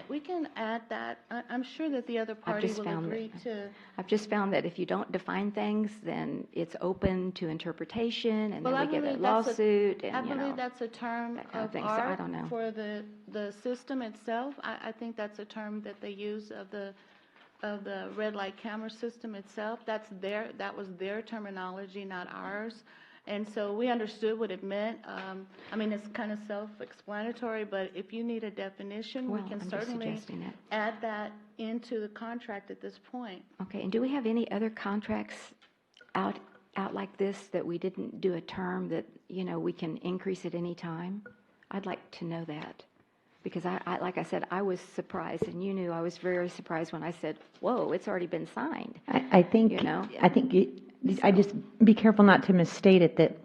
we can add that. I'm sure that the other party will agree to. I've just found that if you don't define things, then it's open to interpretation, and Well, then we get a believe that's lawsuit. I believe that's a term that kind of of thing, so I art don't know. for the system itself. I think that's a term that they use of the red light camera system itself. That was their terminology, not ours. And so we understood what it meant. I mean, it's kind of self-explanatory, but if you need a definition, we can certainly add that into the contract at this point. Okay, and do we have any other contracts out like this that we didn't do a term that, we can increase at any time? I'd like to know that. Because I like I said, I was surprised, and you knew I was very surprised when I said, whoa, it's already been signed. I think I just be careful not to misstate it, that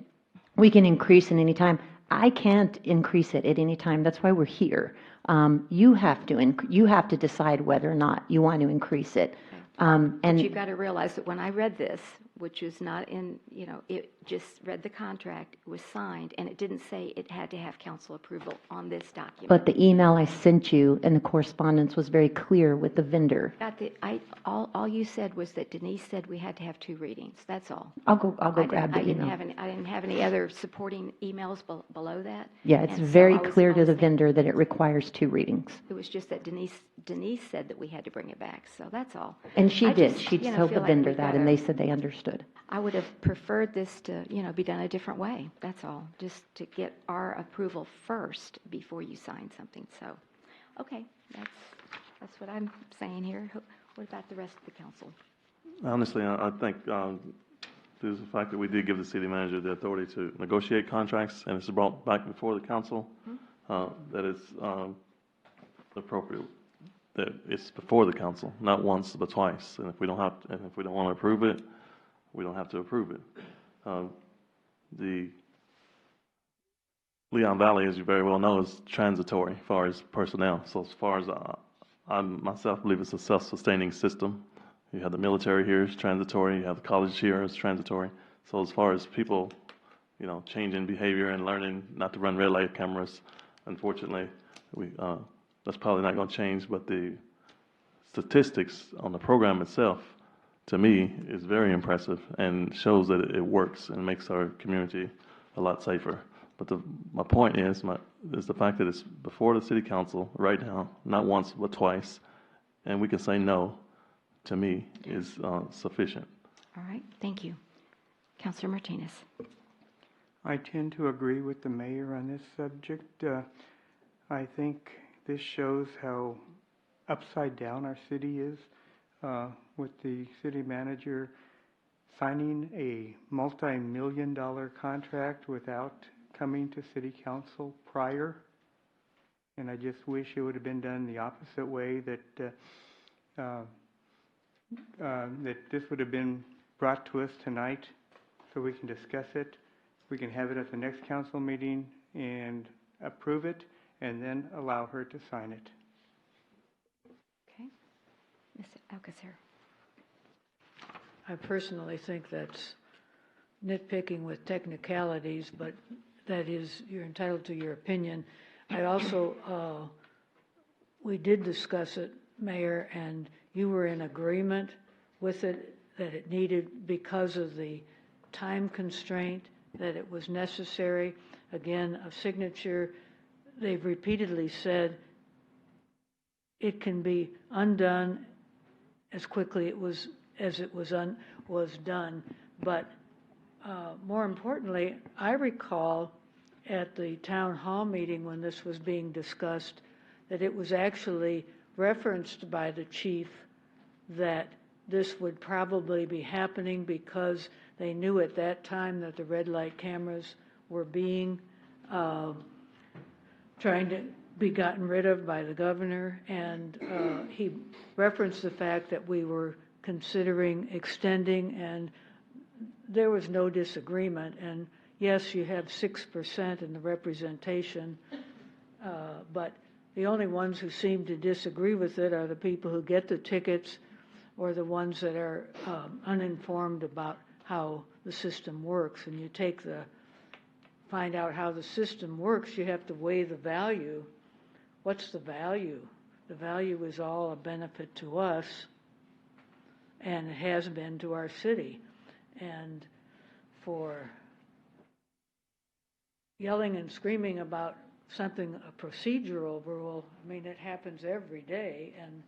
we can increase at any time. I can't increase it at any time. That's why we're here. You have to decide whether or not you want to increase it. But you've got to realize that when I read this, which is not in, it just read the contract, it was signed, and it didn't say it had to have council approval on this document. But the email I sent you and the correspondence was very clear with the vendor. All you said was that Denise said we had to have 2 readings. That's all. I'll go grab the email. I didn't have any other supporting emails below that. Yeah, it's very clear to the vendor that it requires 2 readings. It was just that Denise said that we had to bring it back, so that's all. And she did. She told the vendor that, and they said they understood. I would have preferred this to, be done a different way. That's all. Just to get our approval first before you sign something. So, okay, that's what I'm saying here. What about the rest of the council? Honestly, I think there's the fact that we did give the city manager the authority to negotiate contracts, and it's brought back before the council, that it's appropriate that it's before the council, not once but twice. And if we don't want to approve it, we don't have to approve it. The Leon Valley, as you very well know, is transitory as far as personnel. So as far as I myself believe it's a self-sustaining system. You have the military here, it's transitory. You have the college here, it's transitory. So as far as people, changing behavior and learning not to run red light cameras, unfortunately, that's probably not going to change. But the statistics on the program itself, to me, is very impressive and shows that it works and makes our community a lot safer. But my point is the fact that it's before the city council right now, not once but twice, and we can say no, to me, is sufficient. All right, thank you. Councilor Martinez. I tend to agree with the mayor on this subject. I think this shows how upside down our city is, with the city manager signing a multi-million-dollar contract without coming to city council prior. And I just wish it would have been done the opposite way, that this would have been brought to us tonight so we can discuss it. We can have it at the next council meeting and approve it, and then allow her to sign it. Okay. Ms. Alcacer. I personally think that's nitpicking with technicalities, but that is, you're entitled to your opinion. I also, we did discuss it, Mayor, and you were in agreement with it, that it needed, because of the time constraint, that it was necessary. Again, a signature, they've repeatedly said it can be undone as quickly as it was done. But more importantly, I recall at the town hall meeting when this was being discussed that it was actually referenced by the chief that this would probably be happening because they knew at that time that the red light cameras were being trying to be gotten rid of by the governor, and he referenced the fact that we were considering extending, and there was no disagreement. And yes, you have 6% in the representation, but the only ones who seem to disagree with it are the people who get the tickets or the ones that are uninformed about how the system works. And you find out how the system works, you have to weigh the value. What's the value? The value is all a benefit to us, and it has been to our city. And for yelling and screaming about something, a procedural rule, I mean, it happens every day, and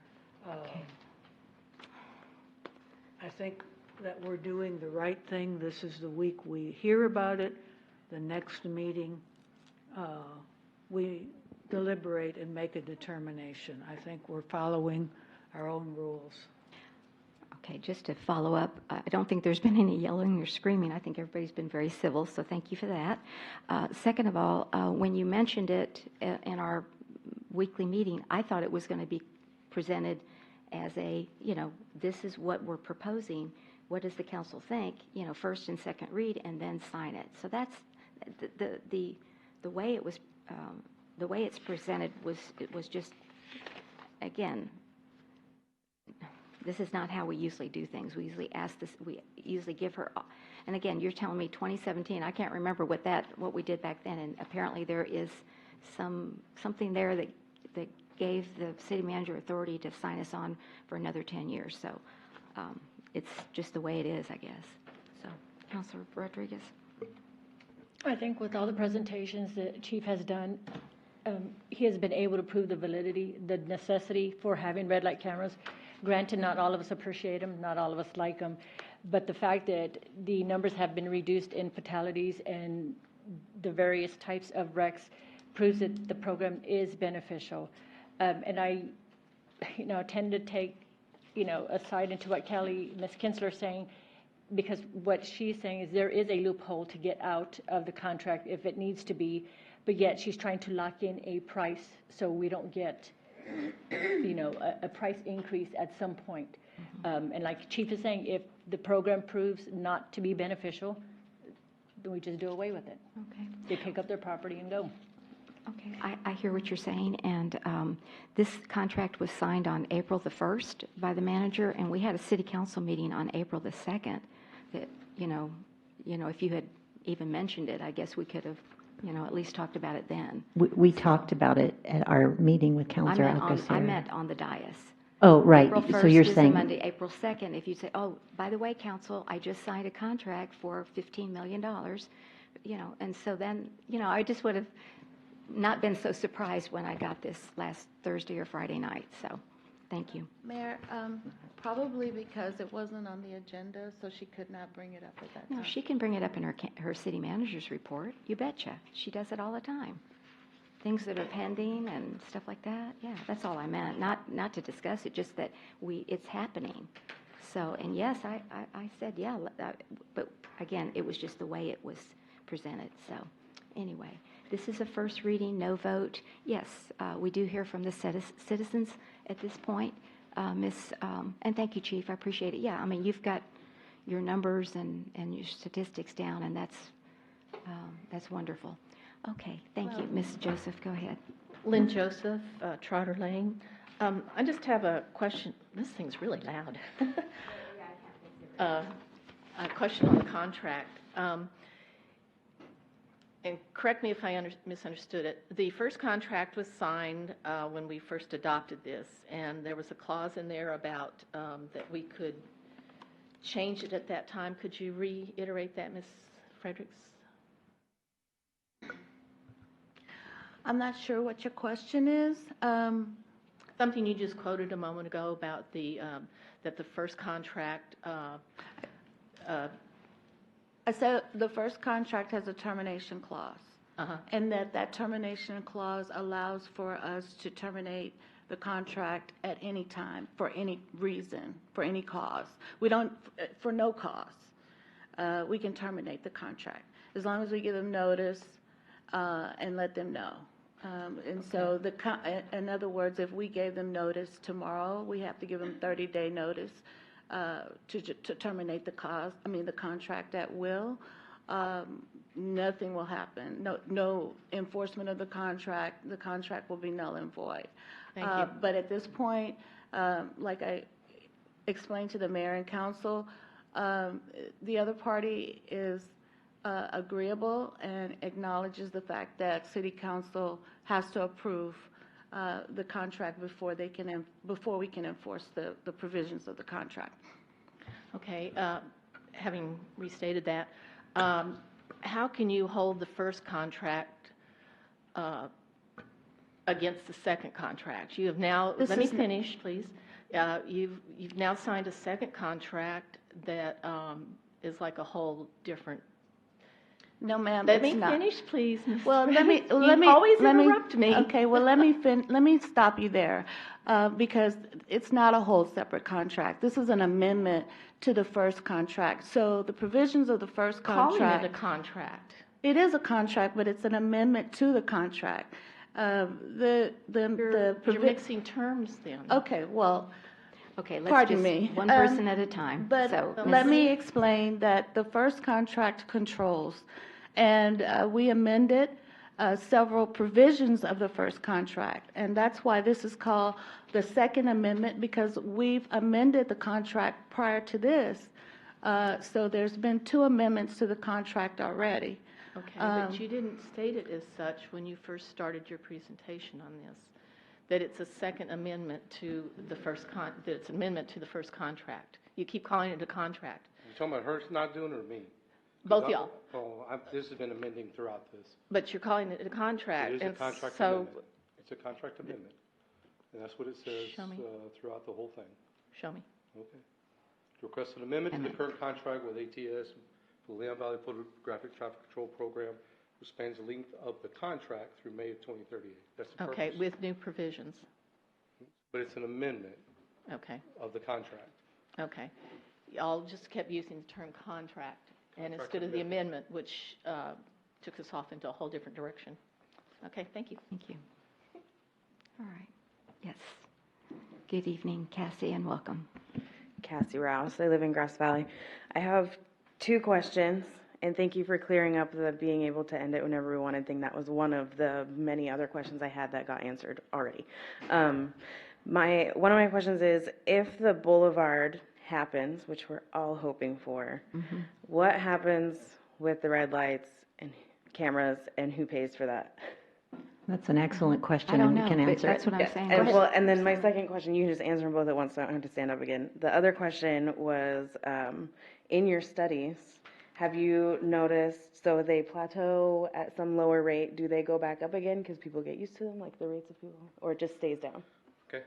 I think that we're doing the right thing. This is the week we hear about it. The next meeting, we deliberate and make a determination. I think we're following our own rules. Okay, just to follow up, I don't think there's been any yelling or screaming. I think everybody's been very civil, so thank you for that. Second of all, when you mentioned it in our weekly meeting, I thought it was going to be presented as this is what we're proposing. What does the council think? First and second read, and then sign it. So that's the way it was. The way it's presented was just, again, this is not how we usually do things. We usually ask this. We usually give her. And again, you're telling me 2017. I can't remember what we did back then. And apparently there is something there that gave the city manager authority to sign us on for another 10 years. So it's just the way it is, I guess. So, Councilor Rodriguez. I think with all the presentations the chief has done, he has been able to prove the validity, the necessity for having red light cameras. Granted, not all of us appreciate them, not all of us like them, but the fact that the numbers have been reduced in fatalities and the various types of wrecks proves that the program is beneficial. And I, tend to take, aside into what Ms. Kinsler is saying, because what she's saying is there is a loophole to get out of the contract if it needs to be, but yet she's trying to lock in a price so we don't get, a price increase at some point. And like Chief is saying, if the program proves not to be beneficial, then we just do away with it. Okay. They pick up their property and go. Okay, I hear what you're saying, and this contract was signed on April the 1st by the manager, and we had a city council meeting on April the 2nd that, if you had even mentioned it, I guess we could have, at least talked about it then. We talked about it at our meeting with Councilor Alcocer. I meant on the dais. Oh, right. April 1st So you're is saying. a Monday, April 2nd, if you say, oh, by the way, council, I just signed a contract for $15 million, and so then, I just would have not been so surprised when I got this last Thursday or Friday night, so thank you. Mayor, probably because it wasn't on the agenda, so she could not bring it up at that time. No, she can bring it up in her city manager's report. You betcha. She does it all the time. Things that are pending and stuff like that. Yeah, that's all I meant. Not to discuss it, just that it's happening. So, and yes, I said, yeah, but again, it was just the way it was presented. So anyway, this is a first reading, no vote. Yes, we do hear from the citizens at this point. And thank you, Chief. I appreciate it. Yeah, I mean, you've got your numbers and your statistics down, and that's wonderful. Okay, thank you. Ms. Joseph, go ahead. Lynn Joseph, Trotter Lane. I just have a question. This thing's really loud. A question on the contract. And correct me if I misunderstood it. The first contract was signed when we first adopted this, and there was a clause in there about that we could change it at that time. Could you reiterate that, Ms. Fredericks? I'm not sure what your question is. Something you just quoted a moment ago about the that the first contract. I said the first contract has a termination clause, and that termination clause allows for us to terminate the contract at any time, for any reason, for any cause. We don't, for no cause. We can terminate the contract as long as we give them notice and let them know. And so, in other words, if we gave them notice tomorrow, we have to give them 30-day notice to terminate the contract at will. Nothing will happen. No enforcement of the contract. The contract will be null and void. Thank you. But at this point, like I explained to the mayor and council, the other party is agreeable and acknowledges the fact that city council has to approve the contract before we can enforce the provisions of the contract. Okay. Having restated that, how can you hold the first contract against the second contract? You have now. Let me finish, please. You've now signed a second contract that is like a whole different. No, ma'am. Let me finish, please, Ms. Well, Fredericks. let me always interrupt me. Okay, well, let me stop you there, because it's not a whole separate contract. This is an amendment to the first contract. So the provisions of the first contract. Calling it a contract. It is a contract, but it's an amendment to the contract. You're mixing terms then. Okay, well. Okay, let's Pardon just me. one person at a time. But So, let Ms. me explain that the first contract controls, and we amended several provisions of the first contract, and that's why this is called the Second Amendment, because we've amended the contract prior to this. So there's been 2 amendments to the contract already. Okay, but you didn't state it as such when you first started your presentation on this, that it's a second amendment to the first that it's an amendment to the first contract. You keep calling it a contract. You talking about her not doing it or me? Both y'all. This has been amending throughout this. But you're calling it a contract. It is a contract amendment. It's a contract amendment. And that's what it says throughout the whole thing. Show me. Okay. To request an amendment to the current contract with ATS for the Leon Valley Photographic Traffic Control Program, which spans the length of the contract through May of 2038. That's the purpose. Okay, with new provisions. But it's an amendment of the contract. Okay. Y'all just kept using the term contract, and instead of the amendment, which took us off into a whole different direction. Okay, thank you. Thank you. All right. Yes. Good evening, Cassie, and welcome. Cassie Rouse. I live in Grass Valley. I have 2 questions, and thank you for clearing up the being able to end it whenever we wanted thing. That was one of the many other questions I had that got answered already. One of my questions is, if the boulevard happens, which we're all hoping for, what happens with the red lights and cameras, and who pays for that? That's an excellent question. I don't and know, we can but answer that's it. what I'm saying. And then my second question, you can just answer them both at once, so I don't have to stand up again. The other question was, in your studies, have you noticed, so they plateau at some lower rate, do they go back up again because people get used to them, like the rates of people, or it just stays down? Okay.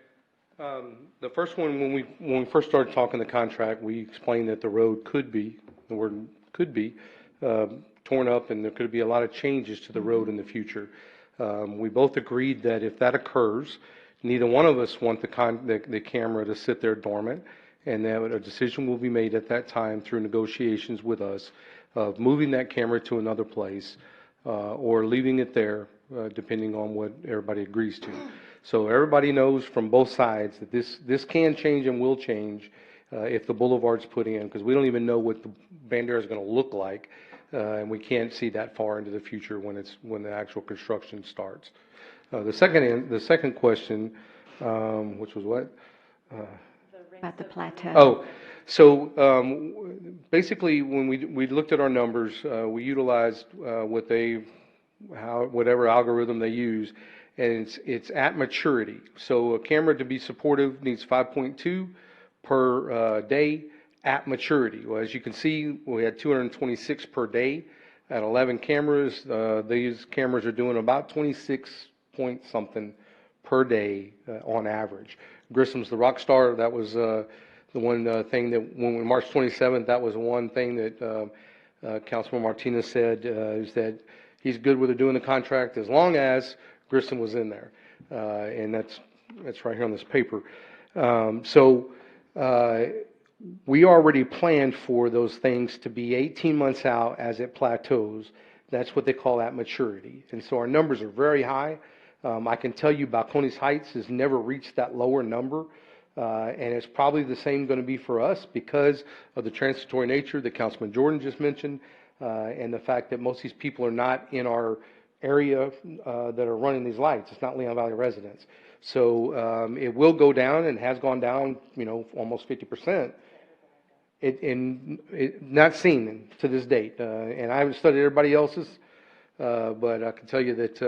The first one, when we first started talking the contract, we explained that the road could be, the word could be, torn up, and there could be a lot of changes to the road in the future. We both agreed that if that occurs, neither one of us want the camera to sit there dormant, and that a decision will be made at that time through negotiations with us of moving that camera to another place or leaving it there, depending on what everybody agrees to. So everybody knows from both sides that this can change and will change if the boulevard's put in, because we don't even know what the Bandera is going to look like, and we can't see that far into the future when the actual construction starts. The second question, which was what? About the plateau. So basically, when we looked at our numbers, we utilized whatever algorithm they use, and it's at maturity. So a camera to be supportive needs 5.2 per day at maturity. Well, as you can see, we had 226 per day at 11 cameras. These cameras are doing about 26 point something per day on average. Grissom's the rock star. That was the one thing that when March 27th, that was one thing that Councilman Martinez said is that he's good with doing the contract as long as Grissom was in there, and that's right here on this paper. We already planned for those things to be 18 months out as it plateaus. That's what they call at maturity, and so our numbers are very high. I can tell you Balcones Heights has never reached that lower number, and it's probably the same going to be for us because of the transitory nature that Councilman Jordan just mentioned, and the fact that most of these people are not in our area that are running these lights. It's not Leon Valley residents. So it will go down and has gone down, almost 50%. Not seen to this date, and I haven't studied everybody else's, but I can tell you that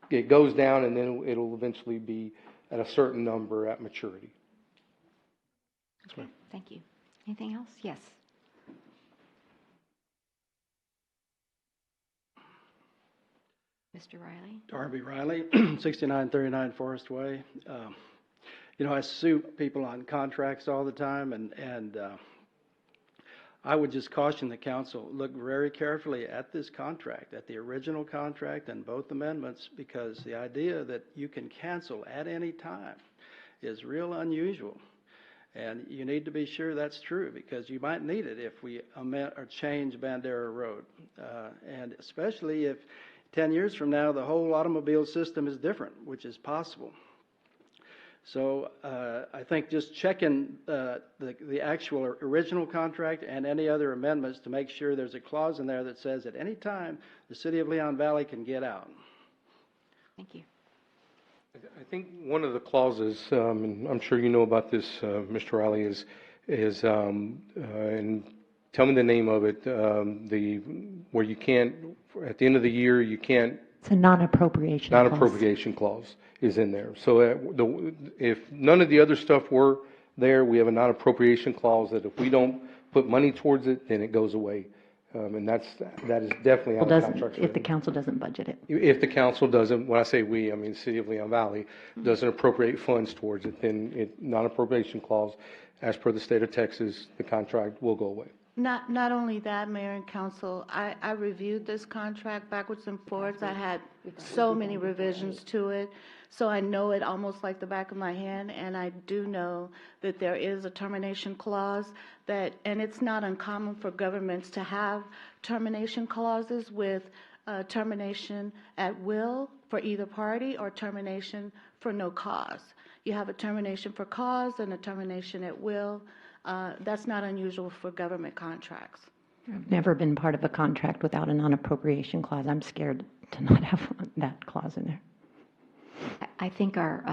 it goes down and then it'll eventually be at a certain number at maturity. Yes, ma'am. Thank you. Anything else? Yes. Mr. Riley? Darby Riley, 6939 Forest Way. I sue people on contracts all the time, and I would just caution the council, look very carefully at this contract, at the original contract and both amendments, because the idea that you can cancel at any time is real unusual. And you need to be sure that's true, because you might need it if we amend or change Bandera Road. And especially if 10 years from now, the whole automobile system is different, which is possible. So I think just checking the actual original contract and any other amendments to make sure there's a clause in there that says at any time the city of Leon Valley can get out. Thank you. I think one of the clauses, and I'm sure you know about this, Mr. Riley, is and tell me the name of it, where you can't, at the end of the year, you can't. It's a non-appropriation clause. Non-appropriation clause is in there. So if none of the other stuff were there, we have a non-appropriation clause that if we don't put money towards it, then it goes away. And that is definitely out of contract. If the council doesn't budget it. If the council doesn't, when I say we, I mean the city of Leon Valley, doesn't appropriate funds towards it, then non-appropriation clause, as per the state of Texas, the contract will go away. Not only that, Mayor and Council, I reviewed this contract backwards and forwards. I had so many revisions to it, so I know it almost like the back of my hand, and I do know that there is a termination clause and it's not uncommon for governments to have termination clauses with termination at will for either party or termination for no cause. You have a termination for cause and a termination at will. That's not unusual for government contracts. I've never been part of a contract without a non-appropriation clause. I'm scared to not have that clause in there. I think our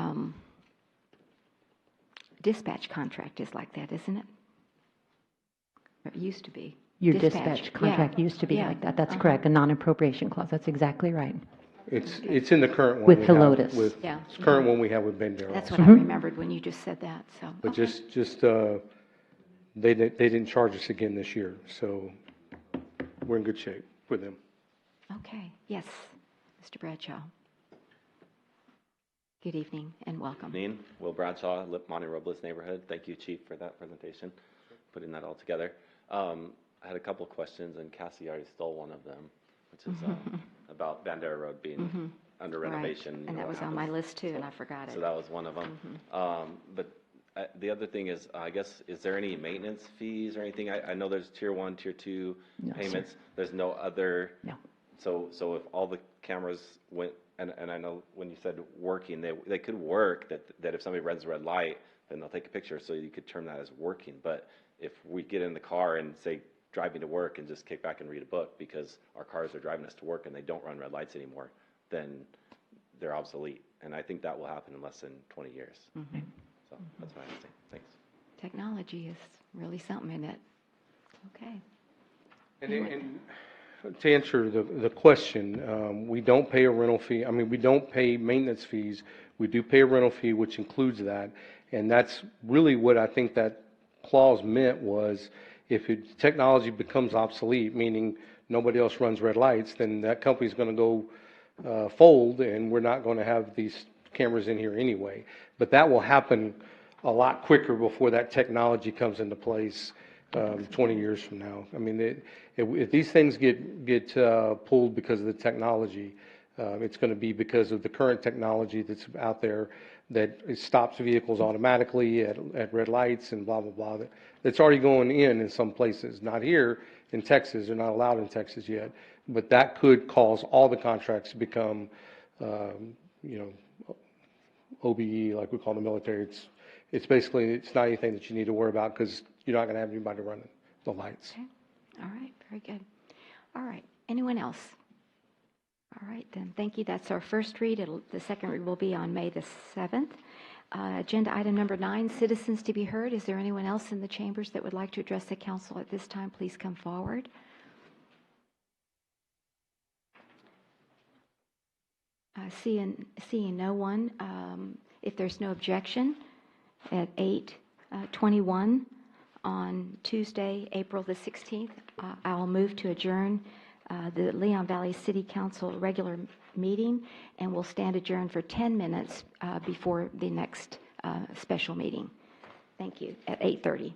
dispatch contract is like that, isn't it? It used to be. Your dispatch contract used to be like that. That's correct, a non-appropriation clause. That's exactly right. It's in the current one. With Helotes. It's current one we have with Bandera. That's what I remembered when you just said that. So. But they didn't charge us again this year, so we're in good shape with them. Okay. Yes, Mr. Bradshaw. Good evening and welcome. Good evening. Will Bradshaw, Monte Robles neighborhood. Thank you, Chief, for that presentation, putting that all together. I had a couple of questions, and Cassie already stole one of them, which is about Bandera Road being under renovation. Right. And that was on my list too, and I forgot it. So that was one of them. But the other thing is, I guess, is there any maintenance fees or anything? I know there's tier 1, tier 2 payments. Sir. There's no other. No. So if all the cameras went, and I know when you said working, they could work, that if somebody runs a red light, then they'll take a picture, so you could term that as working. But if we get in the car and say driving to work and just kick back and read a book because our cars are driving us to work and they don't run red lights anymore, then they're obsolete. And I think that will happen in less than 20 years. So that's my understanding. Thanks. Technology is really something, isn't it? Okay. And to answer the question, we don't pay a rental fee. I mean, we don't pay maintenance fees. We do pay a rental fee, which includes that. And that's really what I think that clause meant was if technology becomes obsolete, meaning nobody else runs red lights, then that company's going to go fold, and we're not going to have these cameras in here anyway. But that will happen a lot quicker before that technology comes into place 20 years from now. I mean, if these things get pulled because of the technology, it's going to be because of the current technology that's out there that it stops vehicles automatically at red lights and blah, blah, blah. That's already going in some places. Not here in Texas. They're not allowed in Texas yet. But that could cause all the contracts to become, OBE, like we call the military. It's basically, it's not anything that you need to worry about because you're not going to have anybody running the lights. Okay. All right. Very good. All right. Anyone else? All right, then. Thank you. That's our first read. The second read will be on May the 7th. Agenda item number 9, citizens to be heard. Is there anyone else in the chambers that would like to address the council at this time? Please come forward. Seeing no one, if there's no objection, at 8:21 on Tuesday, April the 16th, I'll move to adjourn the Leon Valley City Council regular meeting, and we'll stand adjourned for 10 minutes before the next special meeting. Thank you, at 8:30.